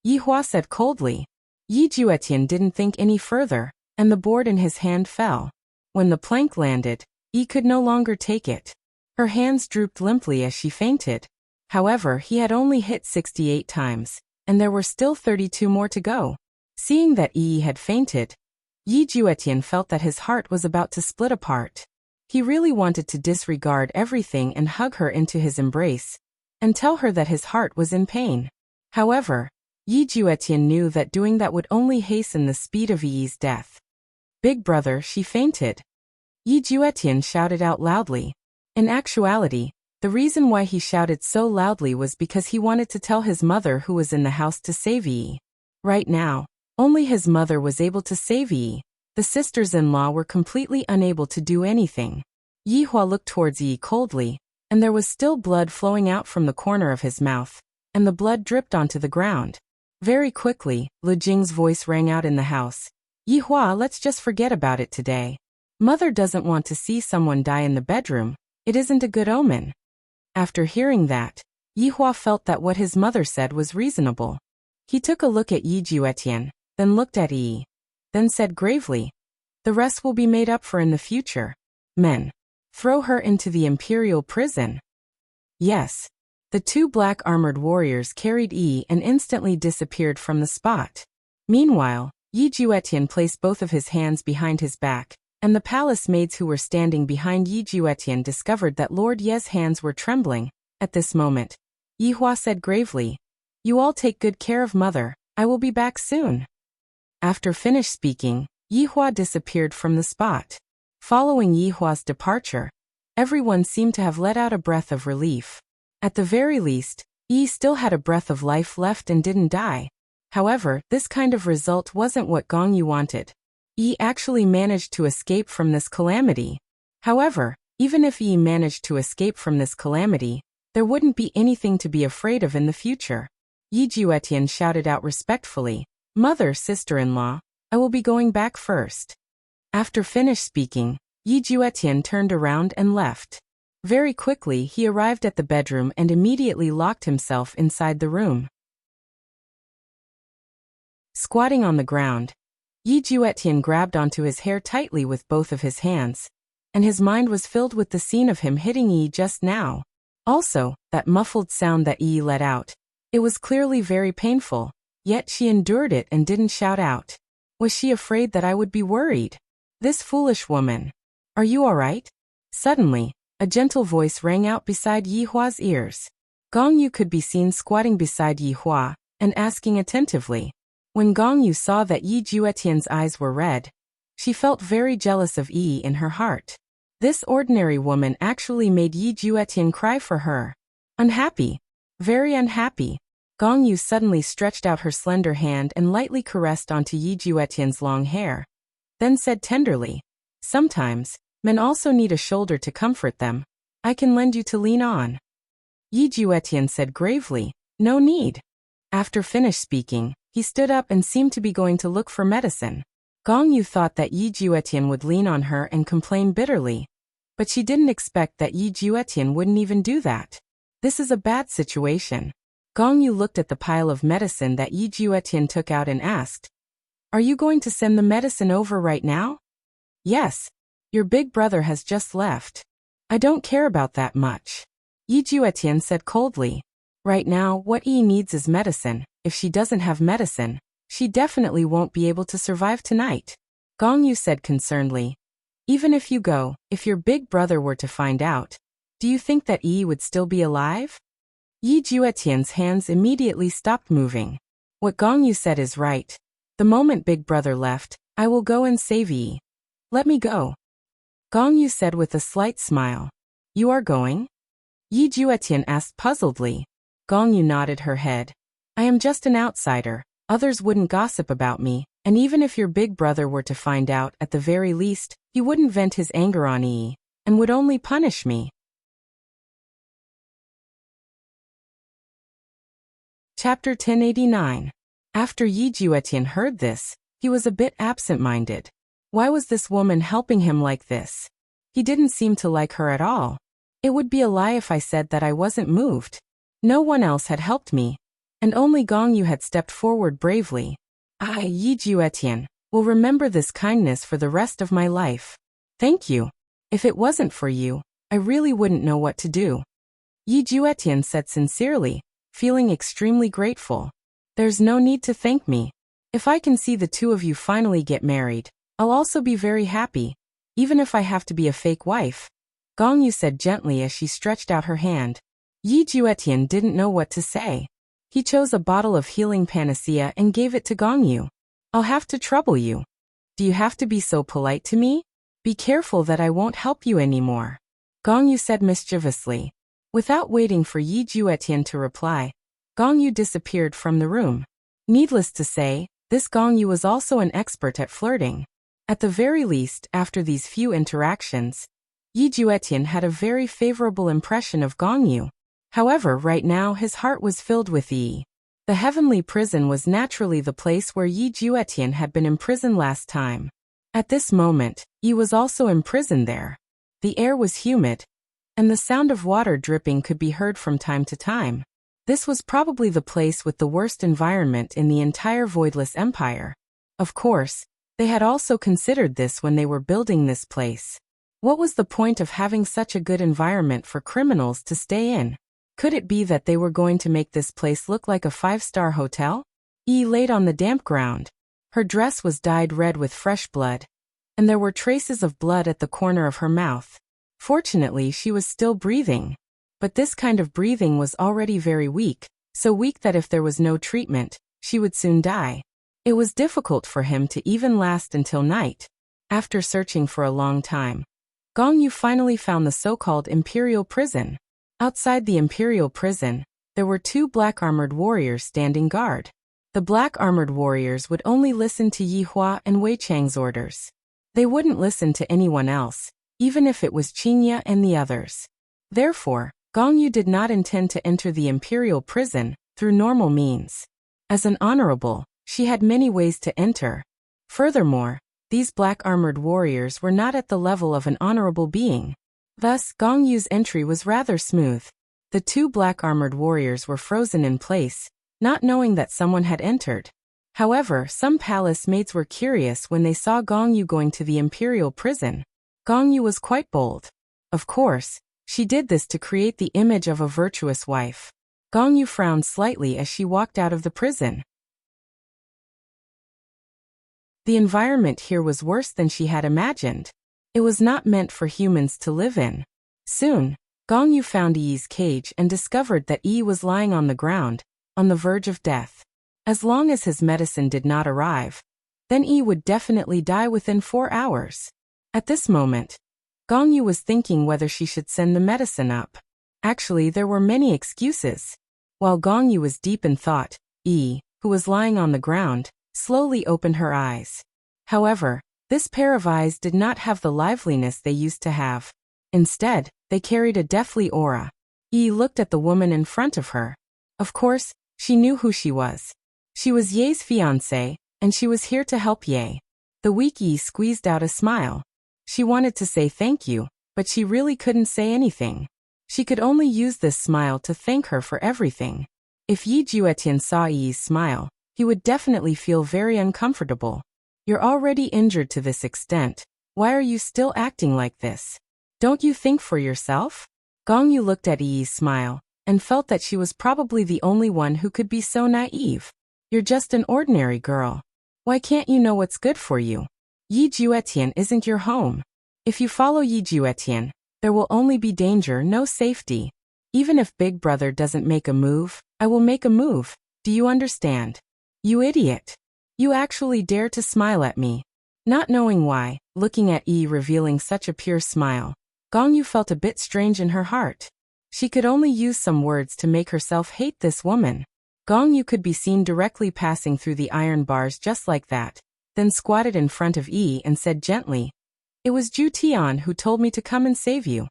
Yihua said coldly. Yi Juetian didn't think any further, and the board in his hand fell. When the plank landed, Yi could no longer take it. Her hands drooped limply as she fainted. However, he had only hit 68 times, and there were still 32 more to go. Seeing that Yi had fainted, Yi Juetian felt that his heart was about to split apart. He really wanted to disregard everything and hug her into his embrace, and tell her that his heart was in pain. However, Yi Juetian knew that doing that would only hasten the speed of Yi's death. Big brother, she fainted. Yi Juetian shouted out loudly. In actuality, the reason why he shouted so loudly was because he wanted to tell his mother who was in the house to save Yi. Right now, only his mother was able to save Yi. The sisters-in-law were completely unable to do anything. Yihua looked towards Yi coldly, and there was still blood flowing out from the corner of his mouth, and the blood dripped onto the ground. Very quickly, Lu Jing's voice rang out in the house. Yihua, let's just forget about it today. Mother doesn't want to see someone die in the bedroom. It isn't a good omen. After hearing that, Yihua felt that what his mother said was reasonable. He took a look at Yi Juetian, then looked at Yi, then said gravely, the rest will be made up for in the future. Men, throw her into the imperial prison. Yes. The two black-armored warriors carried Yi and instantly disappeared from the spot. Meanwhile, Yi Juetian placed both of his hands behind his back, and the palace maids who were standing behind Yi Juetian discovered that Lord Ye's hands were trembling. At this moment, Yihua said gravely, you all take good care of mother, I will be back soon. After finished speaking, Yihua disappeared from the spot. Following Yihua's departure, Everyone seemed to have let out a breath of relief. At the very least, Yi still had a breath of life left and didn't die. However, this kind of result wasn't what Gong Yu wanted. Yi actually managed to escape from this calamity. However, even if Yi managed to escape from this calamity, there wouldn't be anything to be afraid of in the future. Yi Juetian shouted out respectfully, "Mother, sister-in-law, I will be going back first." After finished speaking, Yi Juetian turned around and left. Very quickly he arrived at the bedroom and immediately locked himself inside the room. Squatting on the ground, Yi Juetian grabbed onto his hair tightly with both of his hands, and his mind was filled with the scene of him hitting Yi just now. Also, that muffled sound that Yi let out. It was clearly very painful, yet she endured it and didn't shout out. Was she afraid that I would be worried? This foolish woman. Are you all right? Suddenly, a gentle voice rang out beside Yi Hua's ears. Gong Yu could be seen squatting beside Yi Hua and asking attentively. When Gong Yu saw that Yi Juetian's eyes were red, she felt very jealous of Yi in her heart. This ordinary woman actually made Yi Juetian cry for her. Unhappy. Very unhappy. Gong Yu suddenly stretched out her slender hand and lightly caressed onto Yi Juetian's long hair. Then said tenderly, "Sometimes, men also need a shoulder to comfort them. I can lend you to lean on." Yi Juetian said gravely, "No need." After finished speaking, he stood up and seemed to be going to look for medicine. Gong Yu thought that Yi Juetian would lean on her and complain bitterly. But she didn't expect that Yi Juetian wouldn't even do that. This is a bad situation. Gong Yu looked at the pile of medicine that Yi Juetian took out and asked, "Are you going to send the medicine over right now?" "Yes. Your big brother has just left. I don't care about that much." Yi Juetian said coldly. Right now, what Yi needs is medicine. If she doesn't have medicine, she definitely won't be able to survive tonight. Gong Yu said concernedly, "Even if you go, if your big brother were to find out, do you think that Yi would still be alive?" Yi Juetian's hands immediately stopped moving. What Gong Yu said is right. The moment big brother left, I will go and save Yi. Let me go. Gong Yu said with a slight smile. "You are going?" Yi Juetian asked puzzledly. Gong Yu nodded her head. "I am just an outsider. Others wouldn't gossip about me, and even if your big brother were to find out, at the very least, he wouldn't vent his anger on Yi, and would only punish me." Chapter 1089. After Yi Juetian heard this, he was a bit absent-minded. Why was this woman helping him like this? He didn't seem to like her at all. It would be a lie if I said that I wasn't moved. No one else had helped me, and only Gong Yu had stepped forward bravely. I, Yi Juetian, will remember this kindness for the rest of my life. Thank you. If it wasn't for you, I really wouldn't know what to do. Yi Juetian said sincerely, feeling extremely grateful. There's no need to thank me. If I can see the two of you finally get married, I'll also be very happy, even if I have to be a fake wife. Gong Yu said gently as she stretched out her hand. Yi Juetian didn't know what to say. He chose a bottle of healing panacea and gave it to Gong Yu. "I'll have to trouble you. Do you have to be so polite to me? Be careful that I won't help you anymore," Gong Yu said mischievously. Without waiting for Yi Juetian to reply, Gong Yu disappeared from the room. Needless to say, this Gong Yu was also an expert at flirting. At the very least, after these few interactions, Yi Juetian had a very favorable impression of Gong Yu. However, right now his heart was filled with Yi. The heavenly prison was naturally the place where Yi Juetian had been imprisoned last time. At this moment, Yi was also imprisoned there. The air was humid, and the sound of water dripping could be heard from time to time. This was probably the place with the worst environment in the entire Voidless Empire. Of course, they had also considered this when they were building this place. What was the point of having such a good environment for criminals to stay in? Could it be that they were going to make this place look like a 5-star hotel? Yi laid on the damp ground. Her dress was dyed red with fresh blood, and there were traces of blood at the corner of her mouth. Fortunately, she was still breathing. But this kind of breathing was already very weak, so weak that if there was no treatment, she would soon die. It was difficult for him to even last until night. After searching for a long time, Gong Yu finally found the so-called Imperial Prison. Outside the Imperial Prison, there were 2 black-armored warriors standing guard. The black-armored warriors would only listen to Yi Hua and Wei Chang's orders. They wouldn't listen to anyone else, even if it was Qingya and the others. Therefore, Gong Yu did not intend to enter the Imperial Prison through normal means. As an honorable, she had many ways to enter. Furthermore, these black-armored warriors were not at the level of an honorable being. Thus, Gong Yu's entry was rather smooth. The 2 black-armored warriors were frozen in place, not knowing that someone had entered. However, some palace maids were curious when they saw Gong Yu going to the Imperial Prison. Gong Yu was quite bold. Of course, she did this to create the image of a virtuous wife. Gong Yu frowned slightly as she walked out of the prison. The environment here was worse than she had imagined. It was not meant for humans to live in. Soon, Gong Yu found Yi's cage and discovered that Yi was lying on the ground, on the verge of death. As long as his medicine did not arrive, then Yi would definitely die within 4 hours. At this moment, Gong Yu was thinking whether she should send the medicine up. Actually, there were many excuses. While Gong Yu was deep in thought, Yi, who was lying on the ground, slowly opened her eyes. However, this pair of eyes did not have the liveliness they used to have. Instead, they carried a deathly aura. Yi looked at the woman in front of her. Of course, she knew who she was. She was Ye's fiancée, and she was here to help Ye. The weak Yi squeezed out a smile. She wanted to say thank you, but she really couldn't say anything. She could only use this smile to thank her for everything. If Yi Juetian saw Yi's smile, he would definitely feel very uncomfortable. You're already injured to this extent. Why are you still acting like this? Don't you think for yourself? Gong Yu looked at Yi's smile, and felt that she was probably the only one who could be so naive. You're just an ordinary girl. Why can't you know what's good for you? Yi Juetian isn't your home. If you follow Yi Juetian, there will only be danger, no safety. Even if Big Brother doesn't make a move, I will make a move. Do you understand? You idiot. You actually dare to smile at me. Not knowing why, looking at Yi revealing such a pure smile, Gong Yu felt a bit strange in her heart. She could only use some words to make herself hate this woman. Gong Yu could be seen directly passing through the iron bars just like that, then squatted in front of Yi and said gently, "It was Ju Tian who told me to come and save you."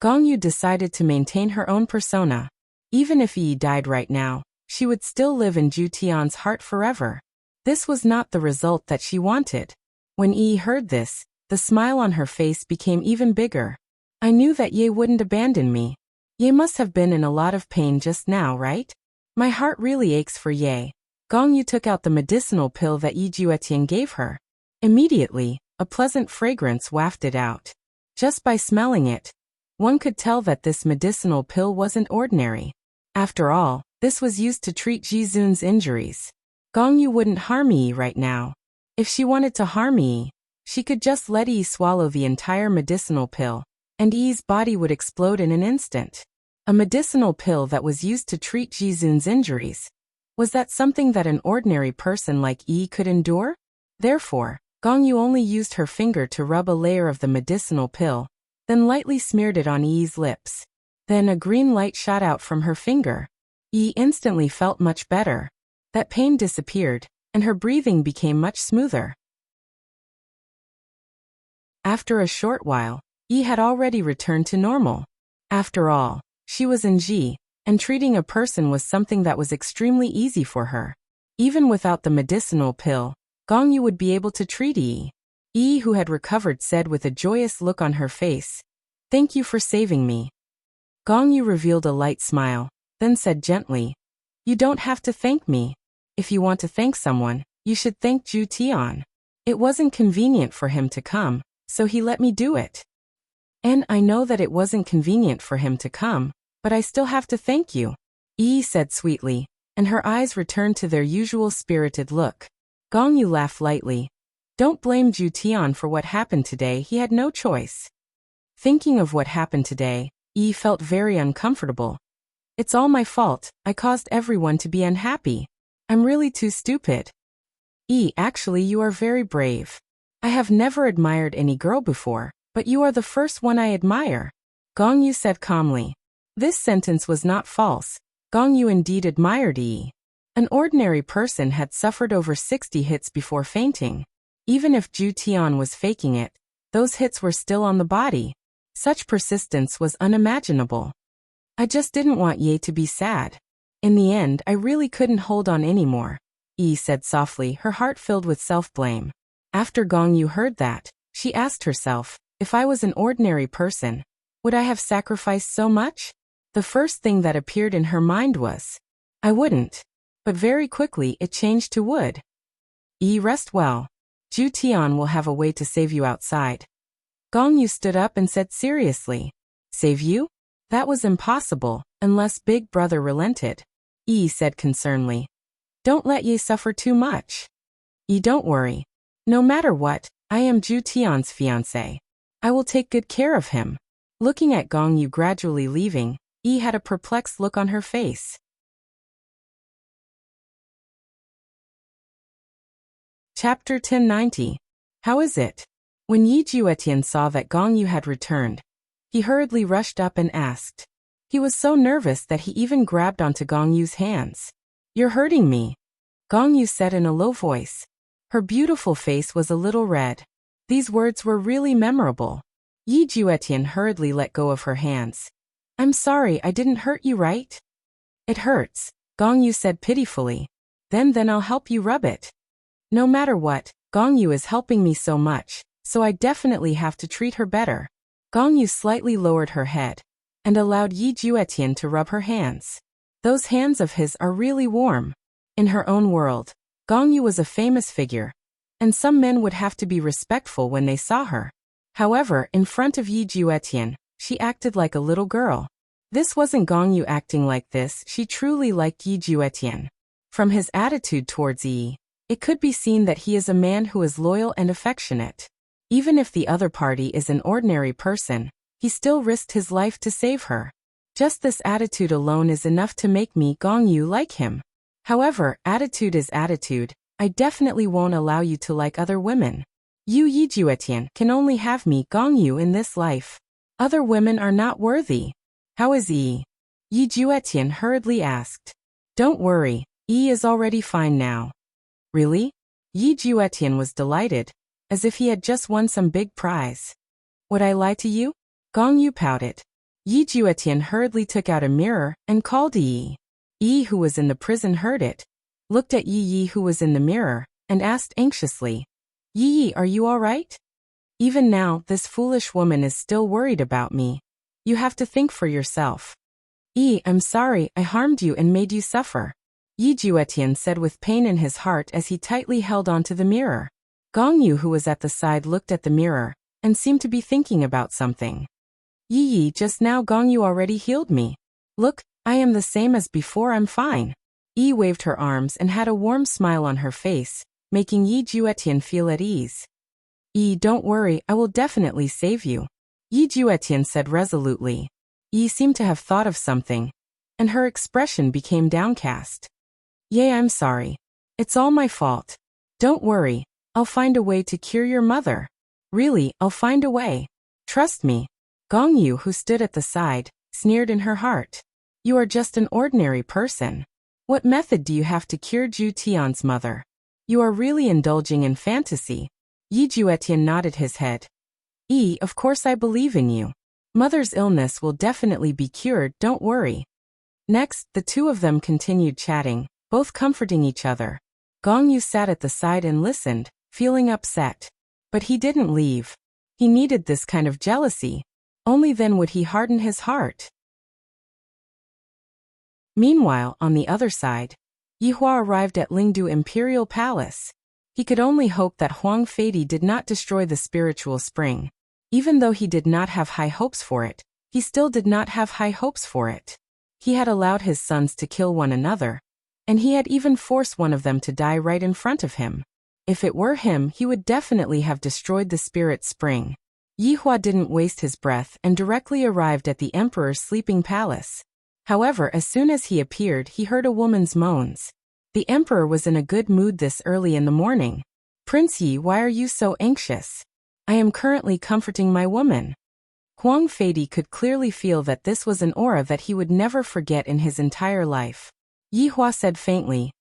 Gong Yu decided to maintain her own persona. Even if Yi died right now, she would still live in Ju Tian's heart forever. This was not the result that she wanted. When Yi heard this, the smile on her face became even bigger. I knew that Ye wouldn't abandon me. Ye must have been in a lot of pain just now, right? My heart really aches for Ye. Gong Yu took out the medicinal pill that Yi Juetian gave her. Immediately, a pleasant fragrance wafted out. Just by smelling it, one could tell that this medicinal pill wasn't ordinary. After all, this was used to treat Ji Zun's injuries. Gong Yu wouldn't harm Yi right now. If she wanted to harm Yi, she could just let Yi swallow the entire medicinal pill, and Yi's body would explode in an instant. A medicinal pill that was used to treat Ji Zun's injuries. Was that something that an ordinary person like Yi could endure? Therefore, Gong Yu only used her finger to rub a layer of the medicinal pill, then lightly smeared it on Yi's lips. Then a green light shot out from her finger. Yi instantly felt much better. That pain disappeared, and her breathing became much smoother. After a short while, Yi had already returned to normal. After all, she was in Ji, and treating a person was something that was extremely easy for her. Even without the medicinal pill, Gong Yu would be able to treat Yi. Yi, who had recovered, said with a joyous look on her face, "Thank you for saving me." Gong Yu revealed a light smile, then said gently, "You don't have to thank me. If you want to thank someone, you should thank Ju Tian. It wasn't convenient for him to come, so he let me do it. And I know that it wasn't convenient for him to come, but I still have to thank you," Yi said sweetly, and her eyes returned to their usual spirited look. Gong Yu laughed lightly. Don't blame Ju Tian for what happened today, he had no choice. Thinking of what happened today, Yi felt very uncomfortable. It's all my fault, I caused everyone to be unhappy. I'm really too stupid. Yi, actually you are very brave. I have never admired any girl before, But you are the first one I admire, Gong Yu said calmly. This sentence was not false. Gong Yu indeed admired Yi. An ordinary person had suffered over 60 hits before fainting. Even if Zhu Tian was faking it, those hits were still on the body. Such persistence was unimaginable. I just didn't want Ye to be sad. In the end, I really couldn't hold on anymore, Yi said softly, her heart filled with self-blame. After Gong Yu heard that, she asked herself, if I was an ordinary person, would I have sacrificed so much? The first thing that appeared in her mind was, I wouldn't. But very quickly it changed to would. Yi, rest well. Zhu Tian will have a way to save you outside. Gong Yu stood up and said seriously, save you? That was impossible, unless Big Brother relented. Yi said concernedly. Don't let Ye suffer too much. Yi, don't worry. No matter what, I am Zhu Tian's fiancé. I will take good care of him. Looking at Gong Yu gradually leaving, Yi had a perplexed look on her face. Chapter 1090. How is it? When Yi Juetian saw that Gong Yu had returned, he hurriedly rushed up and asked. He was so nervous that he even grabbed onto Gong Yu's hands. You're hurting me, Gong Yu said in a low voice. Her beautiful face was a little red. These words were really memorable. Yi Juetian hurriedly let go of her hands. I'm sorry, I didn't hurt you, right? It hurts, Gong Yu said pitifully. Then I'll help you rub it. No matter what, Gong Yu is helping me so much, so I definitely have to treat her better. Gong Yu slightly lowered her head and allowed Yi Juetian to rub her hands. Those hands of his are really warm. In her own world, Gong Yu was a famous figure, and some men would have to be respectful when they saw her. However, in front of Yi Juetian, she acted like a little girl. This wasn't Gong Yu acting like this, she truly liked Yi Juetian. From his attitude towards Yi, it could be seen that he is a man who is loyal and affectionate. Even if the other party is an ordinary person, he still risked his life to save her. Just this attitude alone is enough to make me, Gong Yu, like him. However, attitude is attitude. I definitely won't allow you to like other women. You, Yi Juetian, can only have me, Gong Yu, in this life. Other women are not worthy. How is Yi? Yi Juetian hurriedly asked. Don't worry, Yi is already fine now. Really? Yi Juetian was delighted, as if he had just won some big prize. Would I lie to you? Gong Yu pouted. Yi Juetian hurriedly took out a mirror and called Yi. Yi, who was in the prison, heard it, looked at Yi, who was in the mirror, and asked anxiously, Yi, are you all right? Even now, this foolish woman is still worried about me. You have to think for yourself. Yi, I'm sorry, I harmed you and made you suffer, Yi Juetian said with pain in his heart as he tightly held onto the mirror. Gong Yu, who was at the side, looked at the mirror and seemed to be thinking about something. Yi, just now Gong Yu already healed me. Look, I am the same as before, I'm fine. Yi waved her arms and had a warm smile on her face, making Yi Juetian feel at ease. Yi, don't worry, I will definitely save you, Yi Juetian said resolutely. Yi seemed to have thought of something, and her expression became downcast. Yay, I'm sorry. It's all my fault. Don't worry, I'll find a way to cure your mother. Really, I'll find a way. Trust me. Gong Yu, who stood at the side, sneered in her heart. You are just an ordinary person. What method do you have to cure Zhu Tian's mother? You are really indulging in fantasy. Yi Juetian nodded his head. Yi, of course I believe in you. Mother's illness will definitely be cured, don't worry. Next, the two of them continued chatting, both comforting each other. Gong Yu sat at the side and listened, feeling upset. But he didn't leave. He needed this kind of jealousy. Only then would he harden his heart. Meanwhile, on the other side, Yihua arrived at Lingdu Imperial Palace. He could only hope that Huang Feidi did not destroy the spiritual spring. Even though he did not have high hopes for it, he still did not have high hopes for it. He had allowed his sons to kill one another, and he had even forced one of them to die right in front of him. If it were him, he would definitely have destroyed the spirit spring. Yihua didn't waste his breath and directly arrived at the emperor's sleeping palace. However, as soon as he appeared, he heard a woman's moans. The emperor was in a good mood this early in the morning. Prince Yi, why are you so anxious? I am currently comforting my woman. Huang Feidi could clearly feel that this was an aura that he would never forget in his entire life. Yi Hua said faintly,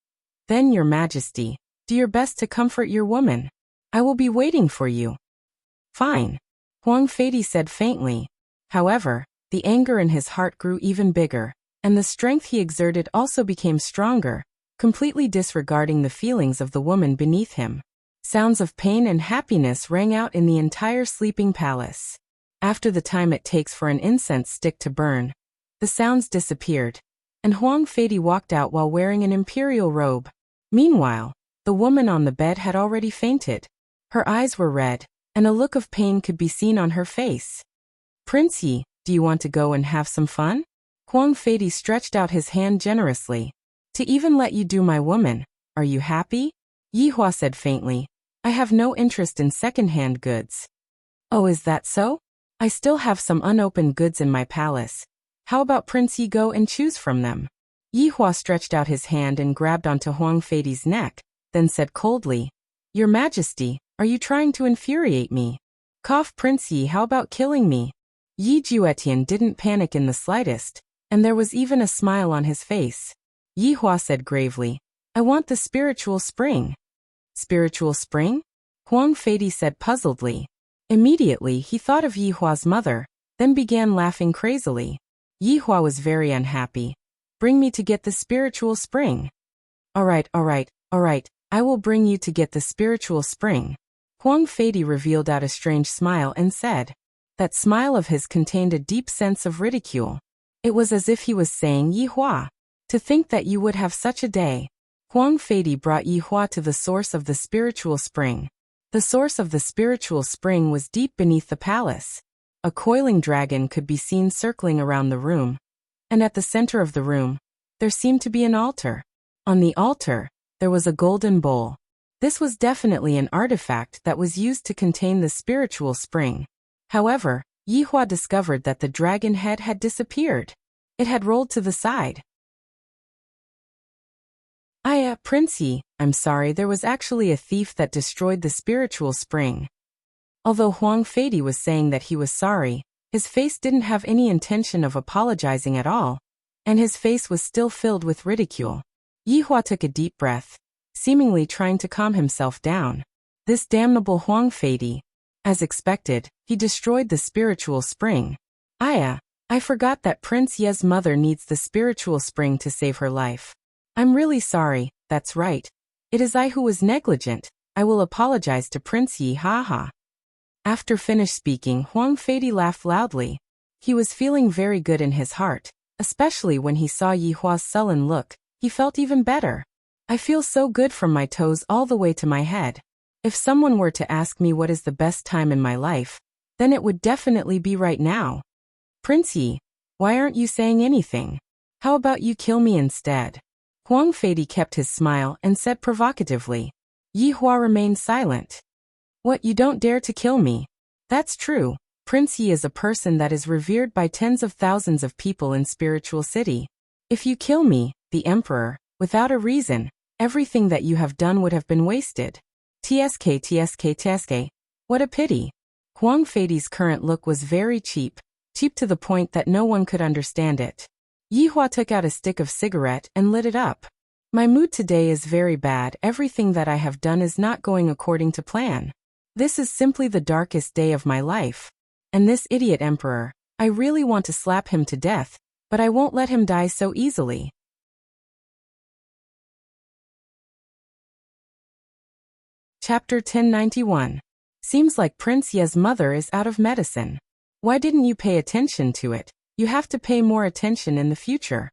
"Then, Your Majesty, do your best to comfort your woman. I will be waiting for you." "Fine," Huang Feidi said faintly. However, the anger in his heart grew even bigger, and the strength he exerted also became stronger, completely disregarding the feelings of the woman beneath him. Sounds of pain and happiness rang out in the entire sleeping palace. After the time it takes for an incense stick to burn, the sounds disappeared, and Huang Feidi walked out while wearing an imperial robe. Meanwhile, the woman on the bed had already fainted. Her eyes were red, and a look of pain could be seen on her face. "Prince Yi, do you want to go and have some fun?" Huang Feidi stretched out his hand generously. "To even let you do my woman, are you happy?" Yi Hua said faintly, "I have no interest in second-hand goods." "Oh, is that so? I still have some unopened goods in my palace. How about Prince Yi go and choose from them?" Yi Hua stretched out his hand and grabbed onto Huang Feidi's neck, then said coldly, "Your Majesty, are you trying to infuriate me? Cough, Prince Yi, how about killing me?" Yi Juetian didn't panic in the slightest, and there was even a smile on his face. Yi Hua said gravely, "I want the spiritual spring." "Spiritual spring?" Huang Feidi said puzzledly. Immediately he thought of Yi Hua's mother, then began laughing crazily. Yi Hua was very unhappy. "Bring me to get the spiritual spring." All right, I will bring you to get the spiritual spring." Huang Feidi revealed out a strange smile and said. That smile of his contained a deep sense of ridicule. It was as if he was saying, "Yi Hua, to think that you would have such a day." Huang Feidi brought Yi Hua to the source of the spiritual spring. The source of the spiritual spring was deep beneath the palace. A coiling dragon could be seen circling around the room, and at the center of the room, there seemed to be an altar. On the altar, there was a golden bowl. This was definitely an artifact that was used to contain the spiritual spring. However, Yi Hua discovered that the dragon head had disappeared. It had rolled to the side. Prince Yi, I'm sorry, there was actually a thief that destroyed the spiritual spring." Although Huang Feidi was saying that he was sorry, his face didn't have any intention of apologizing at all, and his face was still filled with ridicule. Yi Hua took a deep breath, seemingly trying to calm himself down. This damnable Huang Feidi. As expected, he destroyed the spiritual spring. I forgot that Prince Ye's mother needs the spiritual spring to save her life. I'm really sorry, that's right. It is I who was negligent. I will apologize to Prince Yi, haha. After finished speaking, Huang Feidi laughed loudly. He was feeling very good in his heart, especially when he saw Yi Hua's sullen look. He felt even better. I feel so good from my toes all the way to my head. If someone were to ask me what is the best time in my life, then it would definitely be right now. Prince Yi, why aren't you saying anything? How about you kill me instead? Huang Feidi kept his smile and said provocatively. Yi Hua remained silent. What, you don't dare to kill me? That's true. Prince Yi is a person that is revered by tens of thousands of people in Spiritual City. If you kill me, the Emperor, without a reason, everything that you have done would have been wasted. TSK. What a pity. Huang Feidi's current look was very cheap to the point that no one could understand it. Yi Hua took out a stick of cigarette and lit it up. My mood today is very bad. Everything that I have done is not going according to plan. This is simply the darkest day of my life. And this idiot emperor, I really want to slap him to death, but I won't let him die so easily. Chapter 1091. Seems like Prince Ye's mother is out of medicine. Why didn't you pay attention to it? You have to pay more attention in the future.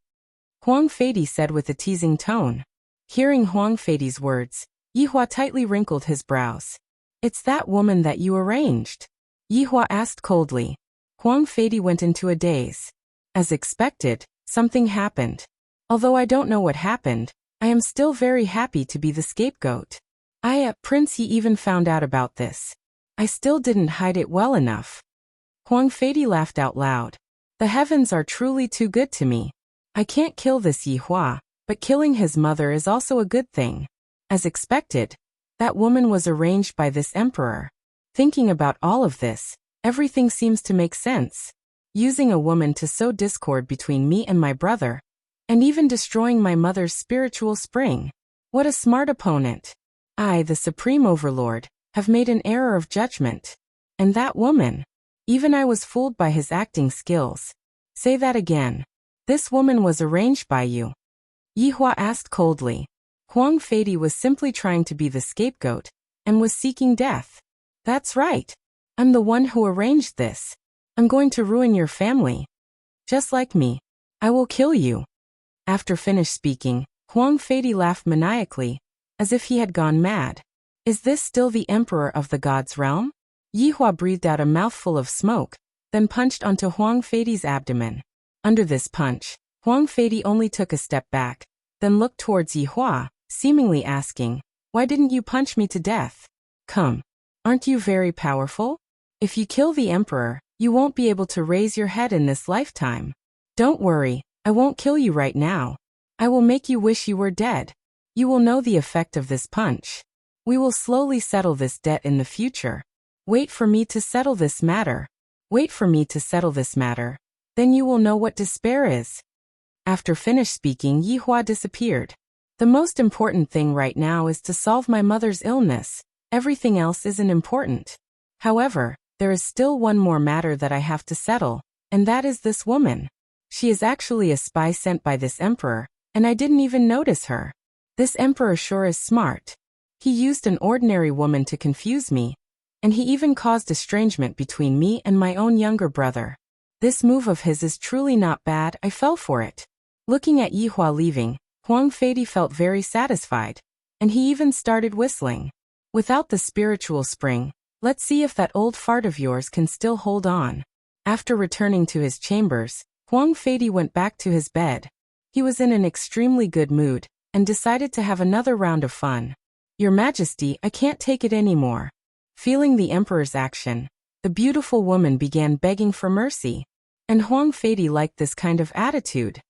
Huang Feidi said with a teasing tone. Hearing Huang Feidi's words, Yi Hua tightly wrinkled his brows. It's that woman that you arranged? Yi Hua asked coldly. Huang Feidi went into a daze. As expected, something happened. Although I don't know what happened, I am still very happy to be the scapegoat. Prince Yi even found out about this. I still didn't hide it well enough. Huang Feidi laughed out loud. The heavens are truly too good to me. I can't kill this Yi Hua, but killing his mother is also a good thing. As expected, that woman was arranged by this emperor. Thinking about all of this, everything seems to make sense. Using a woman to sow discord between me and my brother, and even destroying my mother's spiritual spring. What a smart opponent. I, the Supreme Overlord, have made an error of judgment. And that woman. Even I was fooled by his acting skills. Say that again. This woman was arranged by you? Yihua asked coldly. Huang Feidi was simply trying to be the scapegoat, and was seeking death. That's right. I'm the one who arranged this. I'm going to ruin your family. Just like me. I will kill you. After finished speaking, Huang Feidi laughed maniacally, as if he had gone mad. Is this still the emperor of the gods' realm? Yihua breathed out a mouthful of smoke, then punched onto Huang Feidi's abdomen. Under this punch, Huang Feidi only took a step back, then looked towards Yihua, seemingly asking, "Why didn't you punch me to death? Come. Aren't you very powerful? If you kill the emperor, you won't be able to raise your head in this lifetime. Don't worry, I won't kill you right now. I will make you wish you were dead. You will know the effect of this punch. We will slowly settle this debt in the future. Wait for me to settle this matter. Wait for me to settle this matter. Then you will know what despair is." After finished speaking, Yihua disappeared. The most important thing right now is to solve my mother's illness. Everything else isn't important. However, there is still one more matter that I have to settle, and that is this woman. She is actually a spy sent by this emperor, and I didn't even notice her. This emperor sure is smart. He used an ordinary woman to confuse me, and he even caused estrangement between me and my own younger brother. This move of his is truly not bad. I fell for it. Looking at Yihua leaving, Huang Feidi felt very satisfied, and he even started whistling. Without the spiritual spring, let's see if that old fart of yours can still hold on. After returning to his chambers, Huang Feidi went back to his bed. He was in an extremely good mood, and decided to have another round of fun. "Your Majesty, I can't take it anymore." Feeling the emperor's action, the beautiful woman began begging for mercy, and Huang Feidi liked this kind of attitude.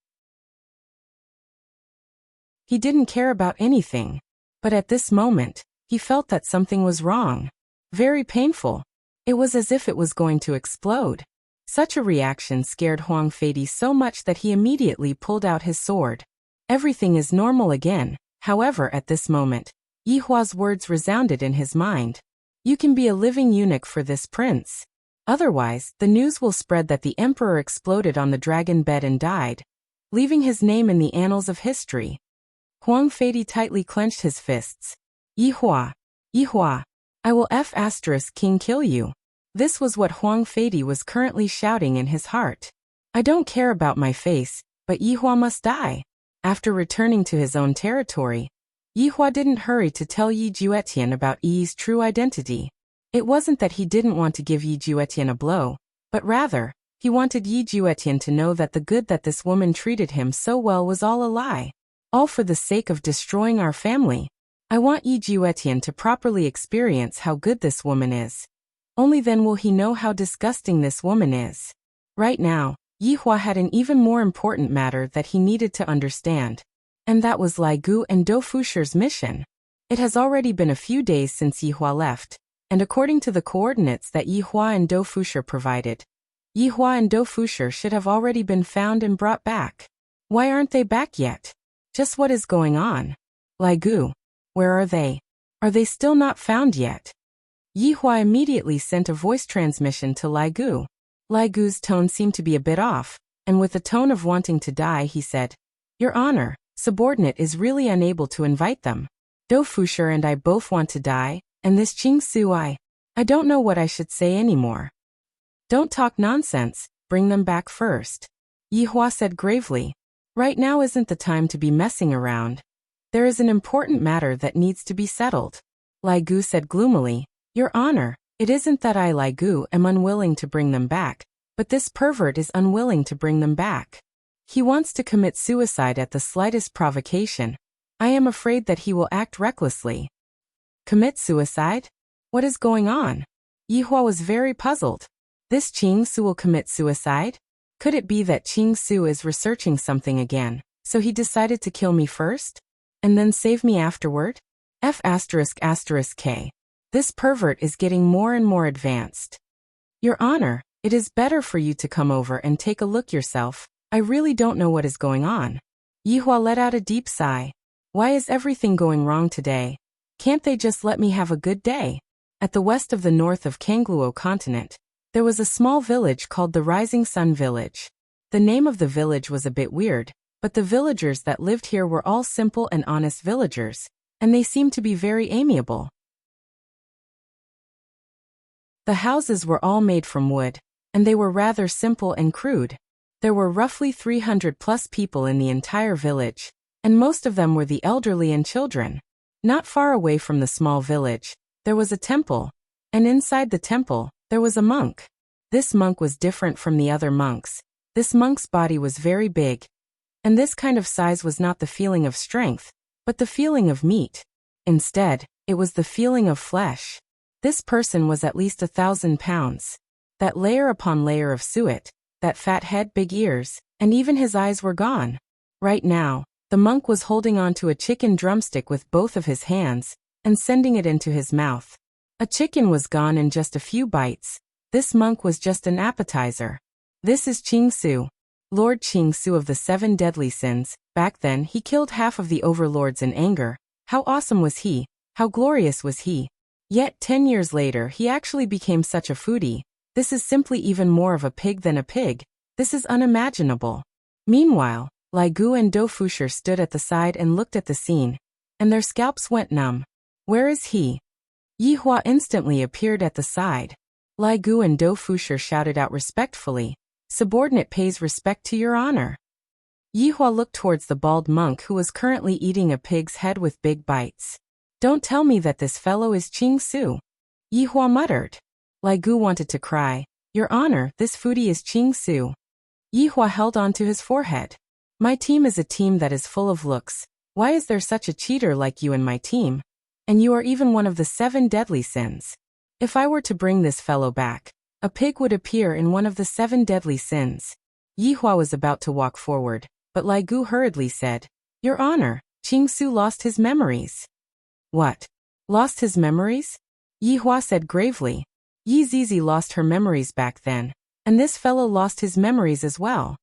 He didn't care about anything, but at this moment, he felt that something was wrong. Very painful. It was as if it was going to explode. Such a reaction scared Huang Feidi so much that he immediately pulled out his sword. Everything is normal again. However, at this moment, Yihua's words resounded in his mind. "You can be a living eunuch for this prince. Otherwise, the news will spread that the emperor exploded on the dragon bed and died, leaving his name in the annals of history." Huang Feidi tightly clenched his fists. "Yihua! Yihua! I will King kill you." This was what Huang Feidi was currently shouting in his heart. "I don't care about my face, but Yihua must die." After returning to his own territory, Yihua didn't hurry to tell Yi Juetian about Yi's true identity. It wasn't that he didn't want to give Yi Juetian a blow, but rather, he wanted Yi Juetian to know that the good that this woman treated him so well was all a lie. All for the sake of destroying our family. I want Yi Juetian to properly experience how good this woman is. Only then will he know how disgusting this woman is. Right now, Yihua had an even more important matter that he needed to understand. And that was Lai Gu and Dou Fusher's mission. It has already been a few days since Yihua left, and according to the coordinates that Yihua and Dou Fusher provided, Yihua and Dou Fusher should have already been found and brought back. Why aren't they back yet? Just what is going on? Lai Gu, where are they? Are they still not found yet? Yihua immediately sent a voice transmission to Lai Gu. Lai Gu's tone seemed to be a bit off, and with a tone of wanting to die he said, "Your Honor, subordinate is really unable to invite them. Dou Fusher and I both want to die, and this Qing Su I don't know what I should say anymore." "Don't talk nonsense, bring them back first," Yihua said gravely. "Right now isn't the time to be messing around. There is an important matter that needs to be settled." Lai Gu said gloomily, "Your Honor, it isn't that I, Lai Gu, am unwilling to bring them back, but this pervert is unwilling to bring them back. He wants to commit suicide at the slightest provocation. I am afraid that he will act recklessly." "Commit suicide? What is going on?" Yihua was very puzzled. This Qing Su will commit suicide? Could it be that Qing Su is researching something again, so he decided to kill me first? And then save me afterward? K. This pervert is getting more and more advanced. Your Honor, it is better for you to come over and take a look yourself. I really don't know what is going on. Yihua let out a deep sigh. Why is everything going wrong today? Can't they just let me have a good day? At the west of the north of Kangluo continent, there was a small village called the Rising Sun Village. The name of the village was a bit weird, but the villagers that lived here were all simple and honest villagers, and they seemed to be very amiable. The houses were all made from wood, and they were rather simple and crude. There were roughly 300 plus people in the entire village, and most of them were the elderly and children. Not far away from the small village, there was a temple, and inside the temple, there was a monk. This monk was different from the other monks. This monk's body was very big, and this kind of size was not the feeling of strength, but the feeling of meat. Instead, it was the feeling of flesh. This person was at least 1,000 pounds. That layer upon layer of suet, that fat head, big ears, and even his eyes were gone. Right now, the monk was holding onto a chicken drumstick with both of his hands, and sending it into his mouth. A chicken was gone in just a few bites. This monk was just an appetizer. This is Qing Su, Lord Qing Su of the 7 deadly sins. Back then he killed half of the overlords in anger. How awesome was he? How glorious was he? Yet 10 years later he actually became such a foodie. This is simply even more of a pig than a pig. This is unimaginable. Meanwhile, Lai Gu and Dou Fusher stood at the side and looked at the scene, and their scalps went numb. Where is he? Yihua instantly appeared at the side. Lai Gu and Dou Fusher shouted out respectfully, "Subordinate pays respect to your honor." Yihua looked towards the bald monk who was currently eating a pig's head with big bites. Don't tell me that this fellow is Qing Su. Yihua muttered. Lai Gu wanted to cry. Your honor, this foodie is Qing Su. Yihua held on to his forehead. My team is a team that is full of looks. Why is there such a cheater like you in my team? And you are even one of the 7 deadly sins. If I were to bring this fellow back, a pig would appear in one of the 7 deadly sins. Yihua was about to walk forward, but Lai Gu hurriedly said, Your honor, Qing Su lost his memories. What? Lost his memories? Yihua said gravely. Yi Zizi lost her memories back then, and this fellow lost his memories as well.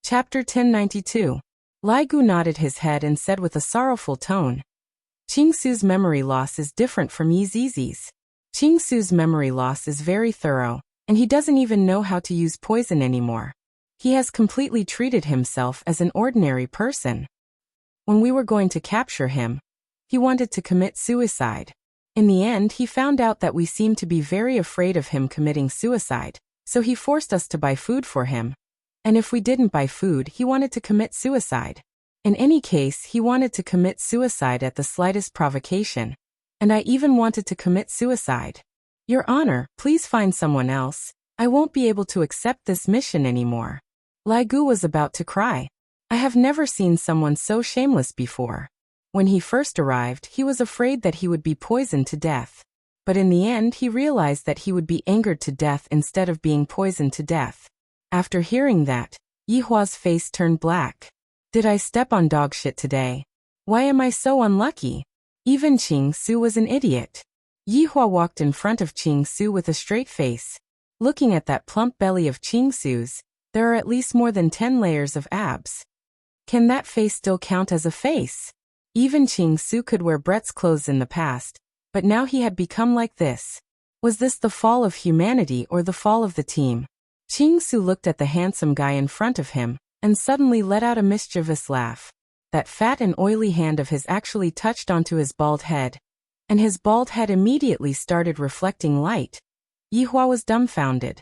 Chapter 1092. Lai Gu nodded his head and said with a sorrowful tone, Qing Su's memory loss is different from Yi Zizi's. Qing Su's memory loss is very thorough, and he doesn't even know how to use poison anymore. He has completely treated himself as an ordinary person. When we were going to capture him, he wanted to commit suicide. In the end, he found out that we seemed to be very afraid of him committing suicide, so he forced us to buy food for him. And if we didn't buy food, he wanted to commit suicide. In any case, he wanted to commit suicide at the slightest provocation. And I even wanted to commit suicide. Your honor, please find someone else. I won't be able to accept this mission anymore. Lai Gu was about to cry. I have never seen someone so shameless before. When he first arrived, he was afraid that he would be poisoned to death. But in the end, he realized that he would be angered to death instead of being poisoned to death. After hearing that, Yihua's face turned black. Did I step on dog shit today? Why am I so unlucky? Even Qing Su was an idiot. Yihua walked in front of Qing Su with a straight face. Looking at that plump belly of Qing Su's, there are at least more than 10 layers of abs. Can that face still count as a face? Even Qing Su could wear Brett's clothes in the past, but now he had become like this. Was this the fall of humanity or the fall of the team? Qing Su looked at the handsome guy in front of him, and suddenly let out a mischievous laugh. That fat and oily hand of his actually touched onto his bald head, and his bald head immediately started reflecting light. Yihua was dumbfounded.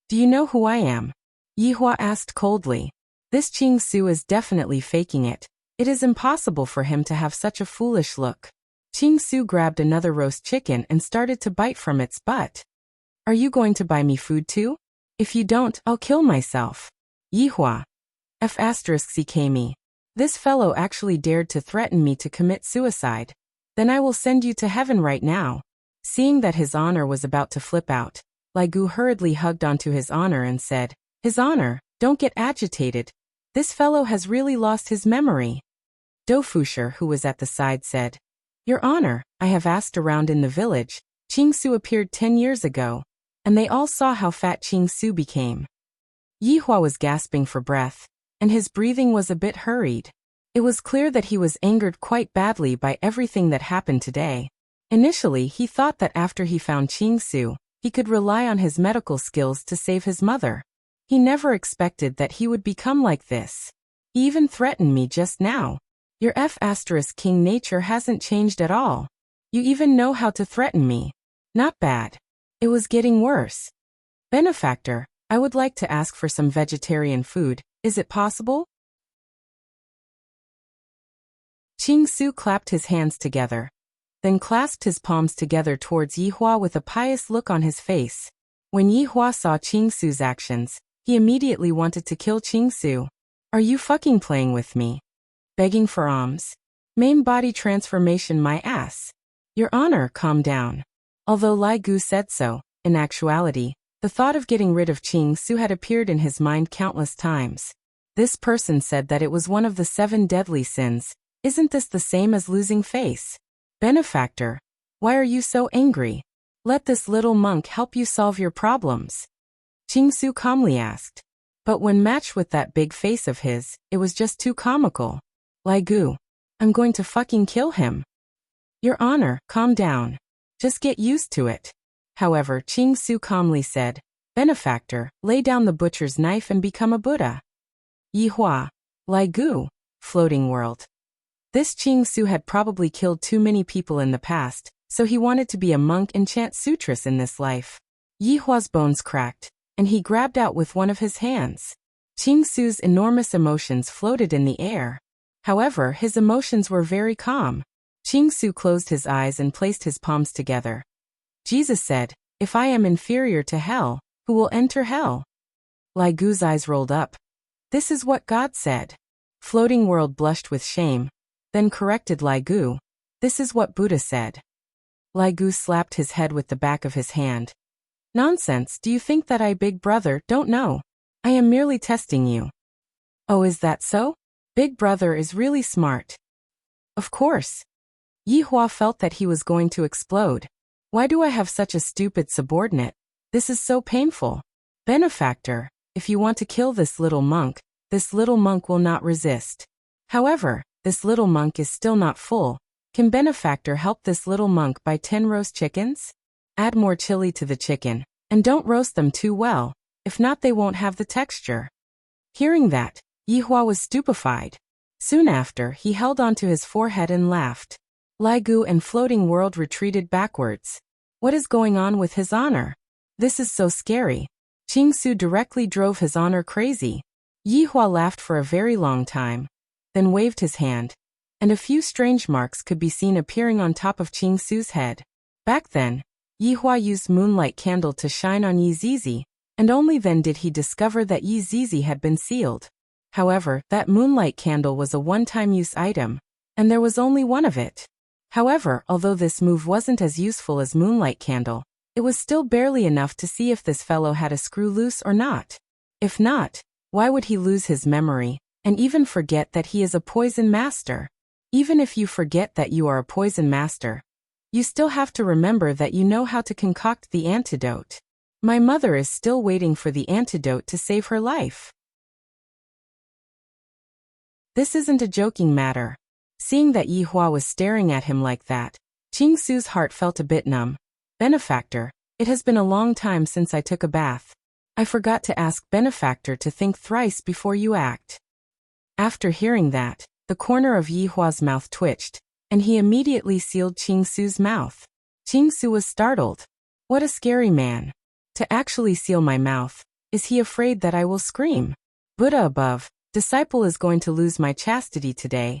Do you know who I am? Yihua asked coldly. This Qing Su is definitely faking it. It is impossible for him to have such a foolish look. Qing Su grabbed another roast chicken and started to bite from its butt. Are you going to buy me food too? If you don't, I'll kill myself. Yihua. F***ck me. This fellow actually dared to threaten me to commit suicide. Then I will send you to heaven right now. Seeing that his honor was about to flip out, Lai Gu hurriedly hugged onto his honor and said, His honor, don't get agitated. This fellow has really lost his memory. Dofusher, who was at the side, said, "Your Honor, I have asked around in the village. Qingsu appeared 10 years ago, and they all saw how fat Qingsu became." Yihua was gasping for breath, and his breathing was a bit hurried. It was clear that he was angered quite badly by everything that happened today. Initially, he thought that after he found Qingsu, he could rely on his medical skills to save his mother. He never expected that he would become like this. He even threatened me just now. Your King nature hasn't changed at all. You even know how to threaten me. Not bad. It was getting worse. Benefactor, I would like to ask for some vegetarian food. Is it possible? Qingsu clapped his hands together, then clasped his palms together towards Yihua with a pious look on his face. When Yihua saw Qingsu's actions, he immediately wanted to kill Qingsu. Are you fucking playing with me? Begging for alms? Main body transformation my ass. Your Honor, calm down. Although Lai Gu said so, in actuality, the thought of getting rid of Qingsu had appeared in his mind countless times. This person said that it was one of the 7 deadly sins. Isn't this the same as losing face? Benefactor, why are you so angry? Let this little monk help you solve your problems. Qingsu calmly asked. But when matched with that big face of his, it was just too comical. Lai Gu, I'm going to fucking kill him. Your Honor, calm down. Just get used to it. However, Qingsu calmly said, Benefactor, lay down the butcher's knife and become a Buddha. Yihua, Lai Gu, floating world. This Qingsu had probably killed too many people in the past, so he wanted to be a monk and chant sutras in this life. Yihua's bones cracked, and he grabbed out with one of his hands. Qingsu's enormous emotions floated in the air. However, his emotions were very calm. Qingsu closed his eyes and placed his palms together. Jesus said, if I am inferior to hell, who will enter hell? Lai Gu's eyes rolled up. This is what God said. Floating world blushed with shame, then corrected Lai Gu. This is what Buddha said. Lai Gu slapped his head with the back of his hand. Nonsense, do you think that I, big brother, don't know? I am merely testing you. Oh, is that so? Big brother is really smart. Of course. Yihua felt that he was going to explode. Why do I have such a stupid subordinate? This is so painful. Benefactor, if you want to kill this little monk will not resist. However, this little monk is still not full. Can Benefactor help this little monk buy 10 roast chickens? Add more chili to the chicken, and don't roast them too well, if not they won't have the texture. Hearing that, Yihua was stupefied. Soon after, he held onto his forehead and laughed. Lai Gu and Floating World retreated backwards. What is going on with his honor? This is so scary. Qingsu directly drove his honor crazy. Yihua laughed for a very long time, then waved his hand, and a few strange marks could be seen appearing on top of Qingsu's head. Back then, Yihua used moonlight candle to shine on Yi Zizi, and only then did he discover that Yi Zizi had been sealed. However, that moonlight candle was a one-time use item, and there was only one of it. However, although this move wasn't as useful as moonlight candle, it was still barely enough to see if this fellow had a screw loose or not. If not, why would he lose his memory, and even forget that he is a poison master? Even if you forget that you are a poison master, you still have to remember that you know how to concoct the antidote. My mother is still waiting for the antidote to save her life. This isn't a joking matter. Seeing that Yihua was staring at him like that, Qingsu's heart felt a bit numb. Benefactor, it has been a long time since I took a bath. I forgot to ask Benefactor to think thrice before you act. After hearing that, the corner of Yihua's mouth twitched, and he immediately sealed Qingsu's mouth. Qingsu was startled. What a scary man. To actually seal my mouth, is he afraid that I will scream? Buddha above, disciple is going to lose my chastity today.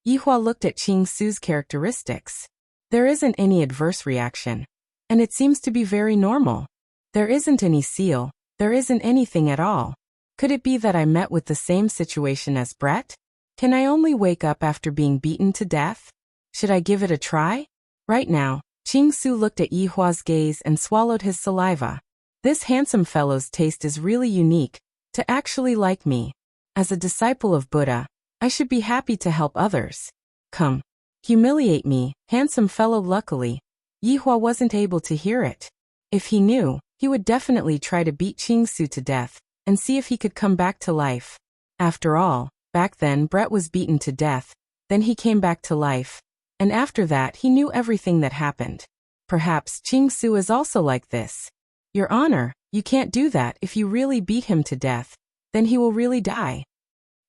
Yihua looked at Qingsu's characteristics. There isn't any adverse reaction, and it seems to be very normal. There isn't any seal, there isn't anything at all. Could it be that I met with the same situation as Brett? Can I only wake up after being beaten to death? Should I give it a try? Right now, Qingsu looked at Yihua's gaze and swallowed his saliva. This handsome fellow's taste is really unique, to actually like me. As a disciple of Buddha, I should be happy to help others. Come. Humiliate me, handsome fellow. Luckily, Yihua wasn't able to hear it. If he knew, he would definitely try to beat Qingsu to death, and see if he could come back to life. After all, back then Brett was beaten to death, then he came back to life, and after that he knew everything that happened. Perhaps Qingsu is also like this. Your Honor, you can't do that. If you really beat him to death, then he will really die.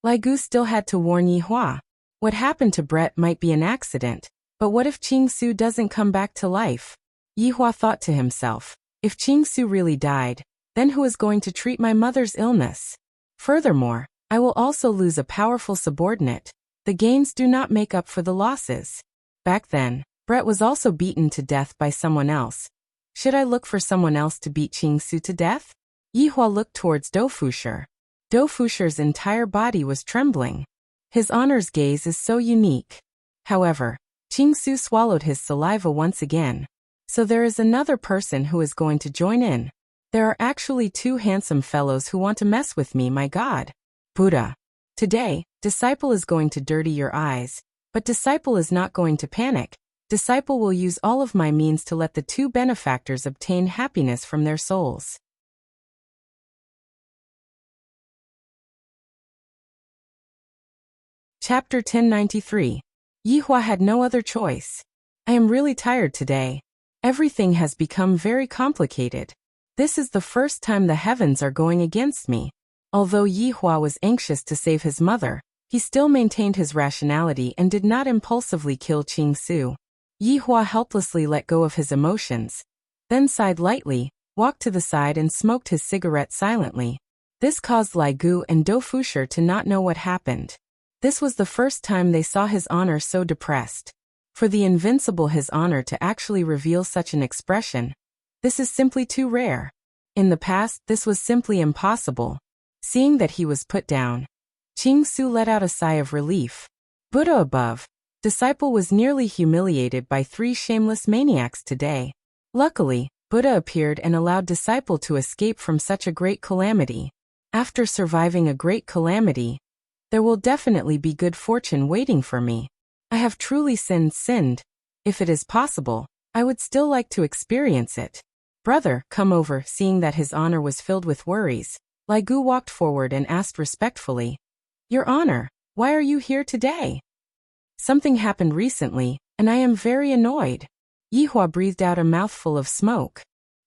Lai Gu still had to warn Yihua. What happened to Brett might be an accident, but what if Qingsu doesn't come back to life? Yihua thought to himself, if Qingsu really died, then who is going to treat my mother's illness? Furthermore, I will also lose a powerful subordinate. The gains do not make up for the losses. Back then, Brett was also beaten to death by someone else. Should I look for someone else to beat Qingsu to death? Yihua looked towards Dofusher. Dofusher's entire body was trembling. His Honor's gaze is so unique. However, Qingsu swallowed his saliva once again. So there is another person who is going to join in. There are actually two handsome fellows who want to mess with me. My God. Buddha. Today, disciple is going to dirty your eyes, but disciple is not going to panic. Disciple will use all of my means to let the two benefactors obtain happiness from their souls. Chapter 1093. Yihua had no other choice. I am really tired today. Everything has become very complicated. This is the first time the heavens are going against me. Although Yihua was anxious to save his mother, he still maintained his rationality and did not impulsively kill Qingsu. Yihua helplessly let go of his emotions, then sighed lightly, walked to the side and smoked his cigarette silently. This caused Lai Gu and Dofusher to not know what happened. This was the first time they saw His Honor so depressed. For the invincible His Honor to actually reveal such an expression, this is simply too rare. In the past, this was simply impossible. Seeing that he was put down, Qingsu let out a sigh of relief. Buddha above, disciple was nearly humiliated by three shameless maniacs today. Luckily, Buddha appeared and allowed disciple to escape from such a great calamity. After surviving a great calamity, there will definitely be good fortune waiting for me. I have truly sinned. If it is possible, I would still like to experience it. Brother, come over. Seeing that His Honor was filled with worries, Lai Gu walked forward and asked respectfully, Your Honor, why are you here today? Something happened recently, and I am very annoyed. Yihua breathed out a mouthful of smoke.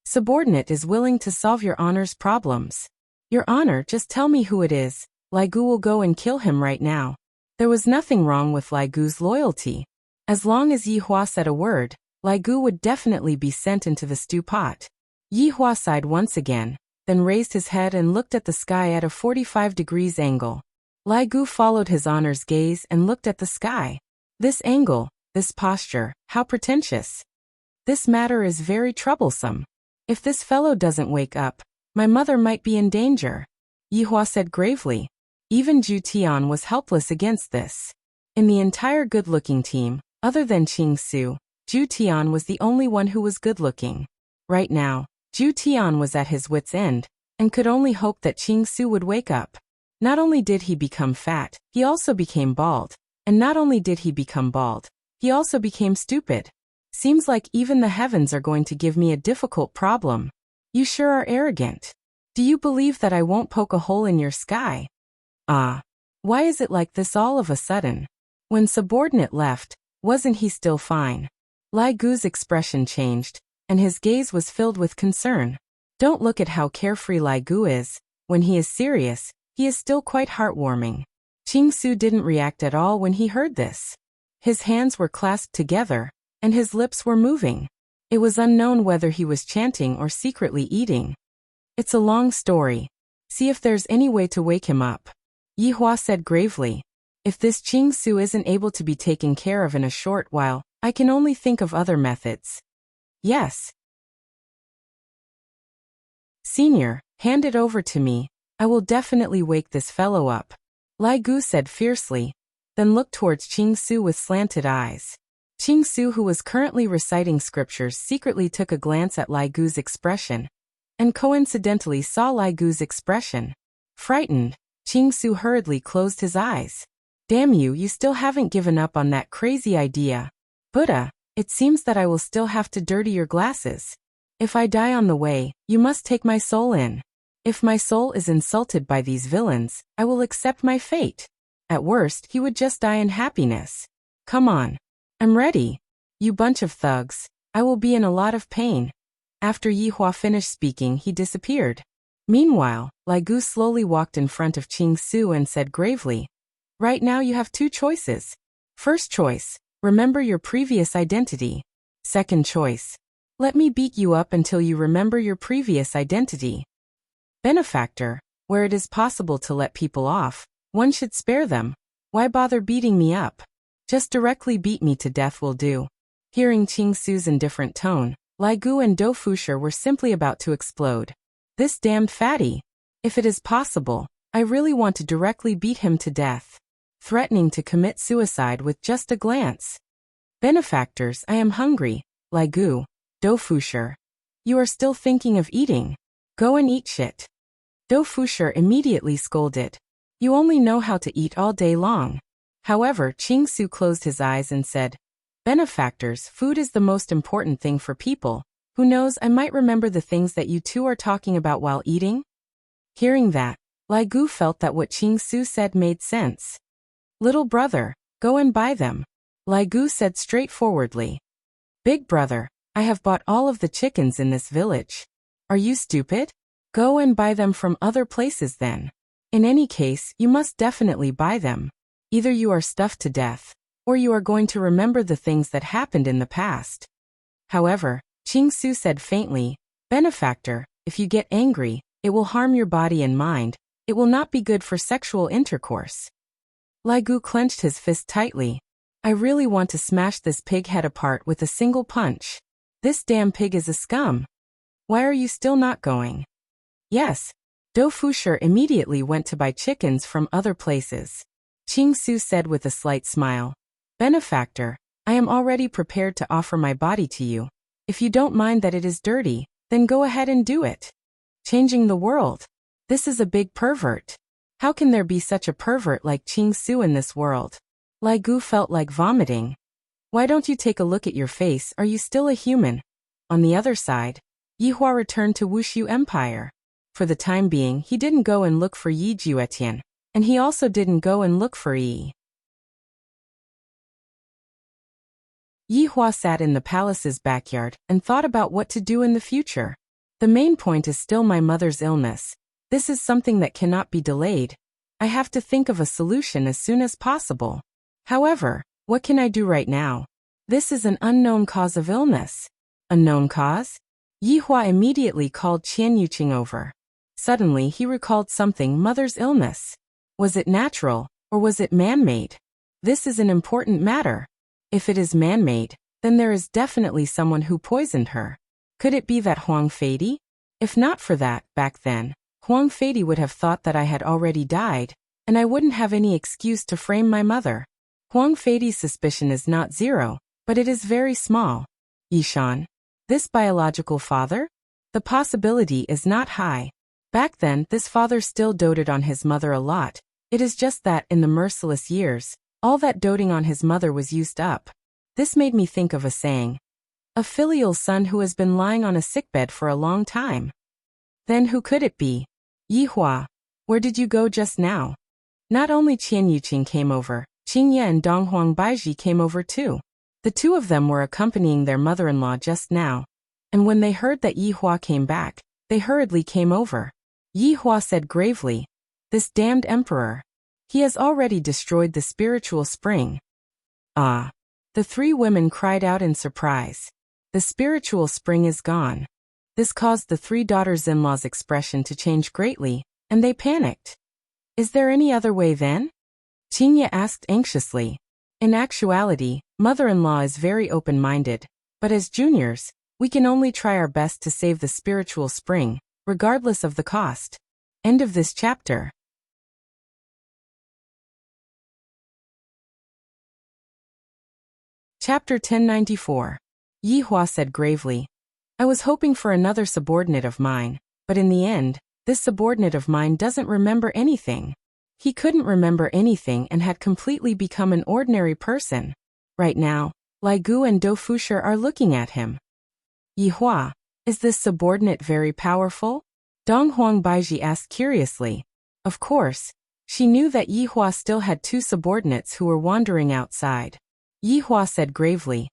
Subordinate is willing to solve Your Honor's problems. Your Honor, just tell me who it is. Lai Gu will go and kill him right now. There was nothing wrong with Lai Gu's loyalty. As long as Yihua said a word, Lai Gu would definitely be sent into the stew pot. Yihua sighed once again, then raised his head and looked at the sky at a 45 degrees angle. Lai Gu followed His Honor's gaze and looked at the sky. This angle, this posture, how pretentious. This matter is very troublesome. If this fellow doesn't wake up, my mother might be in danger. Yihua said gravely. Even Zhu Tian was helpless against this. In the entire good-looking team, other than Qingsu, Zhu Tian was the only one who was good-looking. Right now, Zhu Tian was at his wit's end, and could only hope that Qingsu would wake up. Not only did he become fat, he also became bald. And not only did he become bald, he also became stupid. Seems like even the heavens are going to give me a difficult problem. You sure are arrogant. Do you believe that I won't poke a hole in your sky? Ah. Why is it like this all of a sudden? When subordinate left, wasn't he still fine? Lai Gu's expression changed, and his gaze was filled with concern. Don't look at how carefree Lai Gu is. When he is serious, he is still quite heartwarming. Qingsu didn't react at all when he heard this. His hands were clasped together, and his lips were moving. It was unknown whether he was chanting or secretly eating. It's a long story. See if there's any way to wake him up. Yihua said gravely. If this Qingsu isn't able to be taken care of in a short while, I can only think of other methods. Yes. Senior, hand it over to me. I will definitely wake this fellow up. Lai Gu said fiercely, then looked towards Qingsu with slanted eyes. Qingsu, who was currently reciting scriptures, secretly took a glance at Lai Gu's expression, and coincidentally saw Lai Gu's expression. Frightened, Qingsu hurriedly closed his eyes. Damn you, you still haven't given up on that crazy idea. Buddha, it seems that I will still have to dirty your glasses. If I die on the way, you must take my soul in. If my soul is insulted by these villains, I will accept my fate. At worst, he would just die in happiness. Come on. I'm ready. You bunch of thugs. I will be in a lot of pain. After Yihua finished speaking, he disappeared. Meanwhile, Lai Gu slowly walked in front of Qing Su and said gravely, "Right now you have two choices. First choice, remember your previous identity. Second choice, let me beat you up until you remember your previous identity. Benefactor, where it is possible to let people off, one should spare them. Why bother beating me up? Just directly beat me to death will do." Hearing Qing Su's indifferent tone, Lai Gu and Dou Fusher were simply about to explode. This damned fatty. If it is possible, I really want to directly beat him to death. Threatening to commit suicide with just a glance. Benefactors, I am hungry. Lai Gu, Dou Fusher. You are still thinking of eating. Go and eat shit. Dou Fusher immediately scolded. You only know how to eat all day long. However, Qing Su closed his eyes and said, Benefactors, food is the most important thing for people. Who knows, I might remember the things that you two are talking about while eating? Hearing that, Lai Gu felt that what Qing Su said made sense. Little brother, go and buy them. Lai Gu said straightforwardly. Big brother, I have bought all of the chickens in this village. Are you stupid? Go and buy them from other places then. In any case, you must definitely buy them. Either you are stuffed to death, or you are going to remember the things that happened in the past. However, Qing Su said faintly, Benefactor, if you get angry, it will harm your body and mind. It will not be good for sexual intercourse. Lai Gu clenched his fist tightly. I really want to smash this pig head apart with a single punch. This damn pig is a scum. Why are you still not going? Yes. Dou Fusher immediately went to buy chickens from other places. Qing Su said with a slight smile, Benefactor, I am already prepared to offer my body to you. If you don't mind that it is dirty, then go ahead and do it. Changing the world. This is a big pervert. How can there be such a pervert like Qing Su in this world? Lai Gu felt like vomiting. Why don't you take a look at your face? Are you still a human? On the other side, Yihua returned to Wuxia Empire. For the time being, he didn't go and look for Yi Juetian, and he also didn't go and look for Yi. Yihua sat in the palace's backyard and thought about what to do in the future. The main point is still my mother's illness. This is something that cannot be delayed. I have to think of a solution as soon as possible. However, what can I do right now? This is an unknown cause of illness. Unknown cause? Yihua immediately called Qian Yuqing over. Suddenly he recalled something, mother's illness. Was it natural, or was it man-made? This is an important matter. If it is man-made, then there is definitely someone who poisoned her. Could it be that Huang Feidi? If not for that, back then, Huang Feidi would have thought that I had already died, and I wouldn't have any excuse to frame my mother. Huang Feidi's suspicion is not zero, but it is very small. Yishan, this biological father? The possibility is not high. Back then, this father still doted on his mother a lot. It is just that, in the merciless years, all that doting on his mother was used up. This made me think of a saying. A filial son who has been lying on a sickbed for a long time. Then who could it be? Yihua, where did you go just now? Not only Qian Yuqing came over, Qing Ye and Donghuang Baiji came over too. The two of them were accompanying their mother-in-law just now. And when they heard that Yihua came back, they hurriedly came over. Yihua said gravely, This damned emperor. He has already destroyed the spiritual spring. Ah. The three women cried out in surprise. The spiritual spring is gone. This caused the three daughters-in-law's expression to change greatly, and they panicked. Is there any other way then? Qing Ye asked anxiously. In actuality, mother-in-law is very open-minded, but as juniors, we can only try our best to save the spiritual spring, regardless of the cost. End of this chapter. Chapter 1094. Yihua said gravely, I was hoping for another subordinate of mine, but in the end, this subordinate of mine doesn't remember anything. He couldn't remember anything and had completely become an ordinary person. Right now, Lai Gu and Do Fushi are looking at him. Yihua, is this subordinate very powerful? Dong Huang Baiji asked curiously. Of course, she knew that Yihua still had 2 subordinates who were wandering outside. Yihua said gravely,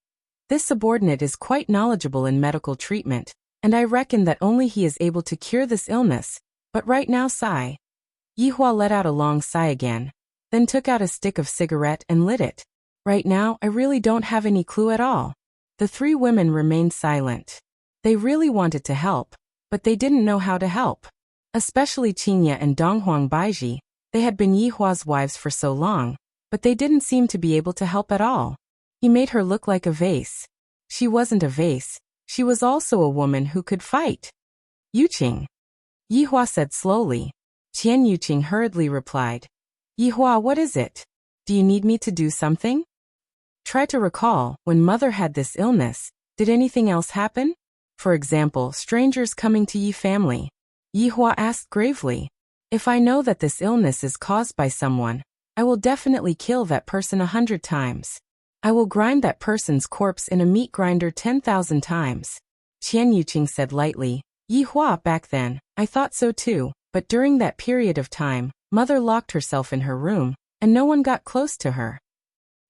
this subordinate is quite knowledgeable in medical treatment, and I reckon that only he is able to cure this illness, but right now sigh. Yihua let out a long sigh again, then took out a stick of cigarette and lit it. Right now, I really don't have any clue at all. The 3 women remained silent. They really wanted to help, but they didn't know how to help. Especially Qinya and Donghuang Baiji, they had been Yihua's wives for so long, but they didn't seem to be able to help at all. He made her look like a vase. She wasn't a vase, she was also a woman who could fight. Yuqing. Yihua said slowly. Qian Yuqing hurriedly replied. Yihua, what is it? Do you need me to do something? Try to recall, when mother had this illness, did anything else happen? For example, strangers coming to Yi family. Yihua asked gravely. If I know that this illness is caused by someone, I will definitely kill that person 100 times. I will grind that person's corpse in a meat grinder 10,000 times. Qian Yuqing said lightly. Yihua, back then, I thought so too, but during that period of time, mother locked herself in her room, and no one got close to her.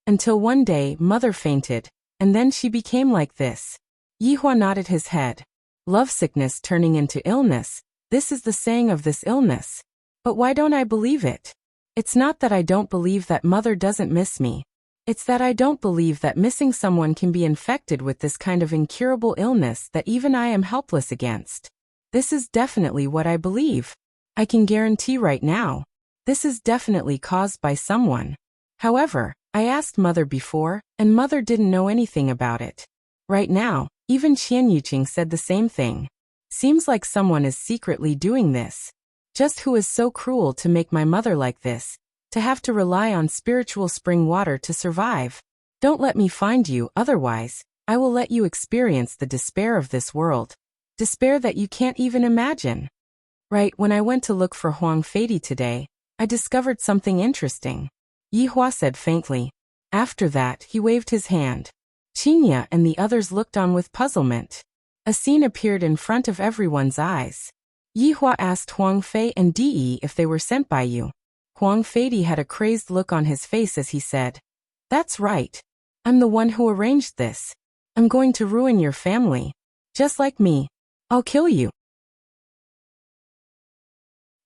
Until one day, mother fainted, and then she became like this. Yihua nodded his head. Lovesickness turning into illness, this is the saying of this illness. But why don't I believe it? It's not that I don't believe that mother doesn't miss me. It's that I don't believe that missing someone can be infected with this kind of incurable illness that even I am helpless against. This is definitely what I believe. I can guarantee right now. This is definitely caused by someone. However, I asked mother before, and mother didn't know anything about it. Right now, even Qian Yuqing said the same thing. Seems like someone is secretly doing this. Just who is so cruel to make my mother like this? To have to rely on spiritual spring water to survive. Don't let me find you, otherwise, I will let you experience the despair of this world. Despair that you can't even imagine. Right, when I went to look for Huang Feidi today, I discovered something interesting. Yihua said faintly. After that, he waved his hand. Qinya and the others looked on with puzzlement. A scene appeared in front of everyone's eyes. Yihua asked Huang Fei and De if they were sent by you. Huang Feidi had a crazed look on his face as he said, that's right. I'm the one who arranged this. I'm going to ruin your family. Just like me. I'll kill you.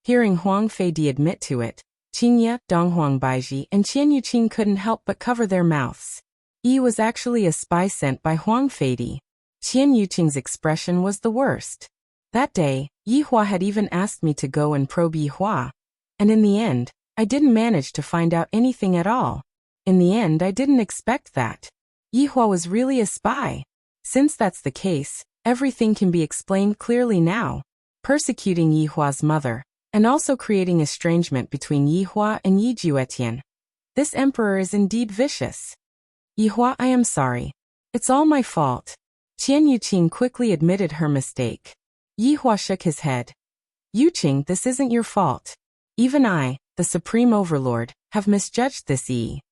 Hearing Huang Feidi admit to it, Qinya, Donghuang Baiji, and Qian Yuqing couldn't help but cover their mouths. Yi was actually a spy sent by Huang Feidi. Qian Yuqing's expression was the worst. That day, Yihua had even asked me to go and probe Yihua. And in the end, I didn't manage to find out anything at all. In the end, I didn't expect that. Yihua was really a spy. Since that's the case, everything can be explained clearly now. Persecuting Yihua's mother, and also creating estrangement between Yihua and Yi Juetian. This emperor is indeed vicious. Yihua, I am sorry. It's all my fault. Qian Yuqing quickly admitted her mistake. Yihua shook his head. Yuqing, this isn't your fault. Even I, the Supreme Overlord, have misjudged this Yi.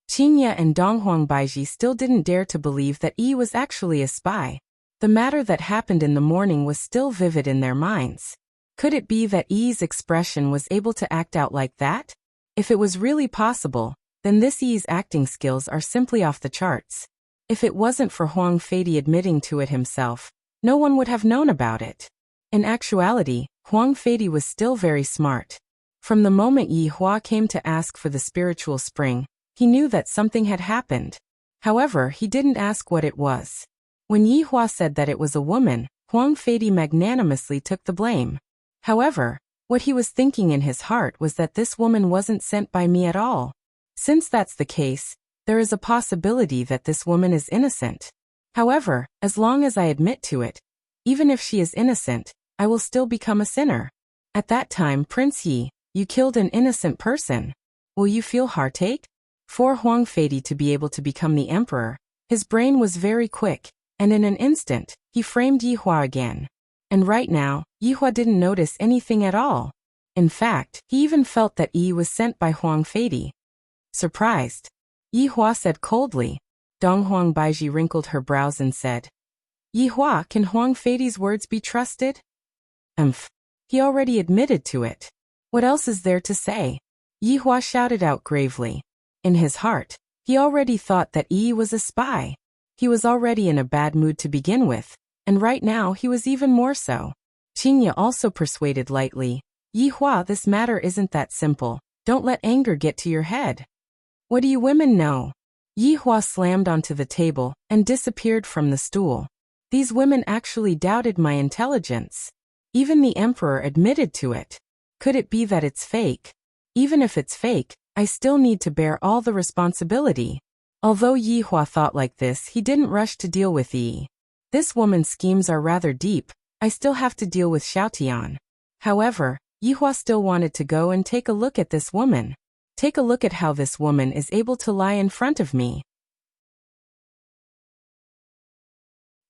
Qinya and Donghuang Baiji still didn't dare to believe that Yi was actually a spy. The matter that happened in the morning was still vivid in their minds. Could it be that Yi's expression was able to act out like that? If it was really possible, then this Yi's acting skills are simply off the charts. If it wasn't for Huang Feidi admitting to it himself, no one would have known about it. In actuality, Huang Feidi was still very smart. From the moment Yihua came to ask for the spiritual spring, he knew that something had happened. However, he didn't ask what it was. When Yihua said that it was a woman, Huang Feidi magnanimously took the blame. However, what he was thinking in his heart was that this woman wasn't sent by me at all. Since that's the case, there is a possibility that this woman is innocent. However, as long as I admit to it, even if she is innocent, I will still become a sinner. At that time, Prince Yi, you killed an innocent person. Will you feel heartache? For Huang Feidi to be able to become the emperor, his brain was very quick, and in an instant, he framed Yihua again. And right now, Yihua didn't notice anything at all. In fact, he even felt that Yi was sent by Huang Feidi. Surprised, Yi Hua said coldly. Dong Huang Baiji wrinkled her brows and said, Yi Hua, can Huang Feidi's words be trusted? He already admitted to it. What else is there to say? Yi Hua shouted out gravely. In his heart, he already thought that Yi was a spy. He was already in a bad mood to begin with, and right now he was even more so. Qingye also persuaded lightly. Yi Hua, this matter isn't that simple. Don't let anger get to your head. What do you women know? Yi Hua slammed onto the table and disappeared from the stool. These women actually doubted my intelligence. Even the emperor admitted to it. Could it be that it's fake? Even if it's fake, I still need to bear all the responsibility. Although Yi Hua thought like this, he didn't rush to deal with Yi. This woman's schemes are rather deep. I still have to deal with Xiaotian. However, Yi Hua still wanted to go and take a look at this woman. Take a look at how this woman is able to lie in front of me.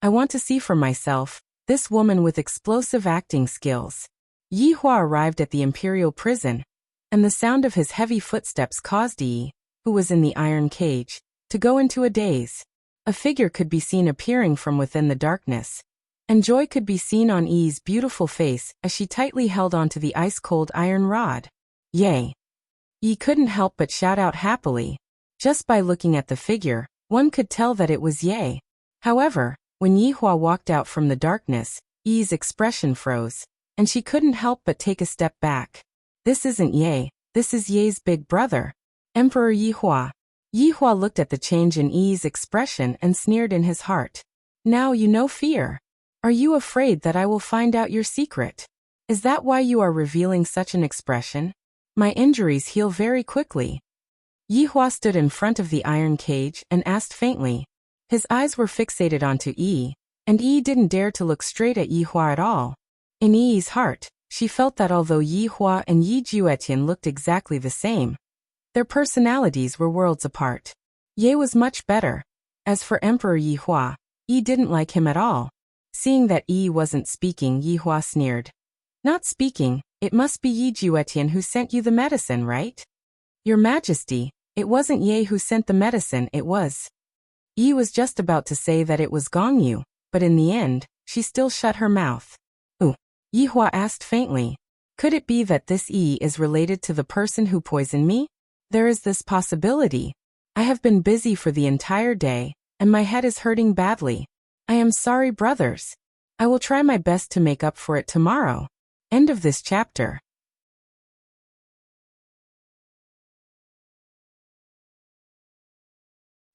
I want to see for myself, this woman with explosive acting skills. Yi Hua arrived at the imperial prison, and the sound of his heavy footsteps caused Yi, who was in the iron cage, to go into a daze. A figure could be seen appearing from within the darkness, and joy could be seen on Yi's beautiful face as she tightly held onto the ice-cold iron rod. Yay! Yi couldn't help but shout out happily. Just by looking at the figure, one could tell that it was Ye. However, when Yi Hua walked out from the darkness, Yi's expression froze, and she couldn't help but take a step back. This isn't Ye, this is Ye's big brother, Emperor Yi Hua. Yi Hua looked at the change in Yi's expression and sneered in his heart. Now you know fear. Are you afraid that I will find out your secret? Is that why you are revealing such an expression? My injuries heal very quickly. Yi Hua stood in front of the iron cage and asked faintly. His eyes were fixated onto Yi, and Yi didn't dare to look straight at Yi Hua at all. In Yi's heart, she felt that although Yi Hua and Yi Juetian looked exactly the same, their personalities were worlds apart. Ye was much better. As for Emperor Yi Hua, Yi didn't like him at all. Seeing that Yi wasn't speaking, Yi Hua sneered. Not speaking, it must be Yi Juetian who sent you the medicine, right? Your Majesty, it wasn't Ye who sent the medicine, it was. Yi was just about to say that it was Gongyu, but in the end, she still shut her mouth. Ooh, Yi Hua asked faintly. Could it be that this Yi is related to the person who poisoned me? There is this possibility. I have been busy for the entire day, and my head is hurting badly. I am sorry, brothers. I will try my best to make up for it tomorrow. End of this chapter.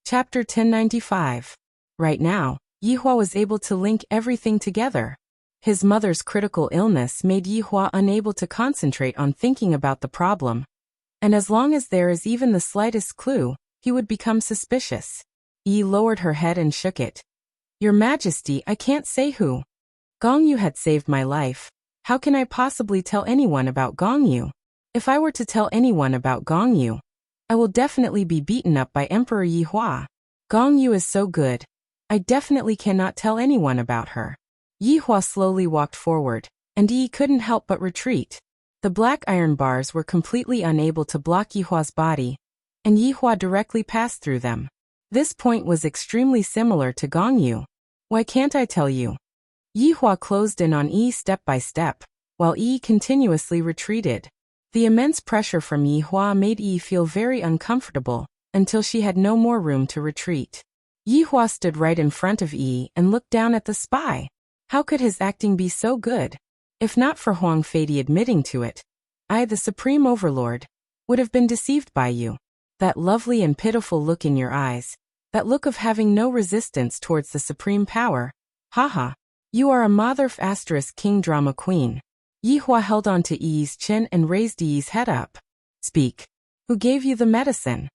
Chapter 1095. Right now, Yi Hua was able to link everything together. His mother's critical illness made Yi Hua unable to concentrate on thinking about the problem. And as long as there is even the slightest clue, he would become suspicious. Yi lowered her head and shook it. Your Majesty, I can't say who. Gongyu had saved my life. How can I possibly tell anyone about Gongyu? If I were to tell anyone about Gongyu, I will definitely be beaten up by Emperor Yi Hua. Gongyu is so good. I definitely cannot tell anyone about her. Yi Hua slowly walked forward, and Yi couldn't help but retreat. The black iron bars were completely unable to block Yi Hua's body, and Yi Hua directly passed through them. This point was extremely similar to Gongyu. Why can't I tell you? Yi Hua closed in on Yi step by step, while Yi continuously retreated. The immense pressure from Yi Hua made Yi feel very uncomfortable, until she had no more room to retreat. Yi Hua stood right in front of Yi and looked down at the spy. How could his acting be so good? If not for Huang Feidi admitting to it, I, the Supreme Overlord, would have been deceived by you. That lovely and pitiful look in your eyes, that look of having no resistance towards the supreme power. Haha, you are a mother ** king drama queen. Yi Hua held on to Yi's chin and raised Yi's head up. Speak. Who gave you the medicine?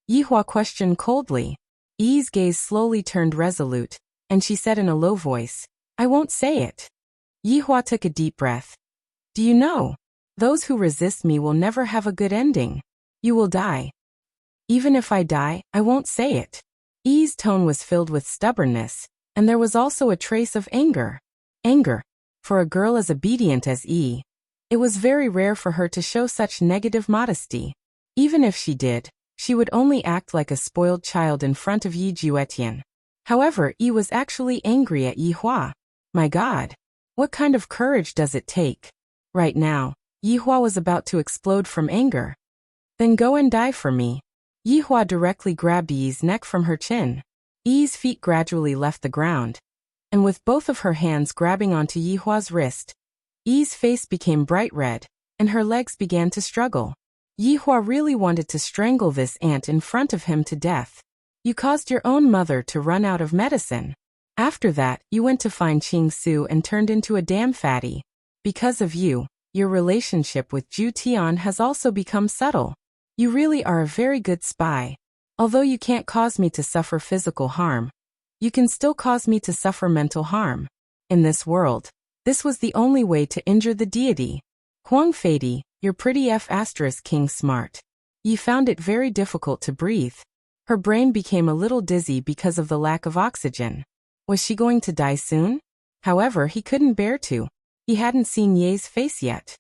Yi Hua questioned coldly. Yi's gaze slowly turned resolute, and she said in a low voice, I won't say it. Yi Hua took a deep breath. Do you know? Those who resist me will never have a good ending. You will die. Even if I die, I won't say it. Yi's tone was filled with stubbornness, and there was also a trace of anger. Anger. For a girl as obedient as Yi, It was very rare for her to show such negative modesty. Even if she did, she would only act like a spoiled child in front of Yi Juetian. However, Yi was actually angry at Yi Hua. My God! What kind of courage does it take? Right now, Yi Hua was about to explode from anger. Then go and die for me. Yi Hua directly grabbed Yi's neck from her chin. Yi's feet gradually left the ground, and with both of her hands grabbing onto Yi Hua's wrist, Yi's face became bright red, and her legs began to struggle. Yi Hua really wanted to strangle this ant in front of him to death. You caused your own mother to run out of medicine. After that, you went to find Qing Su and turned into a damn fatty. Because of you, your relationship with Zhu Tian has also become subtle. You really are a very good spy. Although you can't cause me to suffer physical harm, you can still cause me to suffer mental harm. In this world, this was the only way to injure the deity. Huang Feidi, you're pretty King smart. Yi found it very difficult to breathe. Her brain became a little dizzy because of the lack of oxygen. Was she going to die soon? However, he couldn't bear to. He hadn't seen Ye's face yet.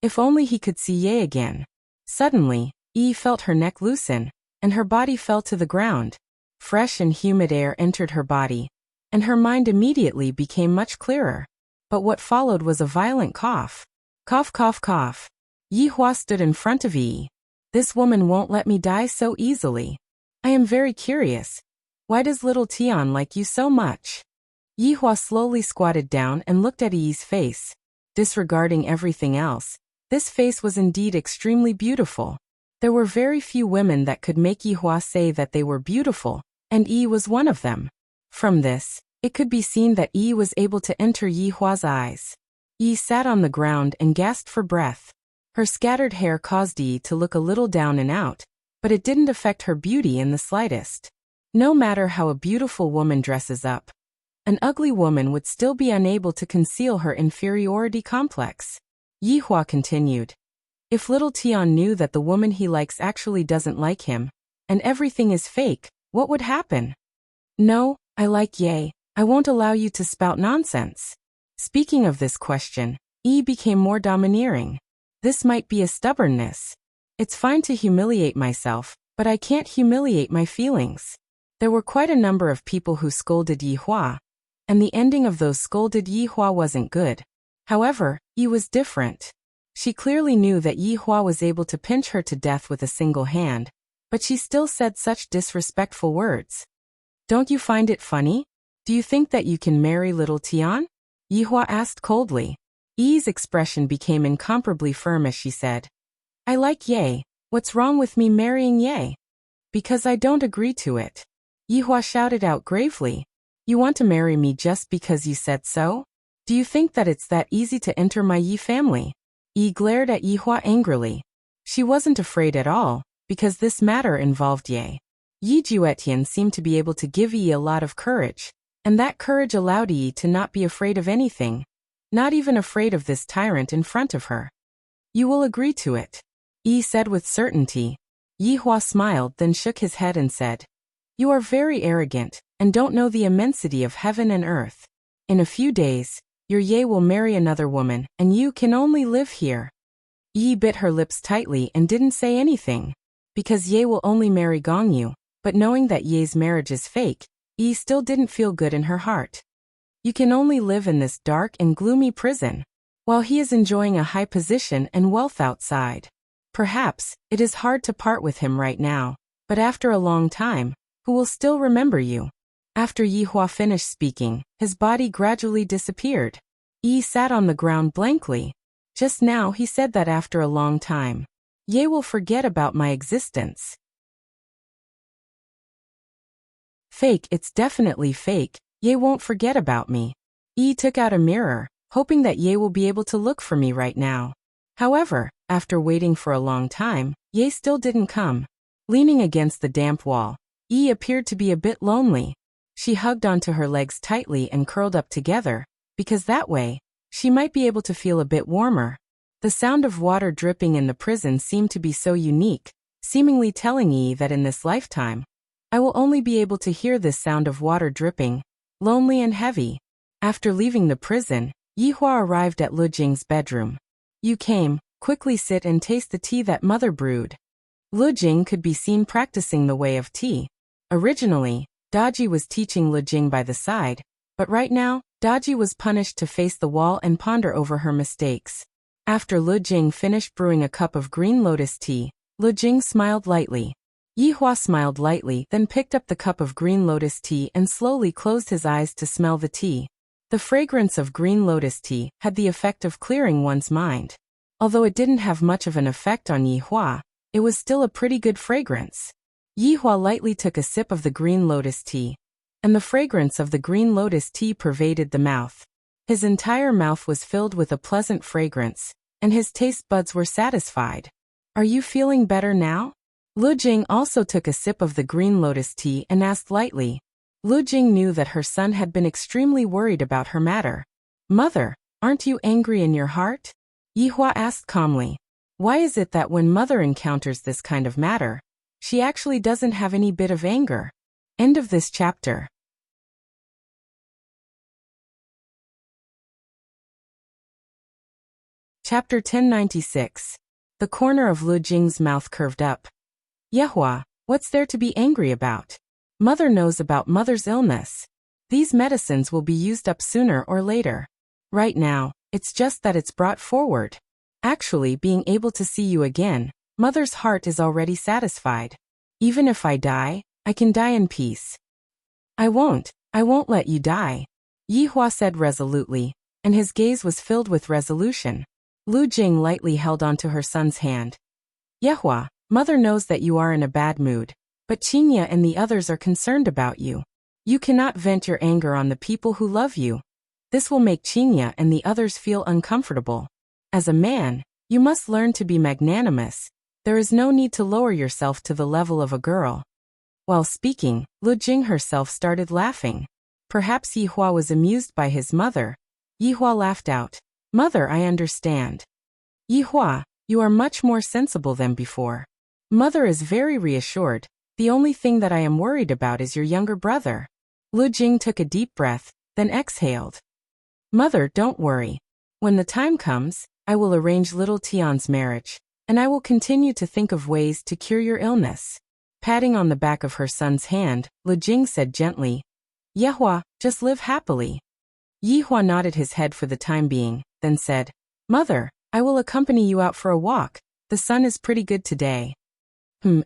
If only he could see Ye again. Suddenly, Yi felt her neck loosen, and her body fell to the ground. Fresh and humid air entered her body, and her mind immediately became much clearer. But what followed was a violent cough. Cough, cough, cough. Yi Hua stood in front of Yi. This woman won't let me die so easily. I am very curious. Why does little Tian like you so much? Yi Hua slowly squatted down and looked at Yi's face. Disregarding everything else, this face was indeed extremely beautiful. There were very few women that could make Yi Hua say that they were beautiful, and Yi was one of them. From this, it could be seen that Yi was able to enter Yi Hua's eyes. Yi sat on the ground and gasped for breath. Her scattered hair caused Yi to look a little down and out, but it didn't affect her beauty in the slightest. No matter how a beautiful woman dresses up, an ugly woman would still be unable to conceal her inferiority complex. Yi Hua continued. If little Tian knew that the woman he likes actually doesn't like him, and everything is fake, what would happen? No, I like Ye. I won't allow you to spout nonsense. Speaking of this question, Yi became more domineering. This might be a stubbornness. It's fine to humiliate myself, but I can't humiliate my feelings. There were quite a number of people who scolded Yi Hua, and the ending of those scolded Yi Hua wasn't good. However, Yi was different. She clearly knew that Yi Hua was able to pinch her to death with a single hand, but she still said such disrespectful words. Don't you find it funny? Do you think that you can marry little Tian? Yi Hua asked coldly. Yi's expression became incomparably firm as she said, I like Ye. What's wrong with me marrying Ye? Because I don't agree to it. Yi Hua shouted out gravely. You want to marry me just because you said so? Do you think that it's that easy to enter my Yi family? Yi glared at Yi Hua angrily. She wasn't afraid at all, because this matter involved Ye. Yi Juetian seemed to be able to give Yi a lot of courage, and that courage allowed Yi to not be afraid of anything, not even afraid of this tyrant in front of her. You will agree to it, Yi said with certainty. Yi Hua smiled, then shook his head and said, You are very arrogant, and don't know the immensity of heaven and earth. In a few days, your Ye will marry another woman, and you can only live here. Yi bit her lips tightly and didn't say anything, because Ye will only marry Gongyu, but knowing that Ye's marriage is fake, Yi still didn't feel good in her heart. You can only live in this dark and gloomy prison, while he is enjoying a high position and wealth outside. Perhaps, it is hard to part with him right now, but after a long time, who will still remember you? After Yi Hua finished speaking, his body gradually disappeared. Yi sat on the ground blankly. Just now he said that after a long time, Ye will forget about my existence. Fake, it's definitely fake. Ye won't forget about me. Yi took out a mirror, hoping that Ye will be able to look for me right now. However, after waiting for a long time, Ye still didn't come. Leaning against the damp wall, Yi appeared to be a bit lonely. She hugged onto her legs tightly and curled up together, because that way, she might be able to feel a bit warmer. The sound of water dripping in the prison seemed to be so unique, seemingly telling Yi that in this lifetime, I will only be able to hear this sound of water dripping, lonely and heavy. After leaving the prison, Yihua arrived at Lu Jing's bedroom. "You came, quickly sit and taste the tea that mother brewed." Lu Jing could be seen practicing the way of tea. Originally, Daji was teaching Lu Jing by the side, but right now, Daji was punished to face the wall and ponder over her mistakes. After Lu Jing finished brewing a cup of green lotus tea, Lu Jing smiled lightly. Yihua smiled lightly, then picked up the cup of green lotus tea and slowly closed his eyes to smell the tea. The fragrance of green lotus tea had the effect of clearing one's mind. Although it didn't have much of an effect on Yihua, it was still a pretty good fragrance. Yihua lightly took a sip of the green lotus tea, and the fragrance of the green lotus tea pervaded the mouth. His entire mouth was filled with a pleasant fragrance, and his taste buds were satisfied. "Are you feeling better now?" Lu Jing also took a sip of the green lotus tea and asked lightly. Lu Jing knew that her son had been extremely worried about her matter. "Mother, aren't you angry in your heart?" Yihua asked calmly. "Why is it that when mother encounters this kind of matter, she actually doesn't have any bit of anger?" End of this chapter. Chapter 1096. The corner of Lu Jing's mouth curved up. "Yehua, what's there to be angry about? Mother knows about mother's illness. These medicines will be used up sooner or later. Right now, it's just that it's brought forward. Actually, being able to see you again, mother's heart is already satisfied. Even if I die, I can die in peace." I won't let you die," Yihua said resolutely, and his gaze was filled with resolution. Lu Jing lightly held onto her son's hand. "Yehua, mother knows that you are in a bad mood, but Qinya and the others are concerned about you. You cannot vent your anger on the people who love you. This will make Qinya and the others feel uncomfortable. As a man, you must learn to be magnanimous. There is no need to lower yourself to the level of a girl." While speaking, Lu Jing herself started laughing. Perhaps Yihua was amused by his mother. Yihua laughed out. "Mother, I understand. Yihua, you are much more sensible than before. Mother is very reassured. The only thing that I am worried about is your younger brother." Lu Jing took a deep breath, then exhaled. "Mother, don't worry. When the time comes, I will arrange little Tian's marriage, and I will continue to think of ways to cure your illness." Patting on the back of her son's hand, Lu Jing said gently, "Yehua, just live happily." Yihua nodded his head for the time being, then said, "Mother, I will accompany you out for a walk. The sun is pretty good today."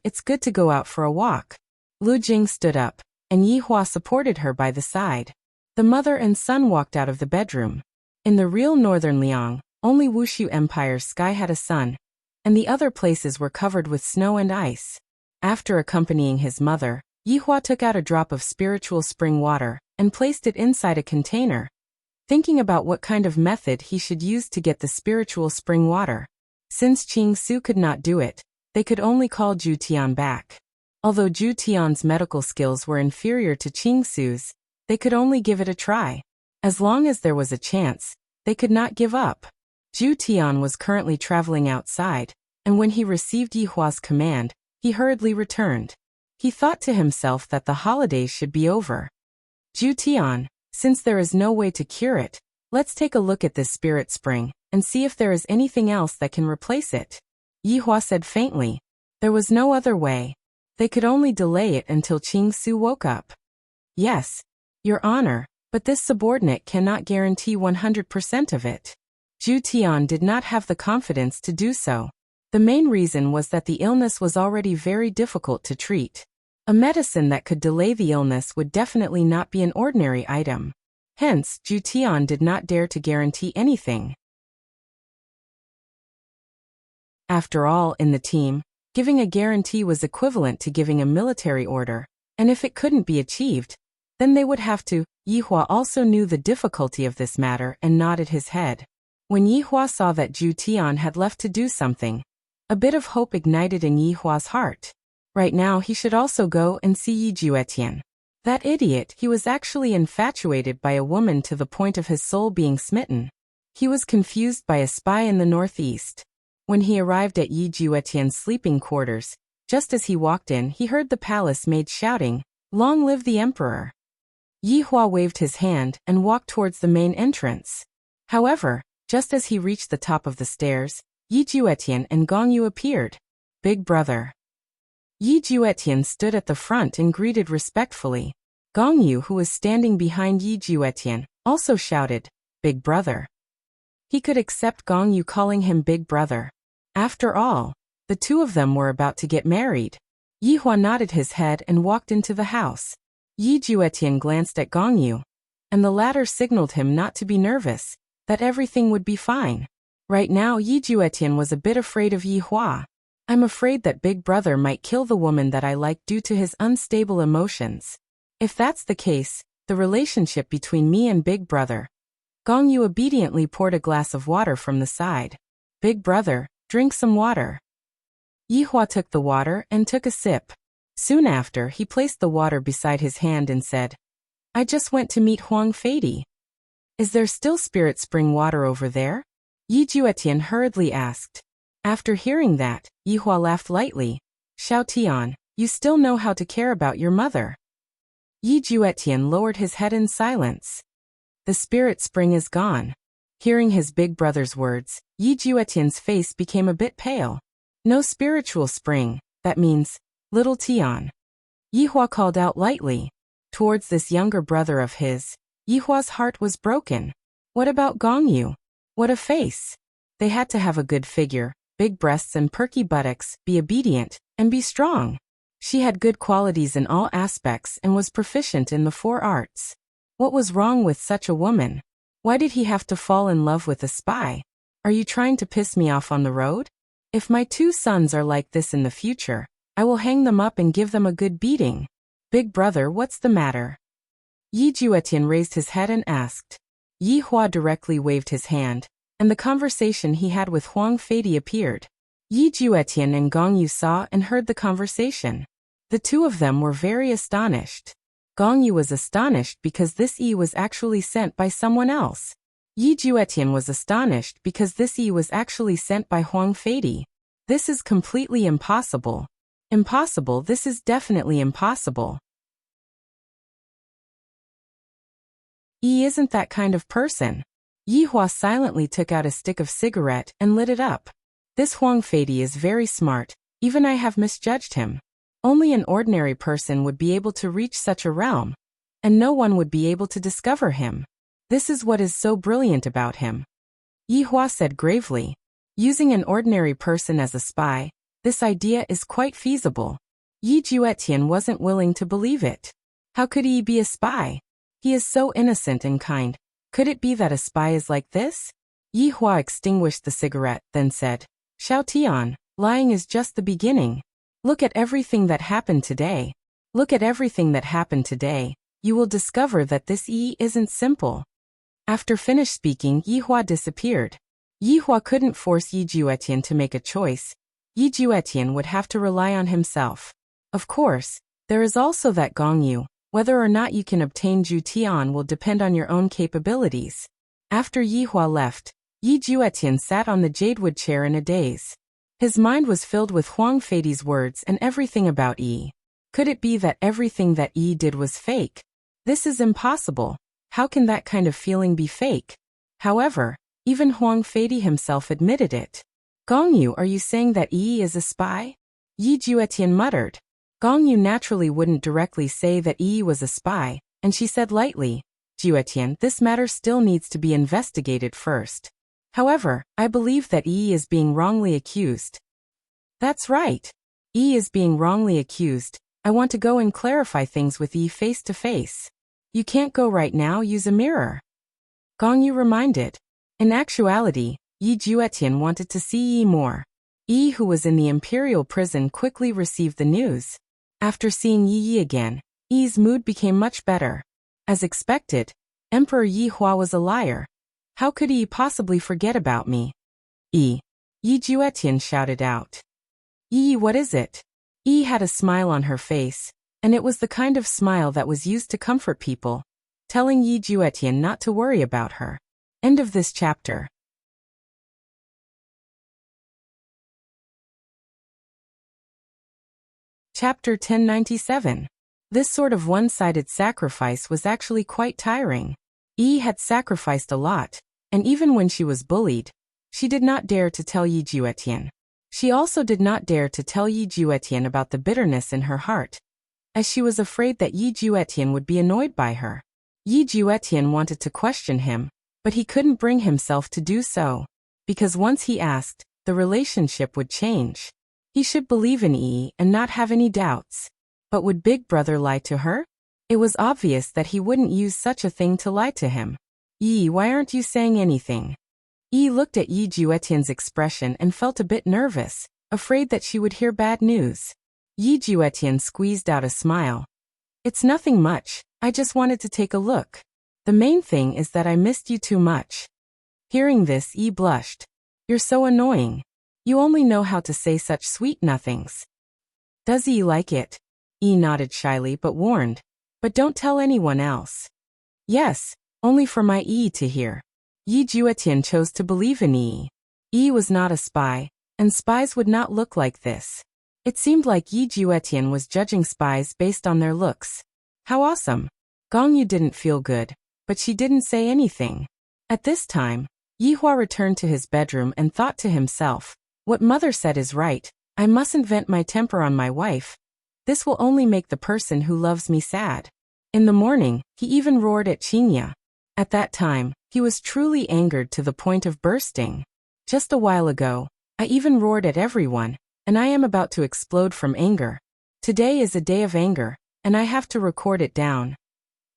It's good to go out for a walk." Lu Jing stood up, and Yihua supported her by the side. The mother and son walked out of the bedroom. In the real northern Liang, only Wuxia Empire's sky had a sun, and the other places were covered with snow and ice. After accompanying his mother, Yihua took out a drop of spiritual spring water and placed it inside a container, thinking about what kind of method he should use to get the spiritual spring water. Since Qing Su could not do it, they could only call Zhu Tian back. Although Zhu Tian's medical skills were inferior to Qing Su's, they could only give it a try. As long as there was a chance, they could not give up. Zhu Tian was currently traveling outside, and when he received Yihua's command, he hurriedly returned. He thought to himself that the holidays should be over. "Zhu Tian, since there is no way to cure it, let's take a look at this spirit spring and see if there is anything else that can replace it," Yihua said faintly. There was no other way. They could only delay it until Qing Su woke up. "Yes, Your Honor, but this subordinate cannot guarantee 100% of it." Zhu Tian did not have the confidence to do so. The main reason was that the illness was already very difficult to treat. A medicine that could delay the illness would definitely not be an ordinary item. Hence, Zhu Tian did not dare to guarantee anything. After all, in the team, giving a guarantee was equivalent to giving a military order, and if it couldn't be achieved, then they would have to. Yihua also knew the difficulty of this matter and nodded his head. When Yihua saw that Zhu Tian had left to do something, a bit of hope ignited in Yihua's heart. Right now he should also go and see Yi Juetian. That idiot, he was actually infatuated by a woman to the point of his soul being smitten. He was confused by a spy in the northeast. When he arrived at Yi Juetian's sleeping quarters, just as he walked in, he heard the palace maid shouting, "Long live the emperor!" Yi Hua waved his hand and walked towards the main entrance. However, just as he reached the top of the stairs, Yi Juetian and Gong Yu appeared. Big brother. Yi Juetian stood at the front and greeted respectfully. Gong Yu, who was standing behind Yi Juetian, also shouted, Big brother. He could accept Gong Yu calling him Big brother. After all, the two of them were about to get married. Yi Hua nodded his head and walked into the house. Yi Juetian glanced at Gong Yu, and the latter signaled him not to be nervous, that everything would be fine. Right now Yi Juetian was a bit afraid of Yi Hua. I'm afraid that Big brother might kill the woman that I like due to his unstable emotions. If that's the case, the relationship between me and Big brother. Gong Yu obediently poured a glass of water from the side. Big brother, drink some water. Yi Hua took the water and took a sip. Soon after, he placed the water beside his hand and said, I just went to meet Huang Feidi. Is there still spirit spring water over there? Yi Juetian hurriedly asked. After hearing that, Yi Hua laughed lightly. Xiao Tian, you still know how to care about your mother. Yi Juetian lowered his head in silence. The spirit spring is gone. Hearing his big brother's words, Yi Juetian's face became a bit pale. No spiritual spring, that means, little Tian. Yi Hua called out lightly. Towards this younger brother of his, Yi Hua's heart was broken. What about Gong Yu? What a face. They had to have a good figure, big breasts and perky buttocks, be obedient, and be strong. She had good qualities in all aspects and was proficient in the 4 arts. What was wrong with such a woman? Why did he have to fall in love with a spy? Are you trying to piss me off on the road? If my 2 sons are like this in the future, I will hang them up and give them a good beating. Big brother, what's the matter? Yi Juetian raised his head and asked. Yi Hua directly waved his hand, and the conversation he had with Huang Feidi appeared. Yi Juetian and Gong Yu saw and heard the conversation. The two of them were very astonished. Gong Yu was astonished because this Yi was actually sent by someone else. Yi Juetian was astonished because this Yi was actually sent by Huang Feidi. This is completely impossible. Impossible, this is definitely impossible. Yi isn't that kind of person. Yi Hua silently took out a stick of cigarette and lit it up. This Huang Feidi is very smart, even I have misjudged him. Only an ordinary person would be able to reach such a realm, and no one would be able to discover him. This is what is so brilliant about him. Yi Hua said gravely. Using an ordinary person as a spy, this idea is quite feasible. Yi Juetian wasn't willing to believe it. How could he be a spy? He is so innocent and kind. Could it be that a spy is like this? Yi Hua extinguished the cigarette, then said, Xiao Tian, lying is just the beginning. Look at everything that happened today. Look at everything that happened today. You will discover that this Yi isn't simple. After finished speaking, Yi Hua disappeared. Yi Hua couldn't force Yi Juetian to make a choice. Yi Juetian would have to rely on himself. Of course, there is also that Gong Yu. Whether or not you can obtain Ju Tian will depend on your own capabilities. After Yi Hua left, Yi Juetian sat on the jadewood chair in a daze. His mind was filled with Huang Feidi's words and everything about Yi. Could it be that everything that Yi did was fake? This is impossible. How can that kind of feeling be fake? However, even Huang Feidi himself admitted it. Gong Yu, are you saying that Yi is a spy? Yi Juetian muttered. Gong Yu naturally wouldn't directly say that Yi was a spy, and she said lightly, Juetian, this matter still needs to be investigated first. However, I believe that Yi is being wrongly accused. That's right. Yi is being wrongly accused. I want to go and clarify things with Yi face to face. You can't go right now, use a mirror. Gong Yu reminded. In actuality, Yi Juetian wanted to see Yi more. Yi, who was in the imperial prison, quickly received the news. After seeing Yi again, Yi's mood became much better. As expected, Emperor Yi Hua was a liar. How could Yi possibly forget about me? Yi Juetian shouted out. Yi, what is it? Yi had a smile on her face, and it was the kind of smile that was used to comfort people, telling Yi Juetian not to worry about her. End of this chapter. Chapter 1097. This sort of one-sided sacrifice was actually quite tiring. Yi had sacrificed a lot, and even when she was bullied, she did not dare to tell Yi Juetian. She also did not dare to tell Yi Juetian about the bitterness in her heart, as she was afraid that Yi Juetian would be annoyed by her. Yi Juetian wanted to question him, but he couldn't bring himself to do so, because once he asked, the relationship would change. He should believe in Yi and not have any doubts. But would Big Brother lie to her? It was obvious that he wouldn't use such a thing to lie to him. Yi, why aren't you saying anything? Yi looked at Yi Juetian's expression and felt a bit nervous, afraid that she would hear bad news. Yi Juetian squeezed out a smile. It's nothing much, I just wanted to take a look. The main thing is that I missed you too much. Hearing this, Yi blushed. You're so annoying. You only know how to say such sweet nothings. Does Yi like it? Yi nodded shyly but warned. But don't tell anyone else. Yes, only for my Yi to hear. Yi Juetian chose to believe in Yi. Yi was not a spy, and spies would not look like this. It seemed like Yi Juetian was judging spies based on their looks. How awesome. Gongyu didn't feel good, but she didn't say anything. At this time, Yihua returned to his bedroom and thought to himself, what mother said is right, I mustn't vent my temper on my wife. This will only make the person who loves me sad. In the morning, he even roared at Qinya. At that time, he was truly angered to the point of bursting. Just a while ago, I even roared at everyone, and I am about to explode from anger. Today is a day of anger, and I have to record it down.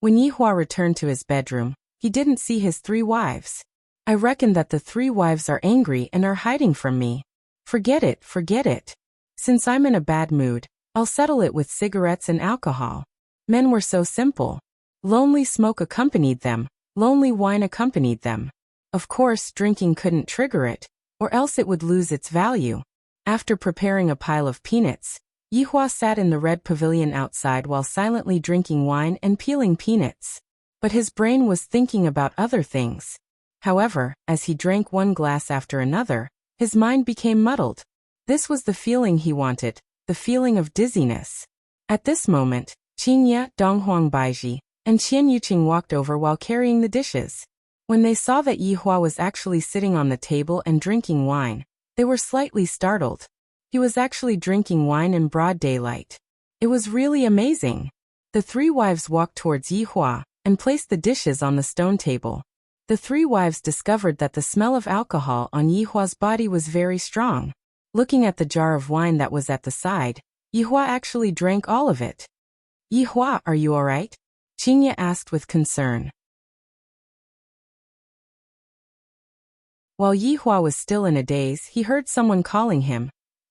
When Yihua returned to his bedroom, he didn't see his 3 wives. I reckon that the 3 wives are angry and are hiding from me. Forget it, forget it. Since I'm in a bad mood, I'll settle it with cigarettes and alcohol. Men were so simple. Lonely smoke accompanied them, lonely wine accompanied them. Of course, drinking couldn't trigger it, or else it would lose its value. After preparing a pile of peanuts, Yihua sat in the red pavilion outside while silently drinking wine and peeling peanuts. But his brain was thinking about other things. However, as he drank one glass after another, his mind became muddled. This was the feeling he wanted, the feeling of dizziness. At this moment, Qingya, Donghuang Baiji, and Qian Yuqing walked over while carrying the dishes. When they saw that Yihua was actually sitting on the table and drinking wine, they were slightly startled. He was actually drinking wine in broad daylight. It was really amazing. The 3 wives walked towards Yihua and placed the dishes on the stone table. The 3 wives discovered that the smell of alcohol on Yihua's body was very strong. Looking at the jar of wine that was at the side, Yihua actually drank all of it. Yihua, are you alright? Qingya asked with concern. While Yihua was still in a daze, he heard someone calling him,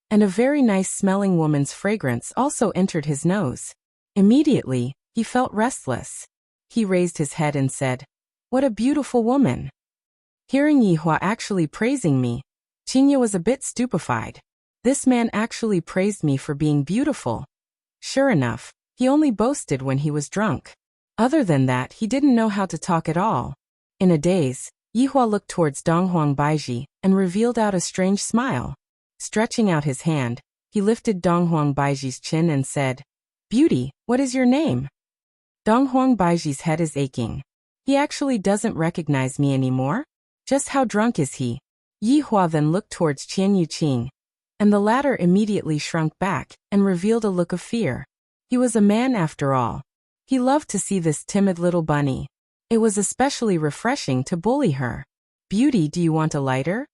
and a very nice-smelling woman's fragrance also entered his nose. Immediately, he felt restless. He raised his head and said, "What a beautiful woman." Hearing Yihua actually praising me, Qingya was a bit stupefied. This man actually praised me for being beautiful. Sure enough, he only boasted when he was drunk. Other than that, he didn't know how to talk at all. In a daze, Yihua looked towards Donghuang Baiji and revealed out a strange smile. Stretching out his hand, he lifted Donghuang Baiji's chin and said, "Beauty, what is your name?" Donghuang Baiji's head is aching. He actually doesn't recognize me anymore? Just how drunk is he? Yihua then looked towards Qian Yuqing, and the latter immediately shrunk back and revealed a look of fear. He was a man after all. He loved to see this timid little bunny. It was especially refreshing to bully her. "Beauty, do you want a lighter?"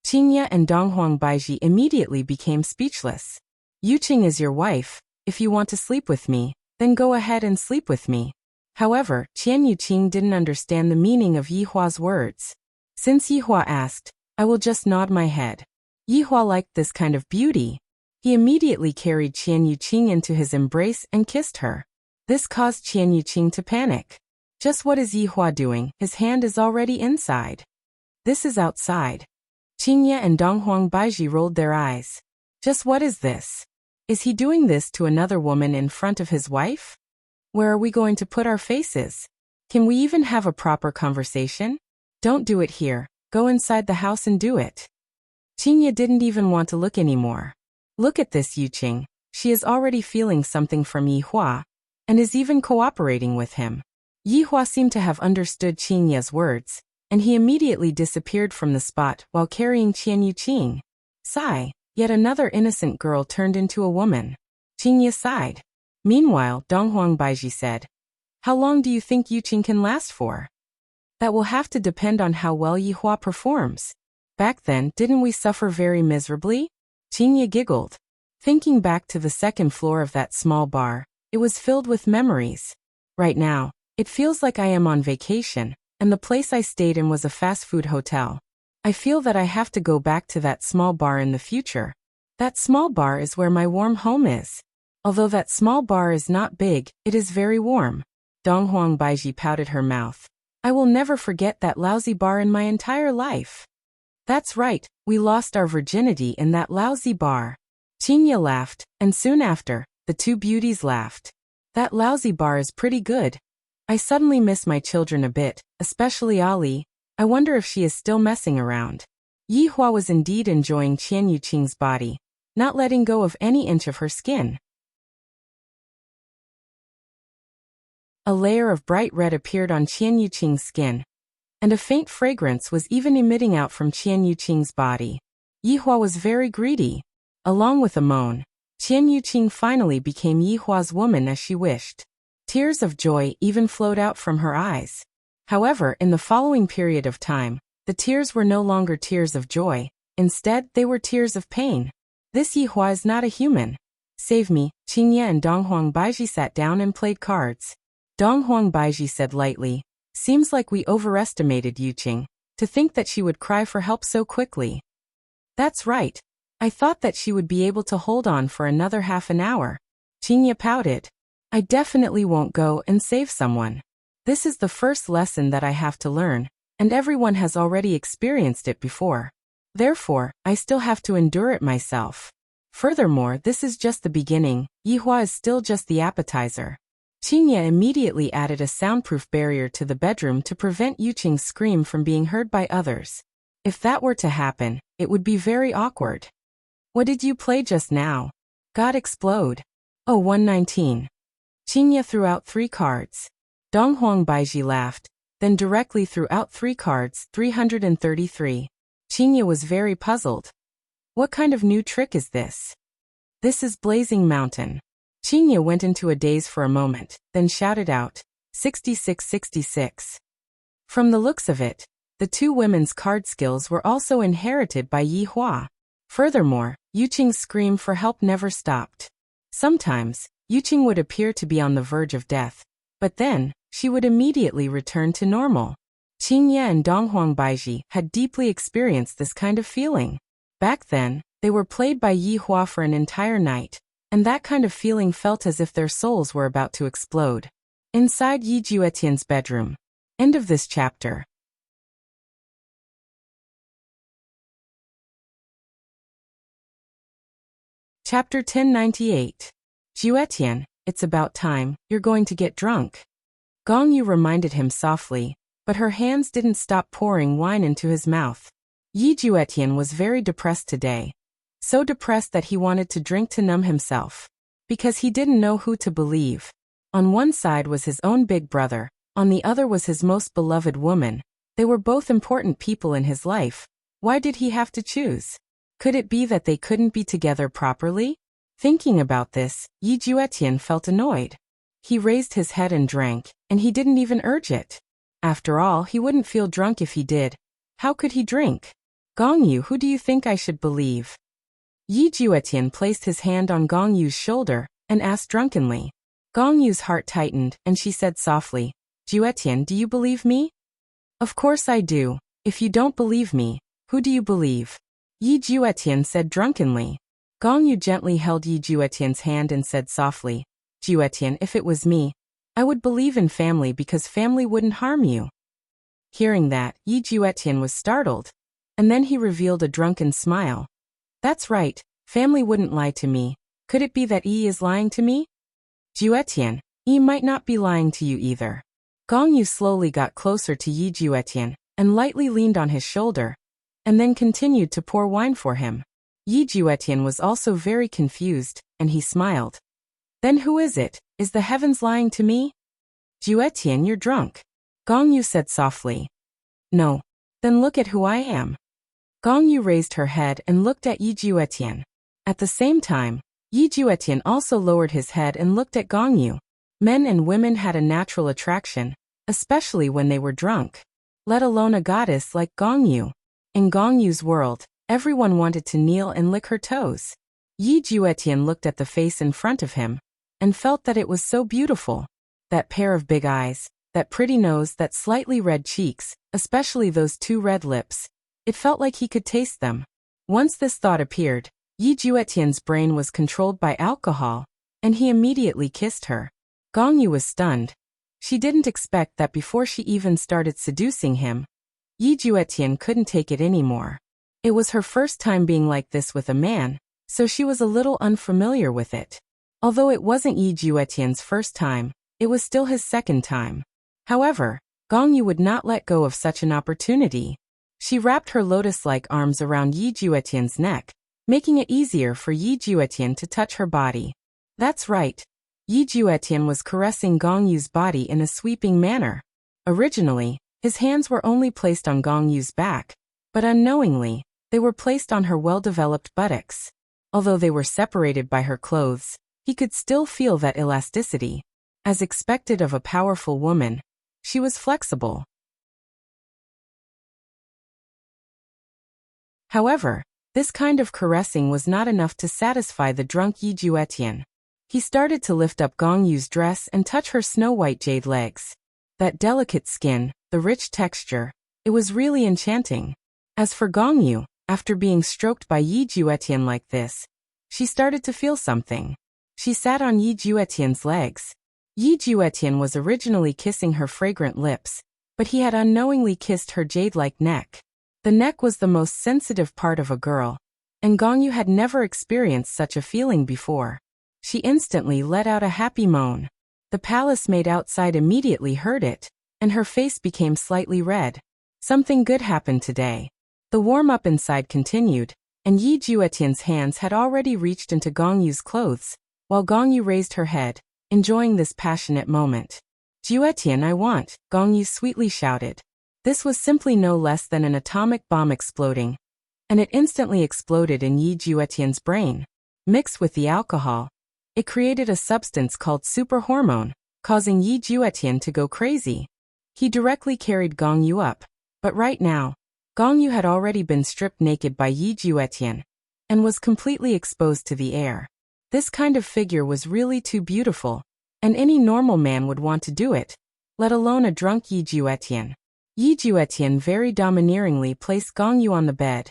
Qingya and Donghuang Baiji immediately became speechless. "Yuqing is your wife. If you want to sleep with me, then go ahead and sleep with me." However, Qian Yuqing didn't understand the meaning of Yihua's words. Since Yihua asked, I will just nod my head. Yihua liked this kind of beauty. He immediately carried Qian Yuqing into his embrace and kissed her. This caused Qian Yuqing to panic. Just what is Yihua doing? His hand is already inside. This is outside. Qingya and Donghuang Baiji rolled their eyes. Just what is this? Is he doing this to another woman in front of his wife? Where are we going to put our faces? Can we even have a proper conversation? Don't do it here. Go inside the house and do it. Qingya didn't even want to look anymore. Look at this Yuqing. She is already feeling something from Yihua. and is even cooperating with him. Yihua seemed to have understood Qin Ye's words, and he immediately disappeared from the spot while carrying Qian Yuqing. Sigh, yet another innocent girl turned into a woman. Qin Ye sighed. Meanwhile, Donghuang Baiji said, "How long do you think Yuqing can last for?" "That will have to depend on how well Yihua performs. Back then, didn't we suffer very miserably?" Qin Ye giggled. Thinking back to the second floor of that small bar, it was filled with memories. Right now, it feels like I am on vacation, and the place I stayed in was a fast food hotel. I feel that I have to go back to that small bar in the future. That small bar is where my warm home is. Although that small bar is not big, it is very warm. Donghuang Baiji pouted her mouth. I will never forget that lousy bar in my entire life. That's right, we lost our virginity in that lousy bar. Qin Ye laughed, and soon after, the two beauties laughed. That lousy bar is pretty good. I suddenly miss my children a bit, especially Ali. I wonder if she is still messing around. Yihua was indeed enjoying Qian Yuqing's body, not letting go of any inch of her skin. A layer of bright red appeared on Qian Yuqing's skin, and a faint fragrance was even emitting out from Qian Yuqing's body. Yihua was very greedy. Along with a moan, Qian Yuqing finally became Yihua's woman as she wished. Tears of joy even flowed out from her eyes. However, in the following period of time, the tears were no longer tears of joy. Instead, they were tears of pain. This Yihua is not a human. Save me. Qin Ye and Donghuang Baiji sat down and played cards. Donghuang Baiji said lightly, "Seems like we overestimated Yuqing, to think that she would cry for help so quickly." "That's right. I thought that she would be able to hold on for another half an hour." Qin Ye pouted. "I definitely won't go and save someone. This is the first lesson that I have to learn, and everyone has already experienced it before. Therefore, I still have to endure it myself. Furthermore, this is just the beginning. Yihua is still just the appetizer." Qin Ye immediately added a soundproof barrier to the bedroom to prevent Yuqing's scream from being heard by others. If that were to happen, it would be very awkward. "What did you play just now?" "God explode." "Oh, 119. Qin Ye threw out 3 cards. Donghuang Baiji laughed, then directly threw out 3 cards, 333. Qin Ye was very puzzled. "What kind of new trick is this?" "This is Blazing Mountain." Qin Ye went into a daze for a moment, then shouted out, 6666. From the looks of it, the two women's card skills were also inherited by Yihua. Furthermore, Yuqing's scream for help never stopped. Sometimes, Yuqing would appear to be on the verge of death, but then, she would immediately return to normal. Qin Ye and Donghuang Baiji had deeply experienced this kind of feeling. Back then, they were played by Yihua for an entire night, and that kind of feeling felt as if their souls were about to explode. Inside Yi Juetian's bedroom. End of this chapter. Chapter 1098. Juetian, it's about time, you're going to get drunk. Gong Yu reminded him softly, but her hands didn't stop pouring wine into his mouth. Yi Juetian was very depressed today. So depressed that he wanted to drink to numb himself. Because he didn't know who to believe. On one side was his own big brother, on the other was his most beloved woman. They were both important people in his life. Why did he have to choose? Could it be that they couldn't be together properly? Thinking about this, Yi Juetian felt annoyed. He raised his head and drank, and he didn't even urge it. After all, he wouldn't feel drunk if he did. How could he drink? Gong Yu, who do you think I should believe? Yi Juetian placed his hand on Gong Yu's shoulder, and asked drunkenly. Gong Yu's heart tightened, and she said softly, Juetian, do you believe me? Of course I do. If you don't believe me, who do you believe? Yi Juetian said drunkenly. Gong Yu gently held Yi Juetian's hand and said softly, Juetian, if it was me, I would believe in family because family wouldn't harm you. Hearing that, Yi Juetian was startled. And then he revealed a drunken smile. That's right, family wouldn't lie to me. Could it be that Yi is lying to me? Juetian, Yi might not be lying to you either. Gong Yu slowly got closer to Yi Juetian, and lightly leaned on his shoulder, and then continued to pour wine for him. Yi Juetian was also very confused, and he smiled. Then who is it? Is the heavens lying to me? Juetian, you're drunk. Gong Yu said softly. No. Then look at who I am. Gong Yu raised her head and looked at Yi Juetian. At the same time, Yi Juetian also lowered his head and looked at Gong Yu. Men and women had a natural attraction, especially when they were drunk. Let alone a goddess like Gong Yu. In Gong Yu's world, everyone wanted to kneel and lick her toes. Yi Juetian looked at the face in front of him, and felt that it was so beautiful. That pair of big eyes, that pretty nose, that slightly red cheeks, especially those two red lips. It felt like he could taste them. Once this thought appeared, Yi Juetian's brain was controlled by alcohol, and he immediately kissed her. Gong Yu was stunned. She didn't expect that before she even started seducing him. Yi Juetian couldn't take it anymore. It was her first time being like this with a man, so she was a little unfamiliar with it. Although it wasn't Yi Juetian's first time, it was still his second time. However, Gong Yu would not let go of such an opportunity. She wrapped her lotus-like arms around Yi Juetian's neck, making it easier for Yi Juetian to touch her body. That's right. Yi Juetian was caressing Gong Yu's body in a sweeping manner. Originally, his hands were only placed on Gong Yu's back, but unknowingly, they were placed on her well-developed buttocks. Although they were separated by her clothes, he could still feel that elasticity. As expected of a powerful woman, she was flexible. However, this kind of caressing was not enough to satisfy the drunk Yi Juetian. He started to lift up Gong Yu's dress and touch her snow-white jade legs. That delicate skin, the rich texture, it was really enchanting. As for Gong Yu, after being stroked by Yi Juetian like this, she started to feel something. She sat on Yi Juetian's legs. Yi Juetian was originally kissing her fragrant lips, but he had unknowingly kissed her jade-like neck. The neck was the most sensitive part of a girl, and Gong Yu had never experienced such a feeling before. She instantly let out a happy moan. The palace maid outside immediately heard it, and her face became slightly red. Something good happened today. The warm-up inside continued, and Yi Juetian's hands had already reached into Gong Yu's clothes, while Gong Yu raised her head, enjoying this passionate moment. Juetian, I want, Gong Yu sweetly shouted. This was simply no less than an atomic bomb exploding, and it instantly exploded in Yi Juetian's brain. Mixed with the alcohol, it created a substance called super hormone, causing Yi Juetian to go crazy. He directly carried Gong Yu up, but right now, Gong Yu had already been stripped naked by Yi Juetian, and was completely exposed to the air. This kind of figure was really too beautiful, and any normal man would want to do it, let alone a drunk Yi Juetian. Yi Juetian very domineeringly placed Gong Yu on the bed,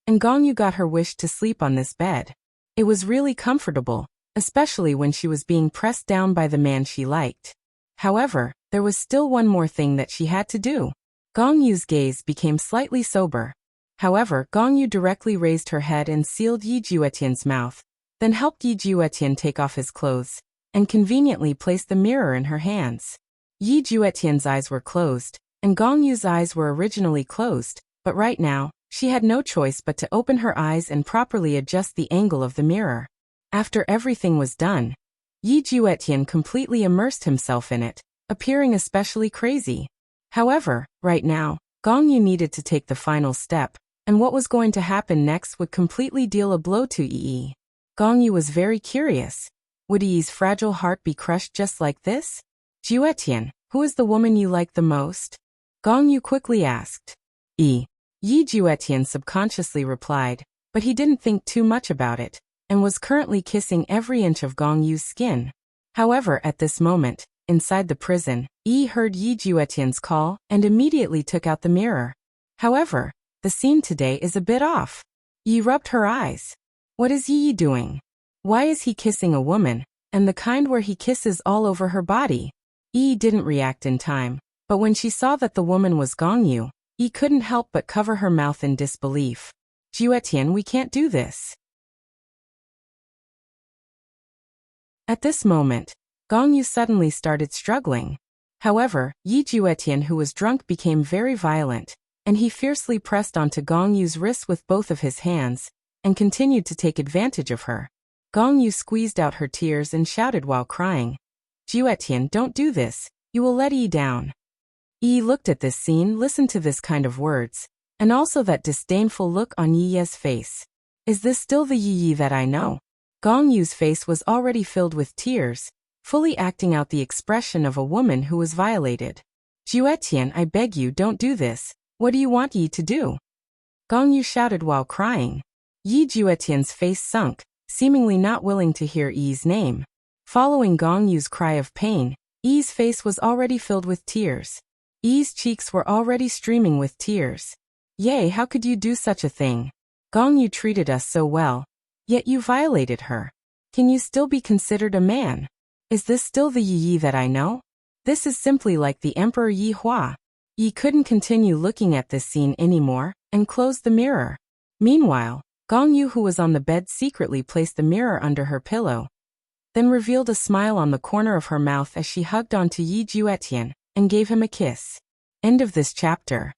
and Gong Yu got her wish to sleep on this bed. It was really comfortable, especially when she was being pressed down by the man she liked. However, there was still one more thing that she had to do. Gong Yu's gaze became slightly sober. However, Gong Yu directly raised her head and sealed Yi Juetian's mouth, then helped Yi Juetian take off his clothes, and conveniently placed the mirror in her hands. Yi Juetian's eyes were closed, and Gong Yu's eyes were originally closed, but right now, she had no choice but to open her eyes and properly adjust the angle of the mirror. After everything was done, Yi Juetian completely immersed himself in it, appearing especially crazy. However, right now, Gong Yu needed to take the final step, and what was going to happen next would completely deal a blow to Yi. Gong Yu was very curious. Would Yi's fragile heart be crushed just like this? Juetian, who is the woman you like the most? Gong Yu quickly asked. Yi Juetian subconsciously replied, but he didn't think too much about it, and was currently kissing every inch of Gong Yu's skin. However, at this moment, inside the prison, Yi heard Yi Juetian's call and immediately took out the mirror. However, the scene today is a bit off. Yi rubbed her eyes. What is Yi doing? Why is he kissing a woman, and the kind where he kisses all over her body? Yi didn't react in time, but when she saw that the woman was Gong Yu, Yi couldn't help but cover her mouth in disbelief. Juetian, we can't do this. At this moment, Gong Yu suddenly started struggling. However, Yi Juetian, who was drunk, became very violent, and he fiercely pressed onto Gong Yu's wrists with both of his hands, and continued to take advantage of her. Gong Yu squeezed out her tears and shouted while crying. Juetian, don't do this, you will let Yi down. Yi looked at this scene, listened to this kind of words, and also that disdainful look on Yi's face. Is this still the Yi that I know? Gong Yu's face was already filled with tears, fully acting out the expression of a woman who was violated. Juetian, I beg you, don't do this. What do you want Yi to do? Gong Yu shouted while crying. Yi Juetian's face sunk, seemingly not willing to hear Yi's name. Following Gong Yu's cry of pain, Yi's face was already filled with tears. Yi's cheeks were already streaming with tears. Yay, how could you do such a thing? Gong Yu treated us so well. Yet you violated her. Can you still be considered a man? Is this still the Yi that I know? This is simply like the Emperor Yi Hua. Yi couldn't continue looking at this scene anymore, and closed the mirror. Meanwhile, Gong Yu, who was on the bed, secretly placed the mirror under her pillow, then revealed a smile on the corner of her mouth as she hugged onto Yi Juetian, and gave him a kiss. End of this chapter.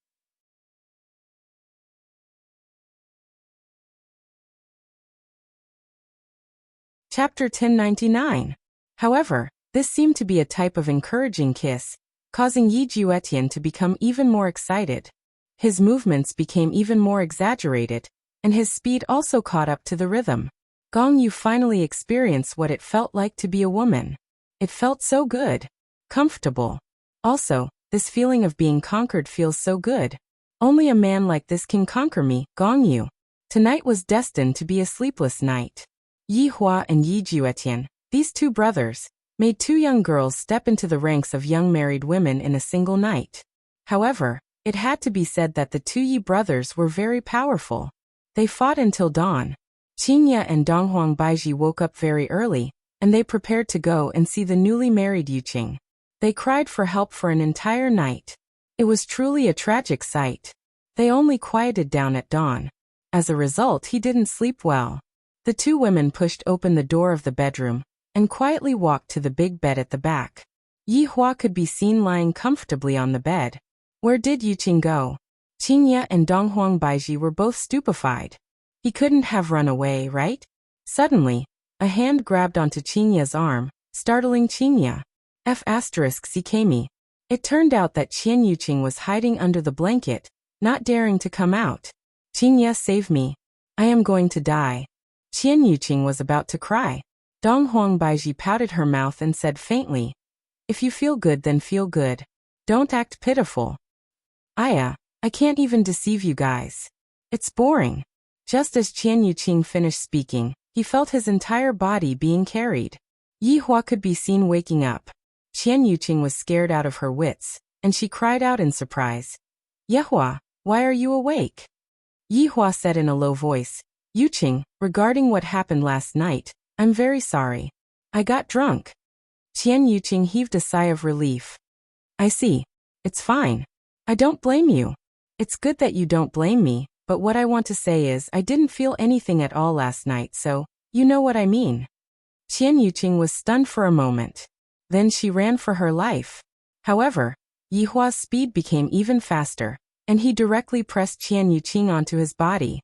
Chapter 1099. However, this seemed to be a type of encouraging kiss, causing Yi Juetian to become even more excited. His movements became even more exaggerated, and his speed also caught up to the rhythm. Gong Yu finally experienced what it felt like to be a woman. It felt so good. Comfortable. Also, this feeling of being conquered feels so good. Only a man like this can conquer me, Gong Yu. Tonight was destined to be a sleepless night. Yi Hua and Yi Juetian, these two brothers, made two young girls step into the ranks of young married women in a single night. However, it had to be said that the two Yi brothers were very powerful. They fought until dawn. Qingye and Donghuang Baiji woke up very early, and they prepared to go and see the newly married Yuqing. They cried for help for an entire night. It was truly a tragic sight. They only quieted down at dawn. As a result, he didn't sleep well. The two women pushed open the door of the bedroom, and quietly walked to the big bed at the back. Yi Hua could be seen lying comfortably on the bed. Where did Yuqing go? Qingye and Donghuang Baiji were both stupefied. He couldn't have run away, right? Suddenly, a hand grabbed onto Qingye's arm, startling Qingye. F***Sikami. It turned out that Qian Yuqing was hiding under the blanket, not daring to come out. Qingye, save me. I am going to die. Qian Yuqing was about to cry. Donghuang Baiji pouted her mouth and said faintly, if you feel good, then feel good. Don't act pitiful. I can't even deceive you guys. It's boring. Just as Qian Yuqing finished speaking, he felt his entire body being carried. Yi Hua could be seen waking up. Qian Yuqing was scared out of her wits, and she cried out in surprise. Yehua, why are you awake? Yi Hua said in a low voice, Yuqing, regarding what happened last night, I'm very sorry. I got drunk. Qian Yuqing heaved a sigh of relief. I see. It's fine. I don't blame you. It's good that you don't blame me, but what I want to say is I didn't feel anything at all last night, so, you know what I mean. Qian Yuqing was stunned for a moment. Then she ran for her life. However, Yi Hua's speed became even faster, and he directly pressed Qian Yuqing onto his body.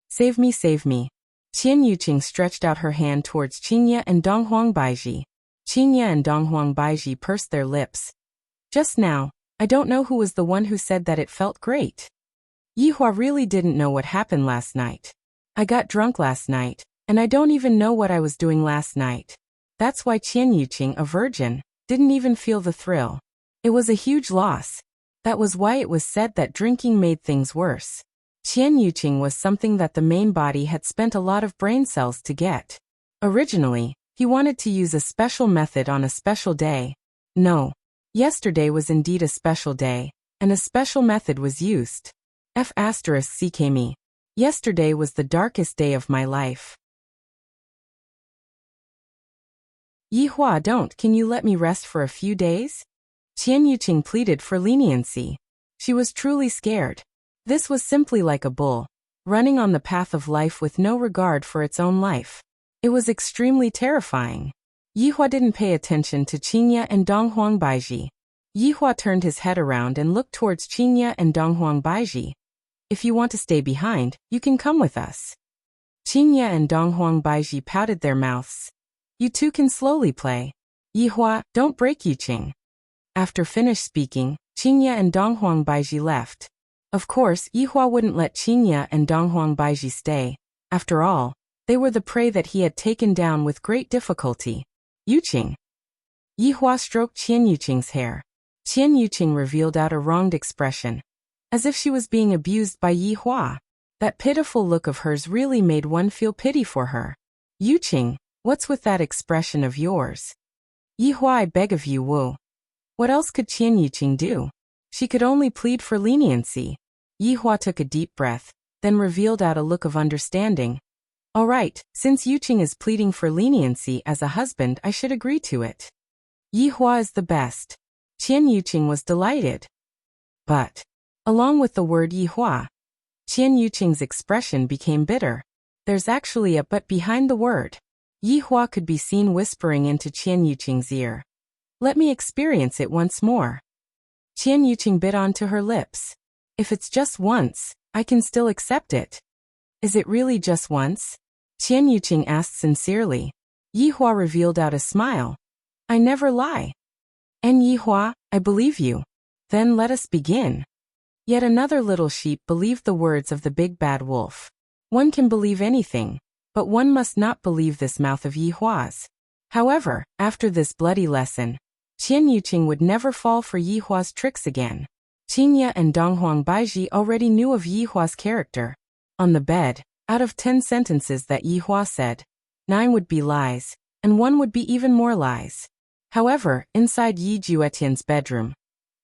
Save me, save me. Qian Yuqing stretched out her hand towards Qingye and Donghuang Baiji. Qingye and Donghuang Baiji pursed their lips. Just now, I don't know who was the one who said that it felt great. Yi Hua really didn't know what happened last night. I got drunk last night, and I don't even know what I was doing last night. That's why Qian Yuqing, a virgin, didn't even feel the thrill. It was a huge loss. That was why it was said that drinking made things worse. Qian Yuqing was something that the main body had spent a lot of brain cells to get. Originally, he wanted to use a special method on a special day. No. Yesterday was indeed a special day, and a special method was used. F***CKME. Yesterday was the darkest day of my life. Yi Hua, can you let me rest for a few days? Qian Yuqing pleaded for leniency. She was truly scared. This was simply like a bull, running on the path of life with no regard for its own life. It was extremely terrifying. Yi Hua didn't pay attention to Qingye and Donghuang Baiji. Yi Hua turned his head around and looked towards Qingye and Donghuang Baiji. If you want to stay behind, you can come with us. Qingye and Donghuang Baiji pouted their mouths. You two can slowly play. Yihua, don't break Yuqing. After finished speaking, Qingye and Donghuang Baiji left. Of course, Yihua wouldn't let Qingye and Donghuang Baiji stay. After all, they were the prey that he had taken down with great difficulty. Yuqing. Yihua stroked Qian Yuqing's hair. Qian Yuqing revealed out a wronged expression, as if she was being abused by Yihua. That pitiful look of hers really made one feel pity for her. Yuqing, what's with that expression of yours? Yihua, I beg of you, Wu. What else could Qian Yuqing do? She could only plead for leniency. Yihua took a deep breath, then revealed out a look of understanding. All right, since Yuqing is pleading for leniency as a husband, I should agree to it. Yihua is the best. Qian Yuqing was delighted. But, along with the word Yihua, Qian Yuqing's expression became bitter. There's actually a but behind the word. Yihua could be seen whispering into Qian Yuqing's ear. Let me experience it once more. Qian Yuqing bit onto her lips. If it's just once, I can still accept it. Is it really just once? Qian Yuqing asked sincerely. Yihua revealed out a smile. I never lie. And Yihua, I believe you. Then let us begin. Yet another little sheep believed the words of the big bad wolf. One can believe anything, but one must not believe this mouth of Yihua's. However, after this bloody lesson, Qian Yuqing would never fall for Yihua's tricks again. Qingye and Donghuang Baiji already knew of Yihua's character. On the bed, out of 10 sentences that Yihua said, 9 would be lies, and 1 would be even more lies. However, inside Yi Juetian's bedroom,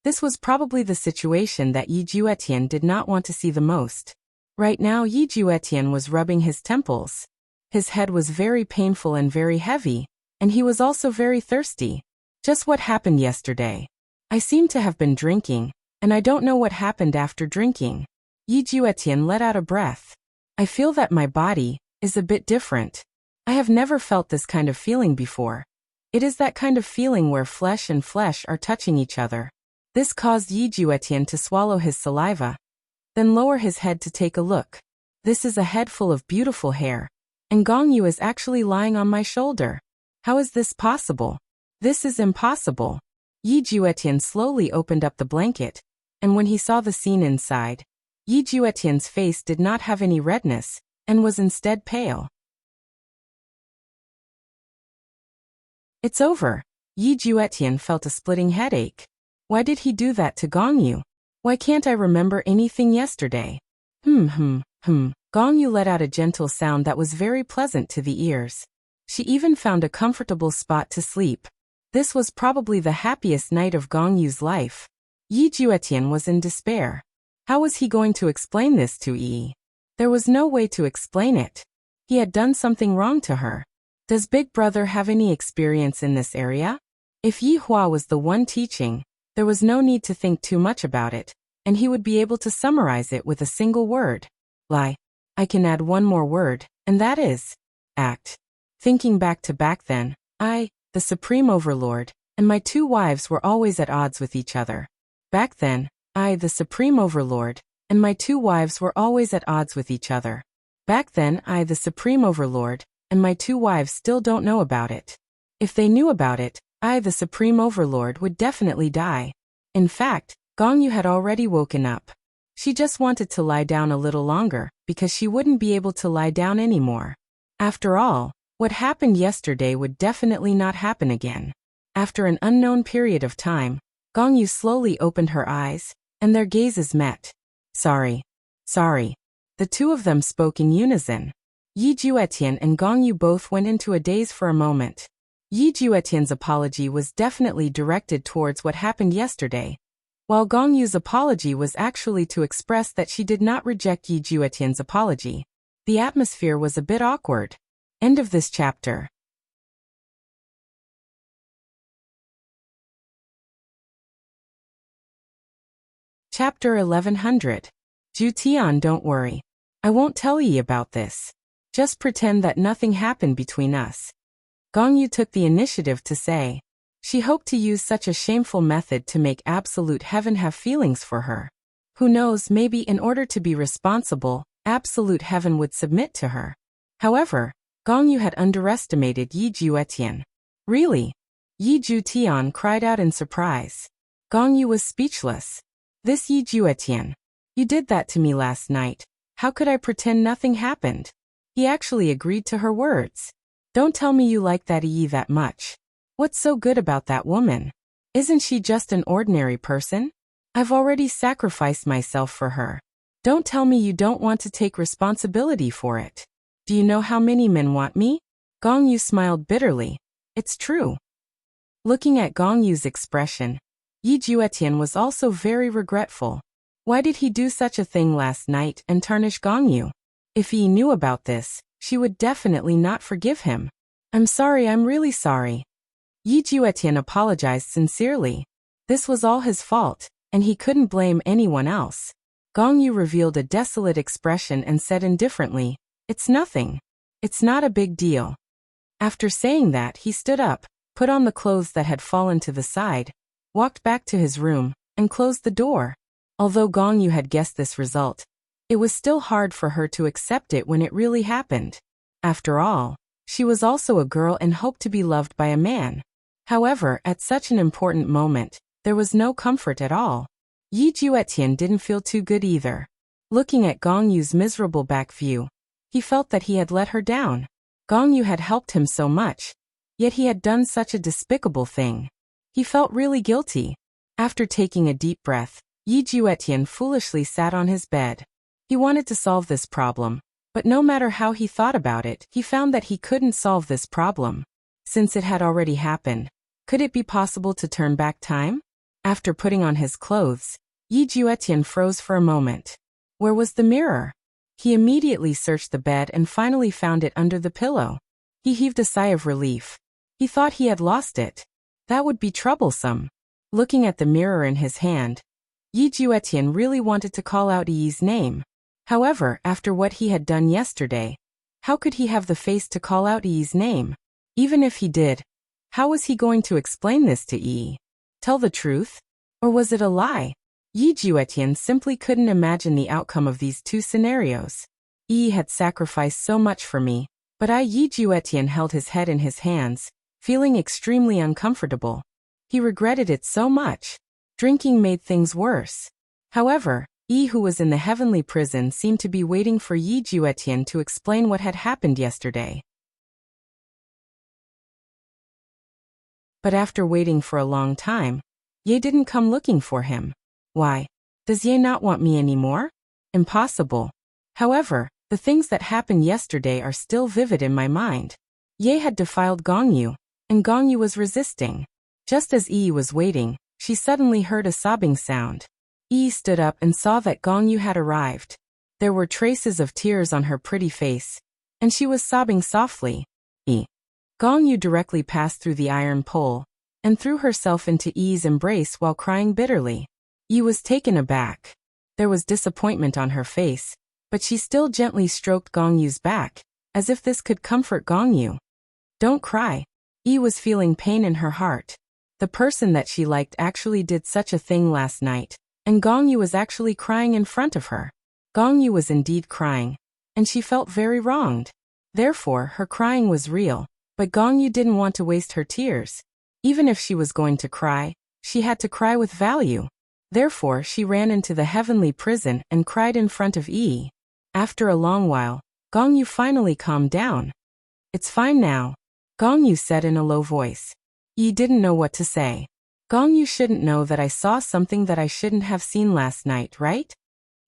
this was probably the situation that Yi Juetian did not want to see the most. Right now Yi Juetian was rubbing his temples. His head was very painful and very heavy, and he was also very thirsty. Just what happened yesterday. I seem to have been drinking, and I don't know what happened after drinking. Yi Juetian let out a breath. I feel that my body is a bit different. I have never felt this kind of feeling before. It is that kind of feeling where flesh and flesh are touching each other. This caused Yi Juetian to swallow his saliva, then lower his head to take a look. This is a head full of beautiful hair, and Gong Yu is actually lying on my shoulder. How is this possible? This is impossible. Yi Juetian slowly opened up the blanket, and when he saw the scene inside, Yi Juetian's face did not have any redness, and was instead pale. It's over. Yi Juetian felt a splitting headache. Why did he do that to Gong Yu? Why can't I remember anything yesterday? Gong Yu let out a gentle sound that was very pleasant to the ears. She even found a comfortable spot to sleep. This was probably the happiest night of Gong Yu's life. Yi Juetian was in despair. How was he going to explain this to Yi? There was no way to explain it. He had done something wrong to her. Does Big Brother have any experience in this area? If Yihua was the one teaching, there was no need to think too much about it, and he would be able to summarize it with a single word. Lie. I can add one more word, and that is act. Thinking back then, I, the Supreme Overlord, and my 2 wives were always at odds with each other. Back then, I, the Supreme Overlord, and my 2 wives were always at odds with each other. Back then, I, the Supreme Overlord, and my 2 wives still don't know about it. If they knew about it, I, the Supreme Overlord, would definitely die. In fact, Gong Yu had already woken up. She just wanted to lie down a little longer, because she wouldn't be able to lie down anymore. After all, what happened yesterday would definitely not happen again. After an unknown period of time, Gong Yu slowly opened her eyes, and their gazes met. Sorry. The 2 of them spoke in unison. Yi Juetian and Gong Yu both went into a daze for a moment. Yi Juetian's apology was definitely directed towards what happened yesterday, while Gong Yu's apology was actually to express that she did not reject Yi Juetian's apology. The atmosphere was a bit awkward. End of this chapter. Chapter 1100. Ju Tian, don't worry. I won't tell Yi about this. Just pretend that nothing happened between us. Gong Yu took the initiative to say. She hoped to use such a shameful method to make Absolute Heaven have feelings for her. Who knows, maybe in order to be responsible, Absolute Heaven would submit to her. However, Gong Yu had underestimated Yi Juetian. Really? Yi Jutian cried out in surprise. Gong Yu was speechless. This Yi Juetian. You did that to me last night. How could I pretend nothing happened? He actually agreed to her words. Don't tell me you like that Yi that much. What's so good about that woman? Isn't she just an ordinary person? I've already sacrificed myself for her. Don't tell me you don't want to take responsibility for it. Do you know how many men want me? Gong Yu smiled bitterly. It's true. Looking at Gong Yu's expression, Yi Juetian was also very regretful. Why did he do such a thing last night and tarnish Gong Yu? If Yi knew about this, she would definitely not forgive him. I'm sorry, I'm really sorry. Yi Juetian apologized sincerely. This was all his fault, and he couldn't blame anyone else. Gong Yu revealed a desolate expression and said indifferently, It's nothing. It's not a big deal. After saying that, he stood up, put on the clothes that had fallen to the side, walked back to his room, and closed the door. Although Gong Yu had guessed this result, it was still hard for her to accept it when it really happened. After all, she was also a girl and hoped to be loved by a man. However, at such an important moment, there was no comfort at all. Yi Juetian didn't feel too good either. Looking at Gong Yu's miserable back view, he felt that he had let her down. Gong Yu had helped him so much, yet he had done such a despicable thing. He felt really guilty. After taking a deep breath, Yi Juetian foolishly sat on his bed. He wanted to solve this problem, but no matter how he thought about it, he found that he couldn't solve this problem. Since it had already happened, could it be possible to turn back time? After putting on his clothes, Yi Juetian froze for a moment. Where was the mirror? He immediately searched the bed and finally found it under the pillow. He heaved a sigh of relief. He thought he had lost it. That would be troublesome. Looking at the mirror in his hand, Yi Juetian really wanted to call out Yi's name. However, after what he had done yesterday, how could he have the face to call out Yi's name? Even if he did, how was he going to explain this to Yi? Tell the truth? Or was it a lie? Yi Juetian simply couldn't imagine the outcome of these two scenarios. Yi had sacrificed so much for me, but Yi Juetian held his head in his hands, feeling extremely uncomfortable. He regretted it so much. Drinking made things worse. However, Yi, who was in the heavenly prison, seemed to be waiting for Yi Juetian to explain what had happened yesterday. But after waiting for a long time, Ye didn't come looking for him. Why? Does Ye not want me anymore? Impossible. However, the things that happened yesterday are still vivid in my mind. Ye had defiled Gong Yu, and Gong Yu was resisting. Just as Yi was waiting, she suddenly heard a sobbing sound. Yi stood up and saw that Gong Yu had arrived. There were traces of tears on her pretty face, and she was sobbing softly. Gong Yu directly passed through the iron pole, and threw herself into Yi's embrace while crying bitterly. Yi was taken aback. There was disappointment on her face, but she still gently stroked Gong Yu's back, as if this could comfort Gong Yu. Don't cry. Yi was feeling pain in her heart. The person that she liked actually did such a thing last night, and Gong Yu was actually crying in front of her. Gong Yu was indeed crying, and she felt very wronged. Therefore, her crying was real, but Gong Yu didn't want to waste her tears. Even if she was going to cry, she had to cry with value. Therefore, she ran into the heavenly prison and cried in front of Yi. After a long while, Gong Yu finally calmed down. It's fine now, Gong Yu said in a low voice. Yi didn't know what to say. Gong Yu shouldn't know that I saw something that I shouldn't have seen last night, right?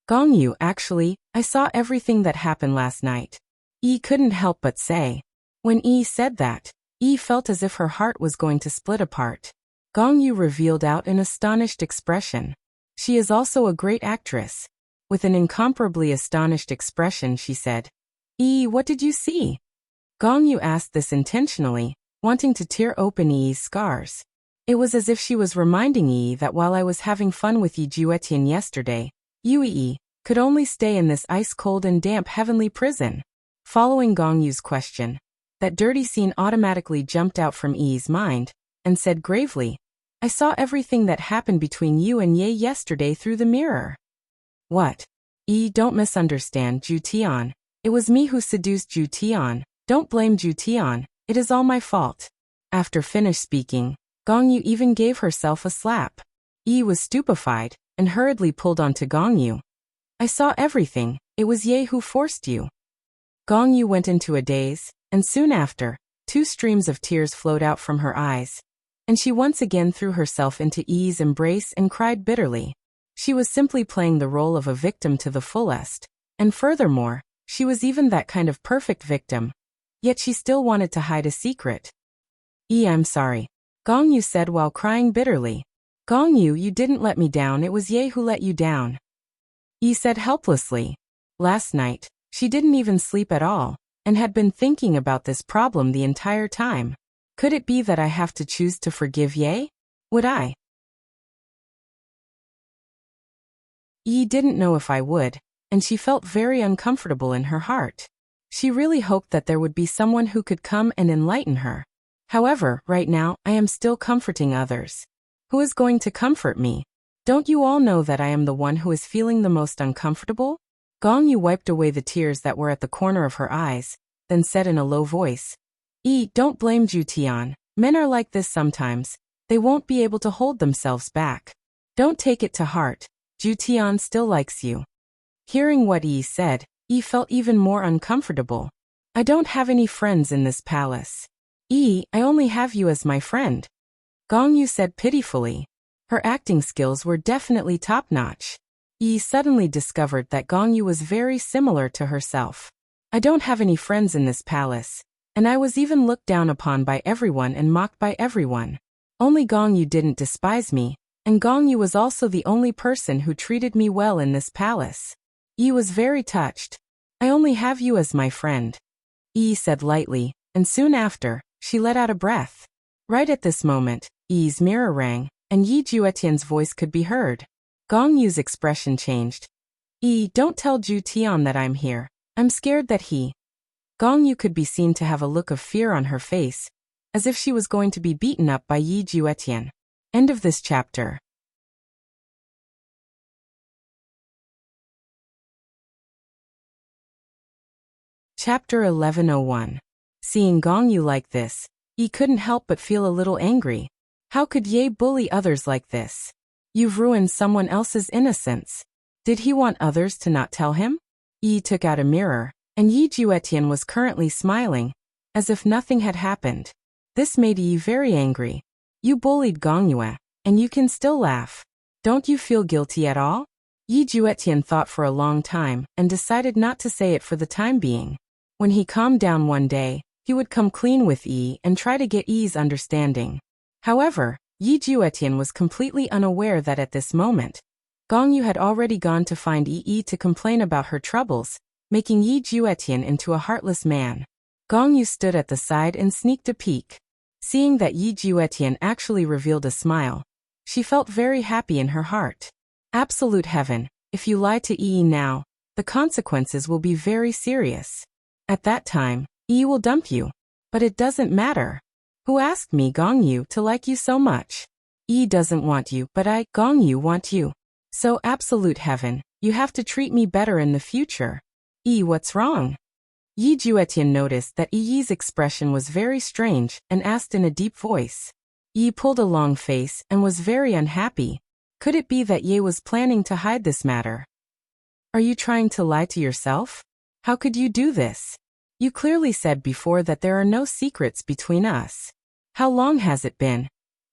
Gong Yu, actually, I saw everything that happened last night. Yi couldn't help but say. When Yi said that, Yi felt as if her heart was going to split apart. Gong Yu revealed out an astonished expression. She is also a great actress. With an incomparably astonished expression, she said, Yi, what did you see? Gong Yu asked this intentionally, wanting to tear open Yi's scars. It was as if she was reminding Yi that while I was having fun with Yi Juetian yesterday, Yi could only stay in this ice-cold and damp heavenly prison. Following Gong Yu's question, that dirty scene automatically jumped out from Yi's mind, and said gravely, I saw everything that happened between you and Ye yesterday through the mirror. What? Yi, don't misunderstand, Ju Tian. It was me who seduced Ju Tian. Don't blame Ju Tian, it is all my fault. After finished speaking, Gong Yu even gave herself a slap. Yi was stupefied, and hurriedly pulled onto Gong Yu. I saw everything, it was Ye who forced you. Gong Yu went into a daze, and soon after, 2 streams of tears flowed out from her eyes. And she once again threw herself into Yi's embrace and cried bitterly. She was simply playing the role of a victim to the fullest, and furthermore, she was even that kind of perfect victim. Yet she still wanted to hide a secret. Yi, I'm sorry. Gong Yu said while crying bitterly. Gong Yu, you didn't let me down, it was Ye who let you down. Yi said helplessly. Last night, she didn't even sleep at all, and had been thinking about this problem the entire time. Could it be that I have to choose to forgive Ye? Would I? Yi didn't know if I would, and she felt very uncomfortable in her heart. She really hoped that there would be someone who could come and enlighten her. However, right now, I am still comforting others. Who is going to comfort me? Don't you all know that I am the one who is feeling the most uncomfortable? Gong Yu wiped away the tears that were at the corner of her eyes, then said in a low voice, Yi, don't blame Ju Tian. Men are like this sometimes. They won't be able to hold themselves back. Don't take it to heart. Ju Tian still likes you. Hearing what Yi said, Yi felt even more uncomfortable. I don't have any friends in this palace. Yi, I only have you as my friend. Gong Yu said pitifully. Her acting skills were definitely top-notch. Yi suddenly discovered that Gong Yu was very similar to herself. I don't have any friends in this palace, and I was even looked down upon by everyone and mocked by everyone. Only Gong Yu didn't despise me, and Gong Yu was also the only person who treated me well in this palace. Yi was very touched. I only have you as my friend. Yi said lightly, and soon after, she let out a breath. Right at this moment, Yi's mirror rang, and Yi Juetian's voice could be heard. Gong Yu's expression changed. Yi, don't tell Ju Tian that I'm here. I'm scared that he... Gong Yu could be seen to have a look of fear on her face, as if she was going to be beaten up by Yi Juetian. End of this chapter. Chapter 1101. Seeing Gong Yu like this, Yi couldn't help but feel a little angry. How could Ye bully others like this? You've ruined someone else's innocence. Did he want others to not tell him? Yi took out a mirror, and Yi Juetian was currently smiling, as if nothing had happened. This made Yi very angry. You bullied Gong Yu, and you can still laugh. Don't you feel guilty at all? Yi Juetian thought for a long time and decided not to say it for the time being. When he calmed down one day, he would come clean with Yi and try to get Yi's understanding. However, Yi Juetian was completely unaware that at this moment, Gong Yu had already gone to find Yi to complain about her troubles, making Yi Juetian into a heartless man. Gong Yu stood at the side and sneaked a peek. Seeing that Yi Juetian actually revealed a smile, she felt very happy in her heart. Absolute heaven, if you lie to Yi now, the consequences will be very serious. At that time, Yi will dump you. But it doesn't matter. Who asked me, Gong Yu, to like you so much? Yi doesn't want you, but I, Gong Yu, want you. So absolute heaven, you have to treat me better in the future. Yi, what's wrong? Yi Juetian noticed that Yi's expression was very strange and asked in a deep voice. Yi pulled a long face and was very unhappy. Could it be that Ye was planning to hide this matter? Are you trying to lie to yourself? How could you do this? You clearly said before that there are no secrets between us. How long has it been?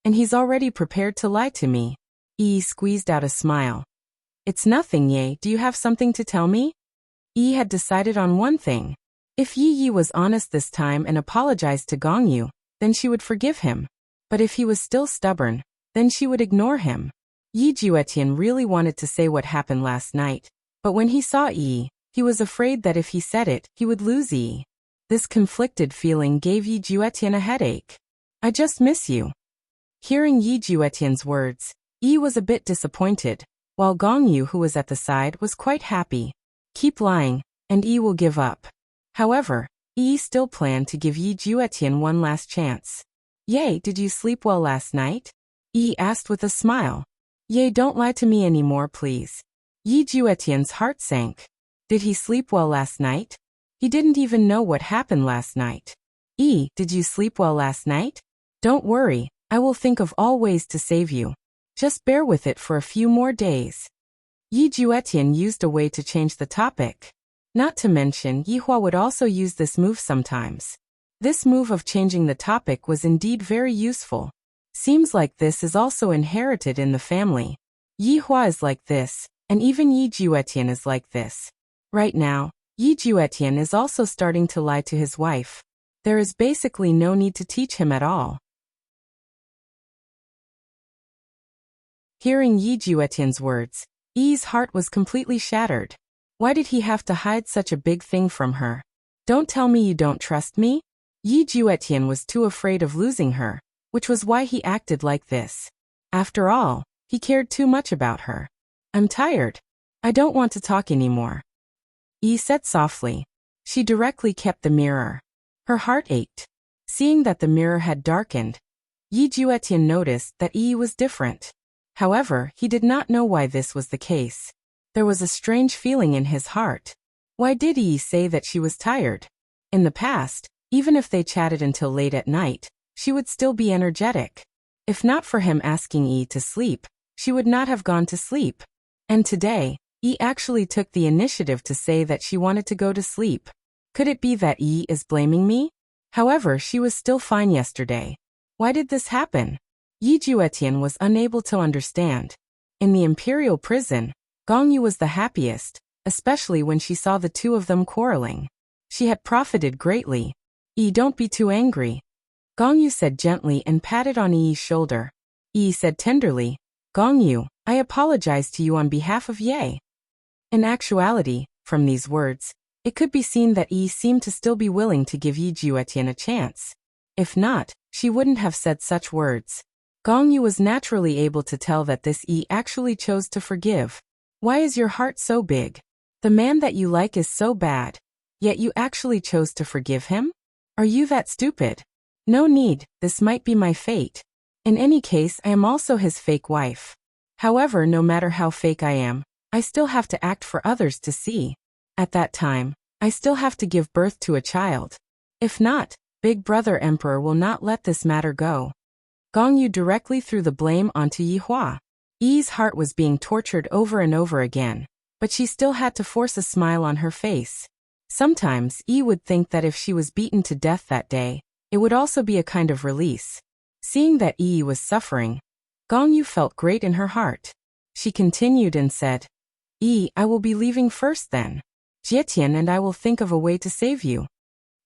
And he's already prepared to lie to me. Yi squeezed out a smile. It's nothing, Ye, do you have something to tell me? Yi had decided on one thing. If Yi was honest this time and apologized to Gong Yu, then she would forgive him. But if he was still stubborn, then she would ignore him. Yi Juetian really wanted to say what happened last night, but when he saw Yi, he was afraid that if he said it, he would lose Yi. This conflicted feeling gave Yi Juetian a headache. I just miss you. Hearing Yi Juetian's words, Yi was a bit disappointed, while Gong Yu, who was at the side, was quite happy. Keep lying, and Yi will give up. However, Yi still planned to give Yi Juetian one last chance. Ye, did you sleep well last night? Yi asked with a smile. Ye, don't lie to me anymore, please. Yi Juetian's heart sank. Did he sleep well last night? He didn't even know what happened last night. Did you sleep well last night? Don't worry, I will think of all ways to save you. Just bear with it for a few more days. Yi Juetian used a way to change the topic. Not to mention, Yihua would also use this move sometimes. This move of changing the topic was indeed very useful. Seems like this is also inherited in the family. Yihua is like this, and even Yi Juetian is like this. Right now, Yi Juetian is also starting to lie to his wife. There is basically no need to teach him at all. Hearing Yi Juetian's words, Yi's heart was completely shattered. Why did he have to hide such a big thing from her? Don't tell me you don't trust me? Yi Juetian was too afraid of losing her, which was why he acted like this. After all, he cared too much about her. I'm tired. I don't want to talk anymore. Yi said softly. She directly kept the mirror. Her heart ached. Seeing that the mirror had darkened, Yi Juetian noticed that Yi was different. However, he did not know why this was the case. There was a strange feeling in his heart. Why did Yi say that she was tired? In the past, even if they chatted until late at night, she would still be energetic. If not for him asking Yi to sleep, she would not have gone to sleep. And today, Yi actually took the initiative to say that she wanted to go to sleep. Could it be that Yi is blaming me? However, she was still fine yesterday. Why did this happen? Yi Juetian was unable to understand. In the imperial prison, Gongyu was the happiest, especially when she saw the two of them quarreling. She had profited greatly. Yi, don't be too angry. Gongyu said gently and patted on Yi's shoulder. Yi said tenderly, Gongyu, I apologize to you on behalf of Ye. In actuality, from these words, it could be seen that Yi seemed to still be willing to give Yi Juetian a chance. If not, she wouldn't have said such words. Gongyu was naturally able to tell that this Yi actually chose to forgive. Why is your heart so big? The man that you like is so bad, yet you actually chose to forgive him? Are you that stupid? No need, this might be my fate. In any case, I am also his fake wife. However, no matter how fake I am, I still have to act for others to see. At that time, I still have to give birth to a child. If not, Big Brother Emperor will not let this matter go. Gongyu directly threw the blame onto Yihua. Yi's heart was being tortured over and over again, but she still had to force a smile on her face. Sometimes, Yi would think that if she was beaten to death that day, it would also be a kind of release. Seeing that Yi was suffering, Gongyu felt great in her heart. She continued and said, Yi, I will be leaving first then. Jietian and I will think of a way to save you.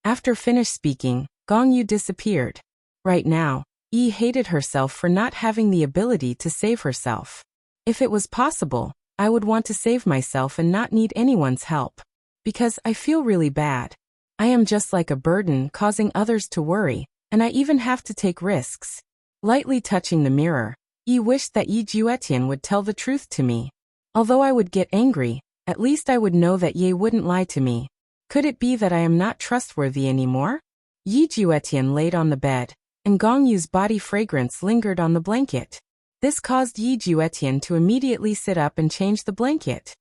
After finished speaking, Gongyu disappeared. Right now, Yi hated herself for not having the ability to save herself. If it was possible, I would want to save myself and not need anyone's help. Because I feel really bad. I am just like a burden causing others to worry, and I even have to take risks. Lightly touching the mirror, Yi wished that Yi Juetian would tell the truth to me. Although I would get angry, at least I would know that Ye wouldn't lie to me. Could it be that I am not trustworthy anymore? Yi Juetian laid on the bed, and Gongyu's body fragrance lingered on the blanket. This caused Yi Juetian to immediately sit up and change the blanket.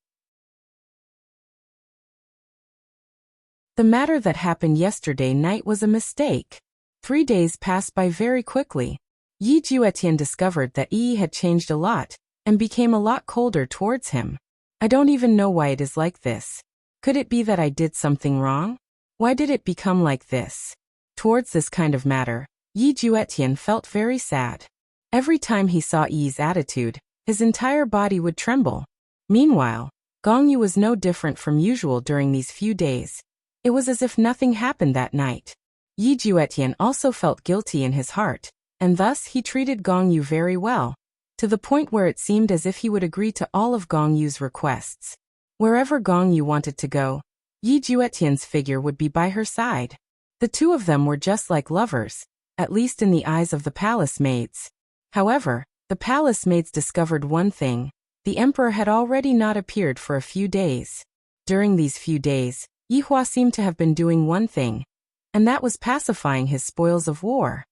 The matter that happened yesterday night was a mistake. 3 days passed by very quickly. Yi Juetian discovered that Yi had changed a lot, and became a lot colder towards him. I don't even know why it is like this. Could it be that I did something wrong? Why did it become like this? Towards this kind of matter, Yi Juetian felt very sad. Every time he saw Yi's attitude, his entire body would tremble. Meanwhile, Gongyu was no different from usual during these few days. It was as if nothing happened that night. Yi Juetian also felt guilty in his heart, and thus he treated Gongyu very well, to the point where it seemed as if he would agree to all of Gongyu's requests. Wherever Gongyu wanted to go, Yi Juetian's figure would be by her side. The two of them were just like lovers, at least in the eyes of the palace maids. However, the palace maids discovered one thing: the emperor had already not appeared for a few days. During these few days, Yihua seemed to have been doing one thing, and that was pacifying his spoils of war.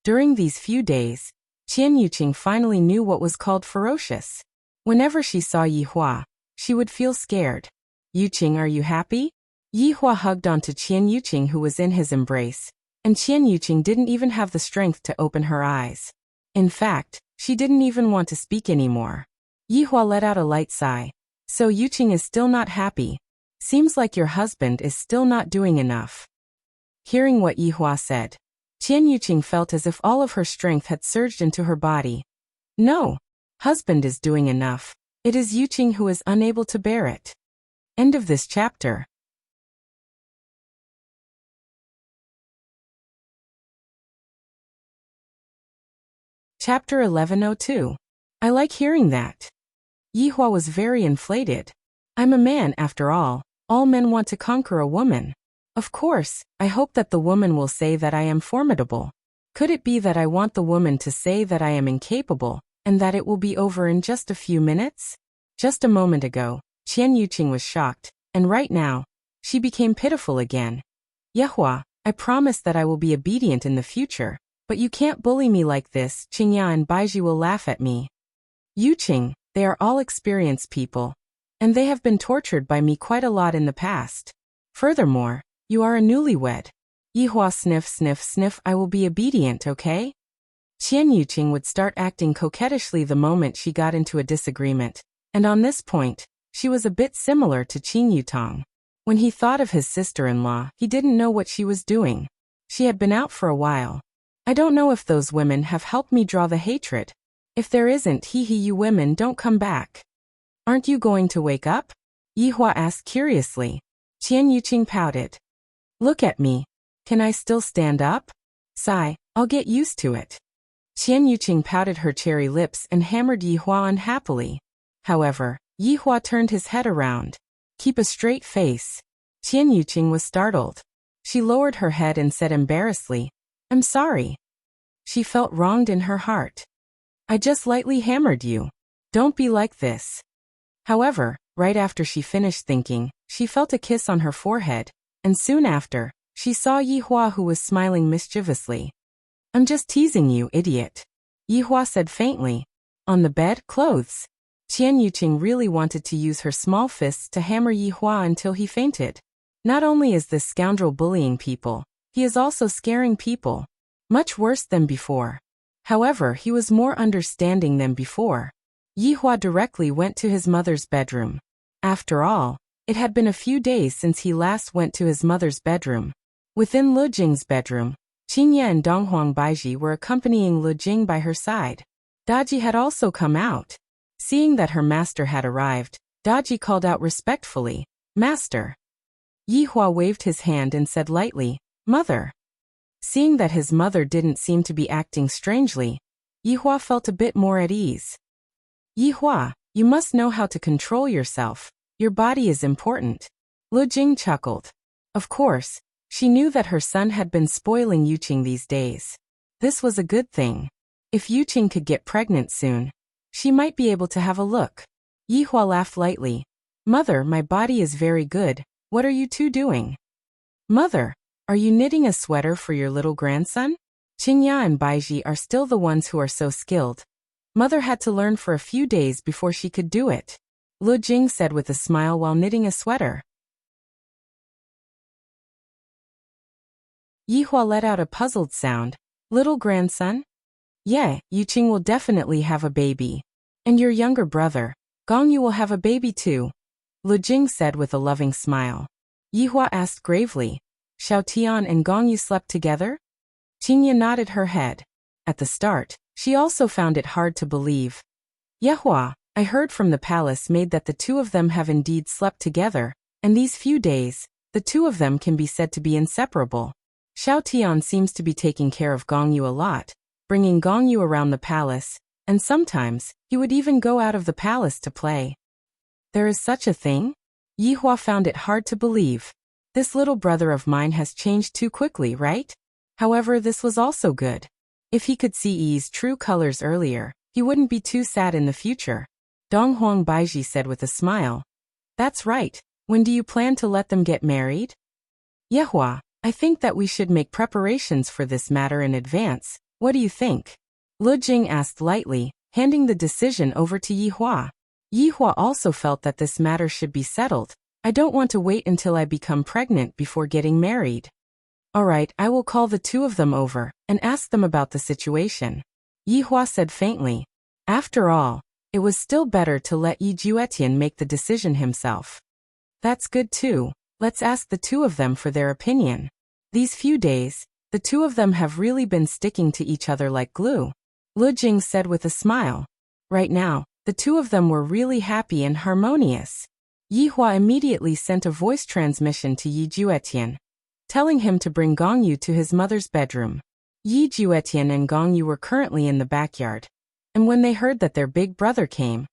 During these few days, Qian Yuqing finally knew what was called ferocious. Whenever she saw Yihua, she would feel scared. Yuqing, are you happy? Yihua hugged onto Qian Yuqing, who was in his embrace, and Qian Yuqing didn't even have the strength to open her eyes. In fact, she didn't even want to speak anymore. Yihua let out a light sigh. So Yuqing is still not happy. Seems like your husband is still not doing enough. Hearing what Yihua said, Qian Yuqing felt as if all of her strength had surged into her body. No, husband is doing enough. It is Yuqing who is unable to bear it. End of this chapter. Chapter 1102. I like hearing that. Yihua was very inflated. I'm a man after all men want to conquer a woman. Of course, I hope that the woman will say that I am formidable. Could it be that I want the woman to say that I am incapable, and that it will be over in just a few minutes? Just a moment ago, Qian Yuqing was shocked, and right now, she became pitiful again. Yihua, I promise that I will be obedient in the future. But you can't bully me like this. Qingya and Baiji will laugh at me. Yuqing, they are all experienced people. And they have been tortured by me quite a lot in the past. Furthermore, you are a newlywed. Yihua sniff sniff sniff. I will be obedient, okay? Qian Yuqing would start acting coquettishly the moment she got into a disagreement. And on this point, she was a bit similar to Qing Yutong. When he thought of his sister-in-law, he didn't know what she was doing. She had been out for a while. I don't know if those women have helped me draw the hatred. If there isn't, you women don't come back. Aren't you going to wake up? Yihua asked curiously. Qian Yuqing pouted. Look at me. Can I still stand up? Sigh, I'll get used to it. Qian Yuqing pouted her cherry lips and hammered Yihua unhappily. However, Yihua turned his head around. Keep a straight face. Qian Yuqing was startled. She lowered her head and said embarrassedly, I'm sorry. She felt wronged in her heart. I just lightly hammered you. Don't be like this. However, right after she finished thinking, she felt a kiss on her forehead, and soon after, she saw Yihua, who was smiling mischievously. I'm just teasing you, idiot. Yihua said faintly. On the bed, clothes. Qian Yuqing really wanted to use her small fists to hammer Yihua until he fainted. Not only is this scoundrel bullying people, he is also scaring people. Much worse than before. However, he was more understanding than before. Yihua directly went to his mother's bedroom. After all, it had been a few days since he last went to his mother's bedroom. Within Lu Jing's bedroom, Qingya and Donghuang Baiji were accompanying Lu Jing by her side. Daji had also come out. Seeing that her master had arrived, Daji called out respectfully, Master. Yihua waved his hand and said lightly, Mother. Seeing that his mother didn't seem to be acting strangely, Yihua felt a bit more at ease. Yihua, you must know how to control yourself. Your body is important. Lu Jing chuckled. Of course, she knew that her son had been spoiling Yuqing these days. This was a good thing. If Yuqing could get pregnant soon, she might be able to have a look. Yihua laughed lightly. Mother, my body is very good. What are you two doing? Mother, are you knitting a sweater for your little grandson? Qingya and Baiji are still the ones who are so skilled. Mother had to learn for a few days before she could do it. Lu Jing said with a smile while knitting a sweater. Yihua let out a puzzled sound. Little grandson? Yeah, Yuqing will definitely have a baby. And your younger brother, Gongyu, will have a baby too. Lu Jing said with a loving smile. Yihua asked gravely. Xiao Tian and Gongyu slept together? Qingya nodded her head. At the start, she also found it hard to believe. Yihua, I heard from the palace maid that the two of them have indeed slept together, and these few days, the two of them can be said to be inseparable. Xiao Tian seems to be taking care of Gongyu a lot, bringing Gongyu around the palace, and sometimes, he would even go out of the palace to play. There is such a thing? Yihua found it hard to believe. This little brother of mine has changed too quickly, right? However, this was also good. If he could see Yi's true colors earlier, he wouldn't be too sad in the future. Donghuang Baiji said with a smile. That's right. When do you plan to let them get married? Yihua, I think that we should make preparations for this matter in advance. What do you think? Lu Jing asked lightly, handing the decision over to Yihua. Yihua also felt that this matter should be settled, I don't want to wait until I become pregnant before getting married. Alright, I will call the two of them over and ask them about the situation. Yihua said faintly. After all, it was still better to let Yi Juetian make the decision himself. That's good too. Let's ask the two of them for their opinion. These few days, the two of them have really been sticking to each other like glue. Lu Jing said with a smile. Right now, the two of them were really happy and harmonious. Yihua immediately sent a voice transmission to Yi Juetian, telling him to bring Gongyu to his mother's bedroom. Yi Juetian and Gongyu were currently in the backyard, and when they heard that their big brother came,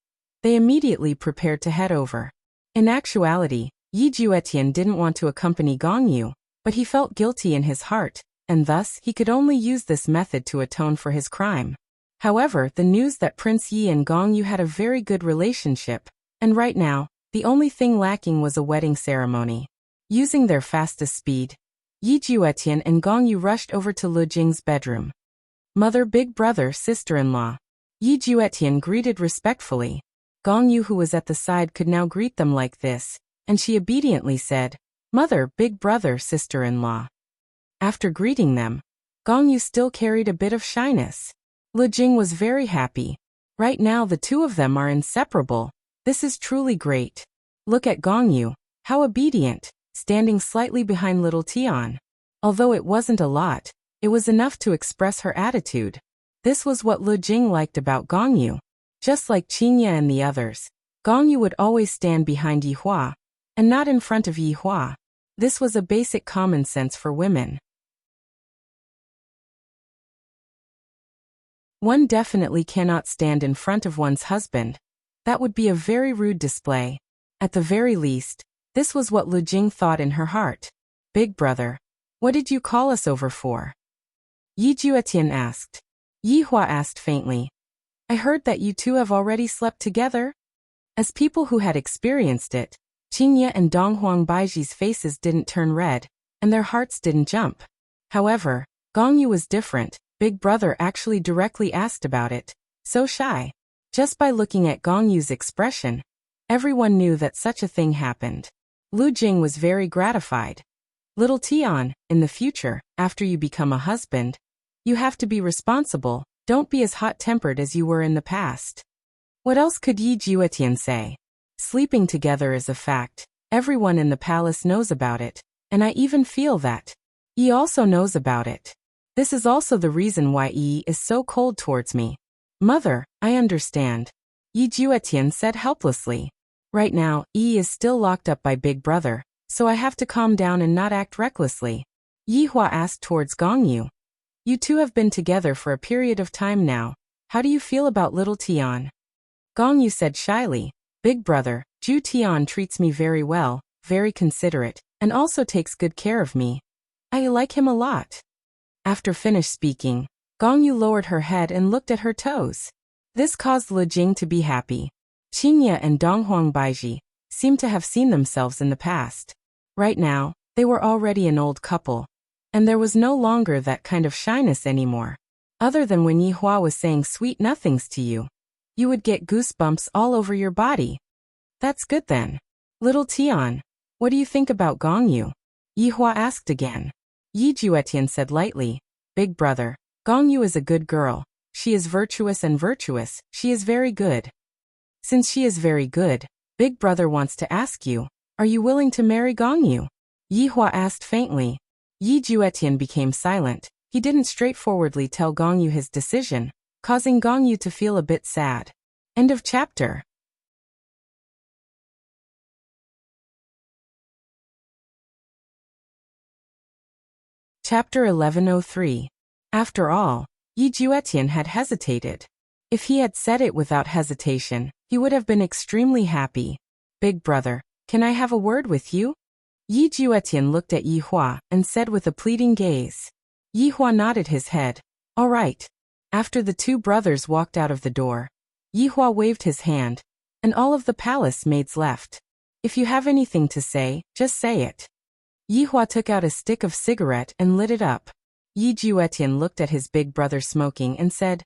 they immediately prepared to head over. In actuality, Yi Juetian didn't want to accompany Gongyu, but he felt guilty in his heart, and thus he could only use this method to atone for his crime. However, the news that Prince Yi and Gongyu had a very good relationship, and right now, the only thing lacking was a wedding ceremony. Using their fastest speed, Yi Juetian and Gongyu rushed over to Lu Jing's bedroom. Mother, big brother, sister-in-law. Yi Juetian greeted respectfully. Gongyu, who was at the side, could now greet them like this, and she obediently said, Mother, big brother, sister-in-law. After greeting them, Gongyu still carried a bit of shyness. Lu Jing was very happy. Right now the two of them are inseparable. This is truly great. Look at Gongyu, how obedient, standing slightly behind little Tian. Although it wasn't a lot, it was enough to express her attitude. This was what Lu Jing liked about Gongyu. Just like Qinya and the others, Gongyu would always stand behind Yihua, and not in front of Yihua. This was a basic common sense for women. One definitely cannot stand in front of one's husband. That would be a very rude display. At the very least, this was what Lu Jing thought in her heart. Big brother, what did you call us over for? Yi Juetian asked. Yihua asked faintly. I heard that you two have already slept together? As people who had experienced it, Qingye and Donghuang Baiji's faces didn't turn red, and their hearts didn't jump. However, Gongyu was different. Big brother actually directly asked about it. So shy. Just by looking at Gongyu's expression, everyone knew that such a thing happened. Lu Jing was very gratified. Little Tian, in the future, after you become a husband, you have to be responsible. Don't be as hot-tempered as you were in the past. What else could Yi Juetian say? Sleeping together is a fact. Everyone in the palace knows about it, and I even feel that Yi also knows about it. This is also the reason why Yi is so cold towards me. Mother, I understand. Yi Juetian said helplessly. Right now, Yi is still locked up by Big Brother, so I have to calm down and not act recklessly. Yihua asked towards Gongyu. You two have been together for a period of time now. How do you feel about little Tian? Gongyu said shyly. Big brother, Ju Tian treats me very well, very considerate, and also takes good care of me. I like him a lot. After finished speaking, Gongyu lowered her head and looked at her toes. This caused Lu Jing to be happy. Qingye and Donghuang Baiji seemed to have seen themselves in the past. Right now, they were already an old couple, and there was no longer that kind of shyness anymore. Other than when Yihua was saying sweet nothings to you, you would get goosebumps all over your body. That's good then. Little Tian, what do you think about Gongyu? Yihua asked again. Yi Juetian said lightly, Big brother, Gongyu is a good girl. She is virtuous and virtuous. She is very good. Since she is very good, Big brother wants to ask you, are you willing to marry Gongyu? Yihua asked faintly. Yi Juetian became silent. He didn't straightforwardly tell Gongyu his decision, causing Gongyu to feel a bit sad. End of chapter. Chapter 1103. After all, Yi Juetian had hesitated. If he had said it without hesitation, he would have been extremely happy. Big brother, can I have a word with you? Yi Juetian looked at Yihua and said with a pleading gaze. Yihua nodded his head. All right. After the two brothers walked out of the door, Yihua waved his hand, and all of the palace maids left. If you have anything to say, just say it. Yihua took out a stick of cigarette and lit it up. Yi Juetian looked at his big brother smoking and said,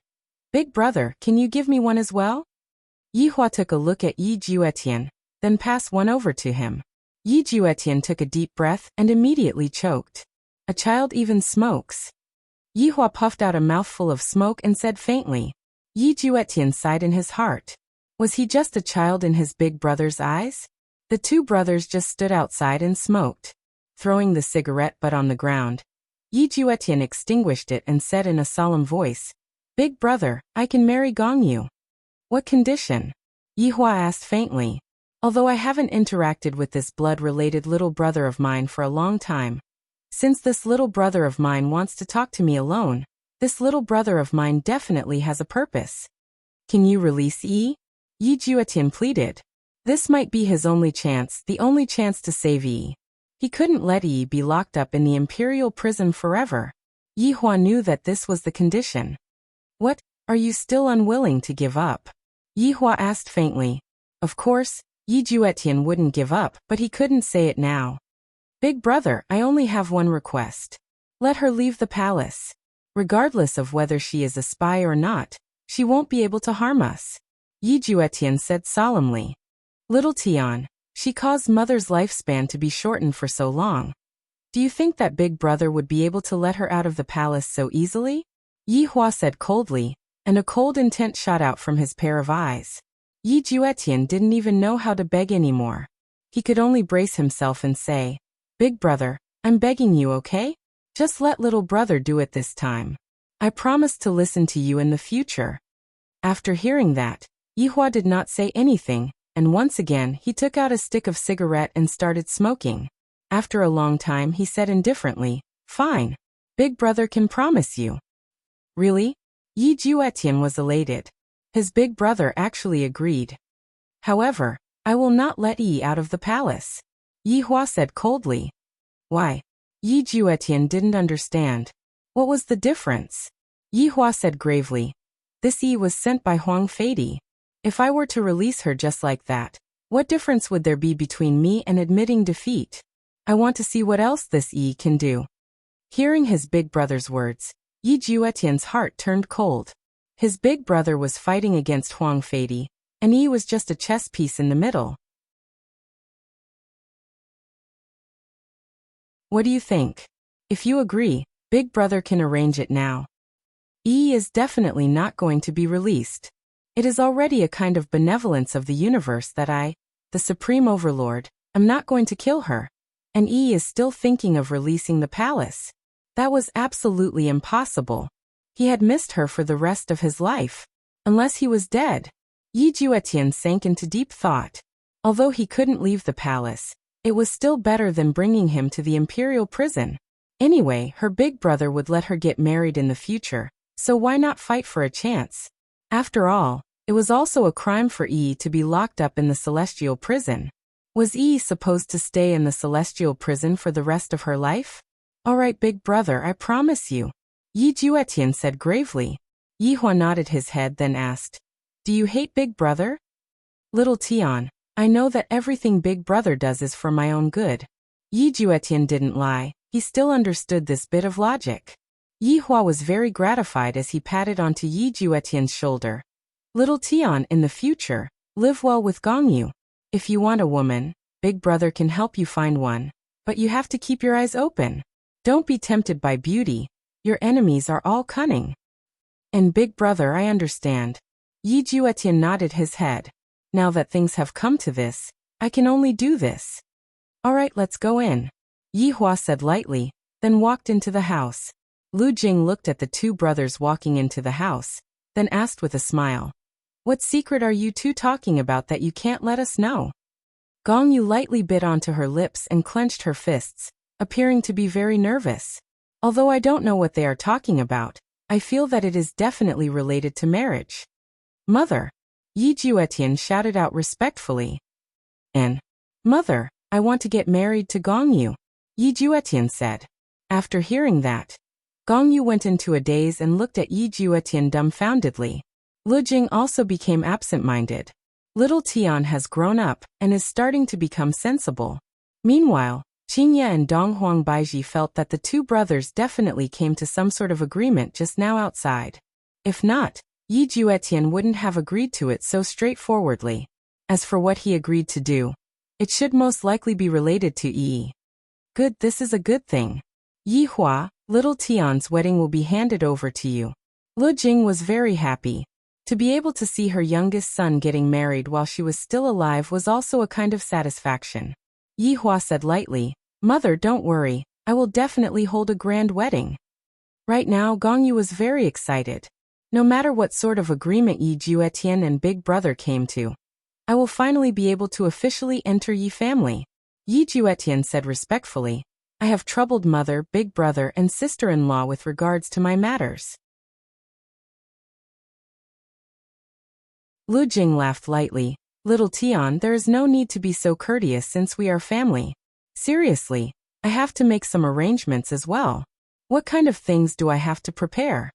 Big brother, can you give me one as well? Yihua took a look at Yi Juetian, then passed one over to him. Yi Juetian took a deep breath and immediately choked. A child even smokes. Yihua puffed out a mouthful of smoke and said faintly. Yi Juetian sighed in his heart. Was he just a child in his big brother's eyes? The two brothers just stood outside and smoked. Throwing the cigarette butt on the ground, Yi Juetian extinguished it and said in a solemn voice, Big brother, I can marry Gongyu. What condition? Yihua asked faintly. Although I haven't interacted with this blood-related little brother of mine for a long time. Since this little brother of mine wants to talk to me alone, this little brother of mine definitely has a purpose. Can you release Yi? Yi Juetian pleaded. This might be his only chance, the only chance to save Yi. He couldn't let Yi be locked up in the imperial prison forever. Yihua knew that this was the condition. What, are you still unwilling to give up? Yihua asked faintly. Of course, Yi Juetian wouldn't give up, but he couldn't say it now. Big brother, I only have one request. Let her leave the palace. Regardless of whether she is a spy or not, she won't be able to harm us. Yi Juetian said solemnly. Little Tian, she caused mother's lifespan to be shortened for so long. Do you think that big brother would be able to let her out of the palace so easily? Yihua said coldly, and a cold intent shot out from his pair of eyes. Yi Juetian didn't even know how to beg anymore. He could only brace himself and say, Big brother, I'm begging you, okay? Just let little brother do it this time. I promise to listen to you in the future. After hearing that, Yihua did not say anything, and once again he took out a stick of cigarette and started smoking. After a long time he said indifferently, Fine. Big brother can promise you. Really? Yi Juetian was elated. His big brother actually agreed. However, I will not let Yi out of the palace. Yihua said coldly. Why? Yi Juetian didn't understand. What was the difference? Yihua said gravely. This Yi was sent by Huang Feidi. If I were to release her just like that, what difference would there be between me and admitting defeat? I want to see what else this Yi can do. Hearing his big brother's words, Yi Juetian's heart turned cold. His big brother was fighting against Huang Feidi, and Yi was just a chess piece in the middle. What do you think? If you agree, big brother can arrange it now. Yi is definitely not going to be released. It is already a kind of benevolence of the universe that I, the Supreme Overlord, am not going to kill her. And Yi is still thinking of releasing the palace. That was absolutely impossible. He had missed her for the rest of his life. Unless he was dead. Yi Juetian sank into deep thought. Although he couldn't leave the palace, it was still better than bringing him to the imperial prison. Anyway, her big brother would let her get married in the future, so why not fight for a chance? After all, it was also a crime for Yi to be locked up in the celestial prison. Was Yi supposed to stay in the celestial prison for the rest of her life? Alright big brother, I promise you. Yi Juetian said gravely. Yihua nodded his head then asked, Do you hate big brother? Little Tian, I know that everything big brother does is for my own good. Yi Juetian didn't lie, he still understood this bit of logic. Yihua was very gratified as he patted onto Yi Juetian's shoulder. Little Tian, in the future, live well with Gongyu. If you want a woman, big brother can help you find one. But you have to keep your eyes open. Don't be tempted by beauty. Your enemies are all cunning. And big brother, I understand. Yi Juetian nodded his head. Now that things have come to this, I can only do this. Alright, let's go in. Yihua said lightly, then walked into the house. Lu Jing looked at the two brothers walking into the house, then asked with a smile. What secret are you two talking about that you can't let us know? Gongyu lightly bit onto her lips and clenched her fists, appearing to be very nervous. Although I don't know what they are talking about, I feel that it is definitely related to marriage. Mother! Yi Juetian shouted out respectfully. And, Mother, I want to get married to Gongyu, Yi Juetian said. After hearing that, Gongyu went into a daze and looked at Yi Juetian dumbfoundedly. Lu Jing also became absent-minded. Little Tian has grown up and is starting to become sensible. Meanwhile, Qingye and Donghuang Baiji felt that the two brothers definitely came to some sort of agreement just now outside. If not, Yi Juetian wouldn't have agreed to it so straightforwardly. As for what he agreed to do, It should most likely be related to Yi. Good, this is a good thing. Yi Hua, little Tian's wedding will be handed over to you. Lu Jing was very happy. To be able to see her youngest son getting married while she was still alive was also a kind of satisfaction. Yi Hua said lightly, "Mother, don't worry, I will definitely hold a grand wedding." Right now Gong Yu was very excited. No matter what sort of agreement Yi Juetian and Big Brother came to, I will finally be able to officially enter Yi family. Yi Juetian said respectfully, "I have troubled mother, big brother, and sister-in-law with regards to my matters." Lu Jing laughed lightly. "Little Tian, there is no need to be so courteous since we are family. Seriously, I have to make some arrangements as well. What kind of things do I have to prepare?"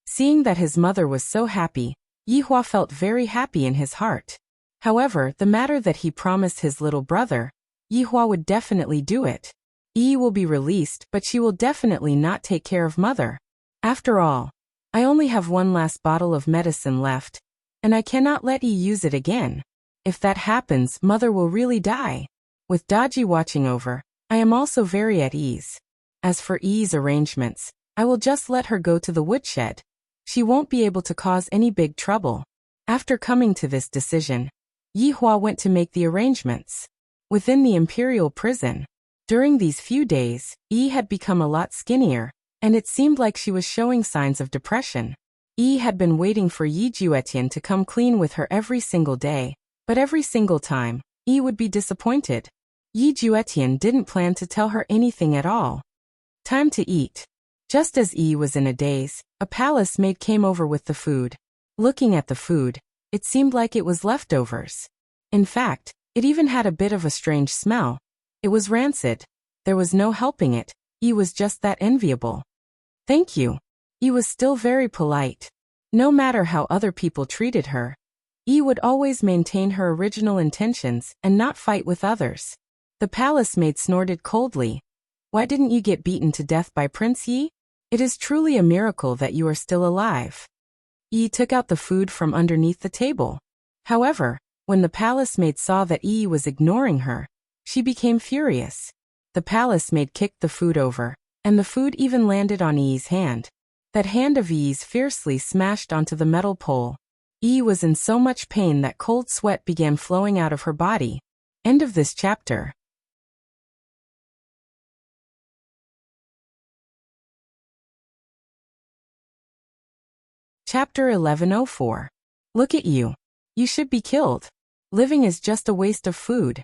Seeing that his mother was so happy, Yi Hua felt very happy in his heart. However, the matter that he promised his little brother, Yi Hua would definitely do it. Yi will be released, but she will definitely not take care of mother. After all, I only have one last bottle of medicine left, and I cannot let Yi use it again. If that happens, mother will really die. With Daji watching over, I am also very at ease. As for Yi's arrangements, I will just let her go to the woodshed. She won't be able to cause any big trouble. After coming to this decision, Yi Hua went to make the arrangements. Within the imperial prison, during these few days, Yi had become a lot skinnier, and it seemed like she was showing signs of depression. Yi had been waiting for Yi Juetian to come clean with her every single day, but every single time, Yi would be disappointed. Yi Juetian didn't plan to tell her anything at all. Time to eat. Just as Yi was in a daze, a palace maid came over with the food. Looking at the food, it seemed like it was leftovers. In fact, it even had a bit of a strange smell. It was rancid. There was no helping it. Yi was just that enviable. "Thank you." Yi was still very polite. No matter how other people treated her, Yi would always maintain her original intentions and not fight with others. The palace maid snorted coldly. "Why didn't you get beaten to death by Prince Yi? It is truly a miracle that you are still alive." Yi took out the food from underneath the table. However, when the palace maid saw that Yi was ignoring her, she became furious. The palace maid kicked the food over, and the food even landed on Yi's hand. That hand of Yi's fiercely smashed onto the metal pole. Yi was in so much pain that cold sweat began flowing out of her body. End of this chapter. Chapter 1104. Look at you. You should be killed. Living is just a waste of food.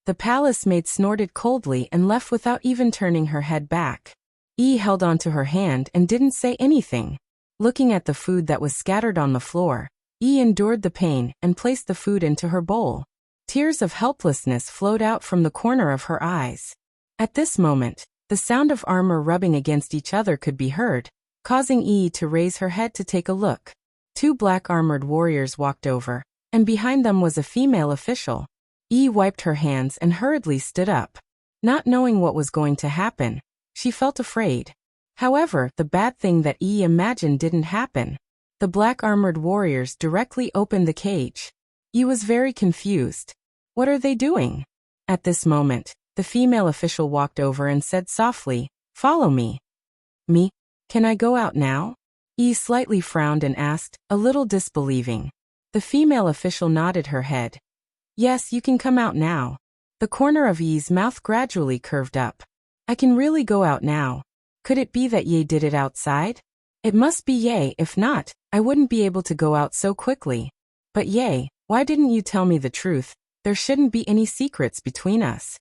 The palace maid snorted coldly and left without even turning her head back. Yi held onto her hand and didn't say anything. Looking at the food that was scattered on the floor, Yi endured the pain and placed the food into her bowl. Tears of helplessness flowed out from the corner of her eyes. At this moment, the sound of armor rubbing against each other could be heard, causing Yi to raise her head to take a look. Two black armored warriors walked over, and behind them was a female official. Yi wiped her hands and hurriedly stood up. Not knowing what was going to happen, she felt afraid. However, the bad thing that Yi imagined didn't happen. The black armored warriors directly opened the cage. Yi was very confused. What are they doing? At this moment, the female official walked over and said softly, "Follow me." "Me? Can I go out now?" Yi slightly frowned and asked, a little disbelieving. The female official nodded her head. "Yes, you can come out now." The corner of Yi's mouth gradually curved up. "I can really go out now. Could it be that Ye did it outside? It must be Ye, if not, I wouldn't be able to go out so quickly. But Ye, why didn't you tell me the truth? There shouldn't be any secrets between us.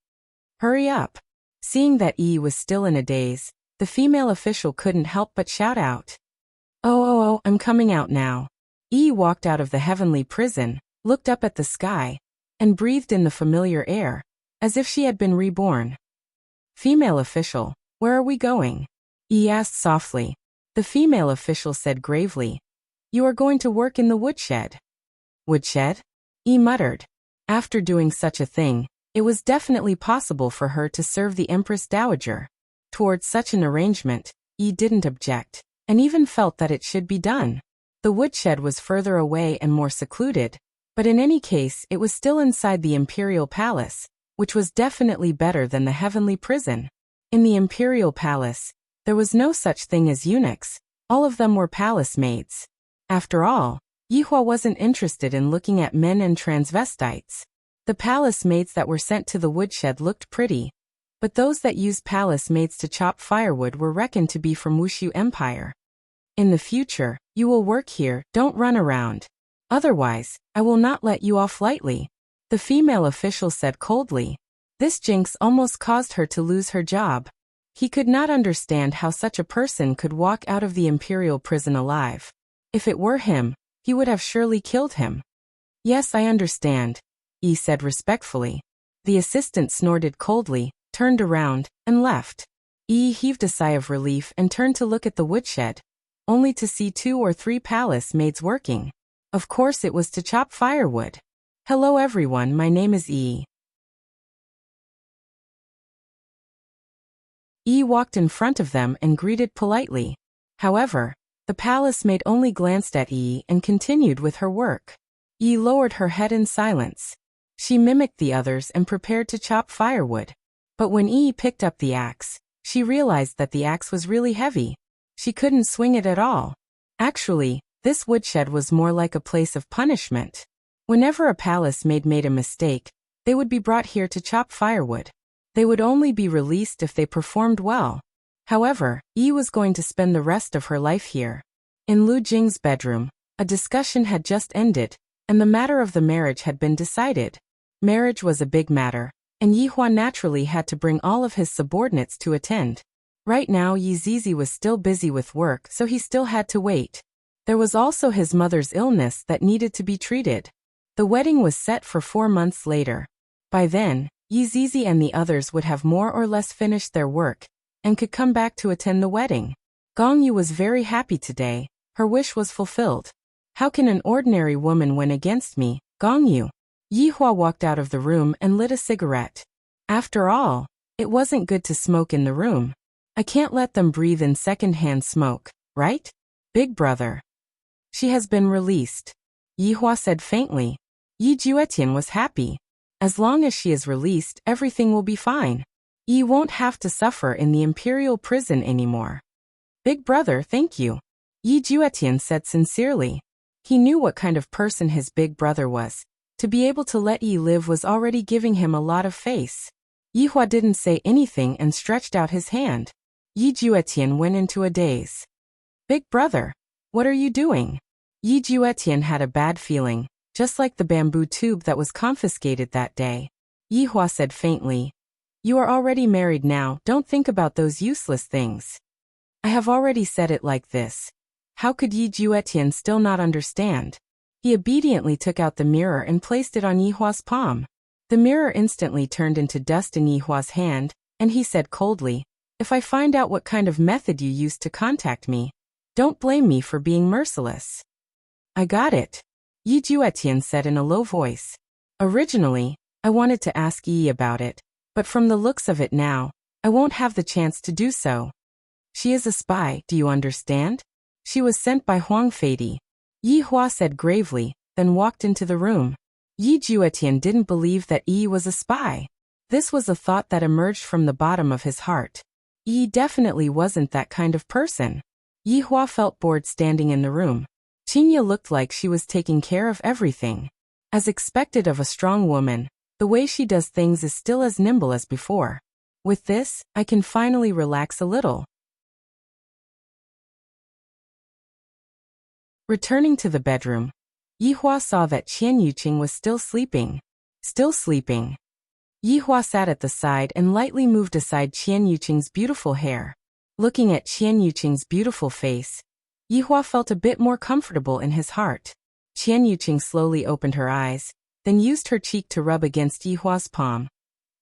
Hurry up." Seeing that Yi was still in a daze, the female official couldn't help but shout out. Oh, I'm coming out now." Yi walked out of the heavenly prison, looked up at the sky, and breathed in the familiar air, as if she had been reborn. "Female official, where are we going?" Yi asked softly. The female official said gravely, "You are going to work in the woodshed." "Woodshed?" Yi muttered. After doing such a thing, it was definitely possible for her to serve the Empress Dowager. Towards such an arrangement, Yi didn't object, and even felt that it should be done. The woodshed was further away and more secluded, but in any case it was still inside the imperial palace, which was definitely better than the heavenly prison. In the imperial palace, there was no such thing as eunuchs, all of them were palace maids. After all, Yihua wasn't interested in looking at men and transvestites. The palace maids that were sent to the woodshed looked pretty, but those that used palace maids to chop firewood were reckoned to be from Wuxia Empire. In the future, you will work here, don't run around. Otherwise, I will not let you off lightly, the female official said coldly. This jinx almost caused her to lose her job. He could not understand how such a person could walk out of the imperial prison alive. If it were him, he would have surely killed him. Yes, I understand, Yi said respectfully. The assistant snorted coldly, turned around, and left. Yi heaved a sigh of relief and turned to look at the woodshed, only to see 2 or 3 palace maids working. Of course it was to chop firewood. Hello everyone, my name is Yi. Yi walked in front of them and greeted politely. However, the palace maid only glanced at Yi and continued with her work. Yi lowered her head in silence. She mimicked the others and prepared to chop firewood. But when Yi picked up the axe, she realized that the axe was really heavy. She couldn't swing it at all. Actually, this woodshed was more like a place of punishment. Whenever a palace maid made a mistake, they would be brought here to chop firewood. They would only be released if they performed well. However, Yi was going to spend the rest of her life here. In Lu Jing's bedroom, a discussion had just ended, and the matter of the marriage had been decided. Marriage was a big matter, and Yihua naturally had to bring all of his subordinates to attend. Right now Yi Zizi was still busy with work, so he still had to wait. There was also his mother's illness that needed to be treated. The wedding was set for 4 months later. By then, Yi Zizi and the others would have more or less finished their work, and could come back to attend the wedding. Gong Yu was very happy today, her wish was fulfilled. How can an ordinary woman win against me, Gong Yu? Yihua walked out of the room and lit a cigarette. After all, it wasn't good to smoke in the room. I can't let them breathe in second-hand smoke, right? Big brother. She has been released, Yihua said faintly. Yi Juetian was happy. As long as she is released, everything will be fine. Yi won't have to suffer in the imperial prison anymore. Big brother, thank you, Yi Juetian said sincerely. He knew what kind of person his big brother was. To be able to let Yi live was already giving him a lot of face. Yihua didn't say anything and stretched out his hand. Yi Juetian went into a daze. Big brother, what are you doing? Yi Juetian had a bad feeling, just like the bamboo tube that was confiscated that day. Yihua said faintly, you are already married now, don't think about those useless things. I have already said it like this. How could Yi Juetian still not understand? He obediently took out the mirror and placed it on Yihua's palm. The mirror instantly turned into dust in Yihua's hand, and he said coldly, if I find out what kind of method you used to contact me, don't blame me for being merciless. I got it, Yi Juetian said in a low voice. Originally, I wanted to ask Yi about it, but from the looks of it now, I won't have the chance to do so. She is a spy, do you understand? She was sent by Huang Feidi, Yihua said gravely, then walked into the room. Yi Juetian didn't believe that Yi was a spy. This was a thought that emerged from the bottom of his heart. Yi definitely wasn't that kind of person. Yihua felt bored standing in the room. Qinya looked like she was taking care of everything. As expected of a strong woman, the way she does things is still as nimble as before. With this, I can finally relax a little. Returning to the bedroom, Yihua saw that Qian Yuqing was still sleeping. Still sleeping. Yihua sat at the side and lightly moved aside Qian Yuqing's beautiful hair. Looking at Qian Yuqing's beautiful face, Yihua felt a bit more comfortable in his heart. Qian Yuqing slowly opened her eyes, then used her cheek to rub against Yihua's palm.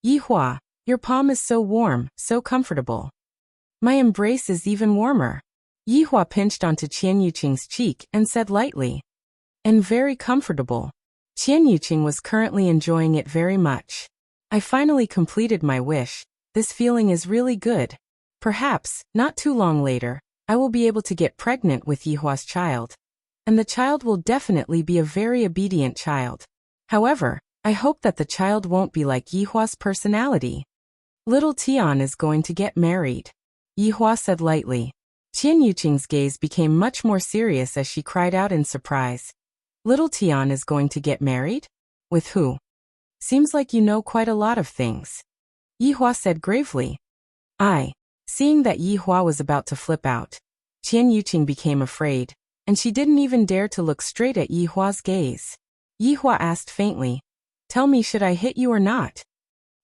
Yihua, your palm is so warm, so comfortable. My embrace is even warmer. Yihua pinched onto Qian Yuqing's cheek and said lightly. And very comfortable. Qian Yuqing was currently enjoying it very much. I finally completed my wish. This feeling is really good. Perhaps, not too long later, I will be able to get pregnant with Yihua's child. And the child will definitely be a very obedient child. However, I hope that the child won't be like Yihua's personality. Little Tian is going to get married, Yihua said lightly. Qian Yuqing's gaze became much more serious as she cried out in surprise. Little Tian is going to get married? With who? Seems like you know quite a lot of things, Yihua said gravely. Seeing that Yihua was about to flip out, Qian Yuqing became afraid, and she didn't even dare to look straight at Yihua's gaze. Yihua asked faintly, "Tell me, should I hit you or not?"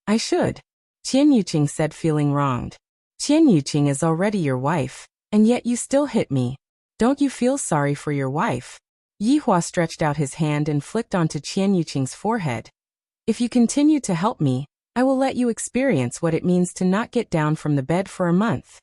"I should," Qian Yuqing said, feeling wronged. "Qian Yuqing is already your wife, and yet you still hit me. Don't you feel sorry for your wife?" Yihua stretched out his hand and flicked onto Qian Yuqing's forehead. "If you continue to help me, I will let you experience what it means to not get down from the bed for a month."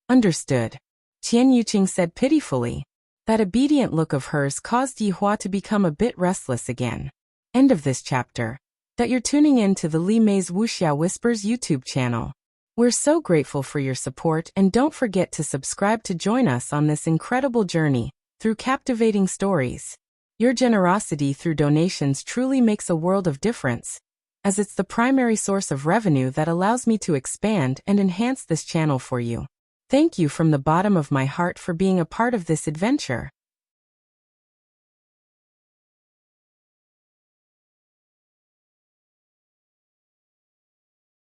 "Understood," Qian Yuqing said pitifully. That obedient look of hers caused Yihua to become a bit restless again. End of this chapter. That you're tuning in to the Li Mei's Wuxia Whispers YouTube channel. We're so grateful for your support, and don't forget to subscribe to join us on this incredible journey through captivating stories. Your generosity through donations truly makes a world of difference, as it's the primary source of revenue that allows me to expand and enhance this channel for you. Thank you from the bottom of my heart for being a part of this adventure.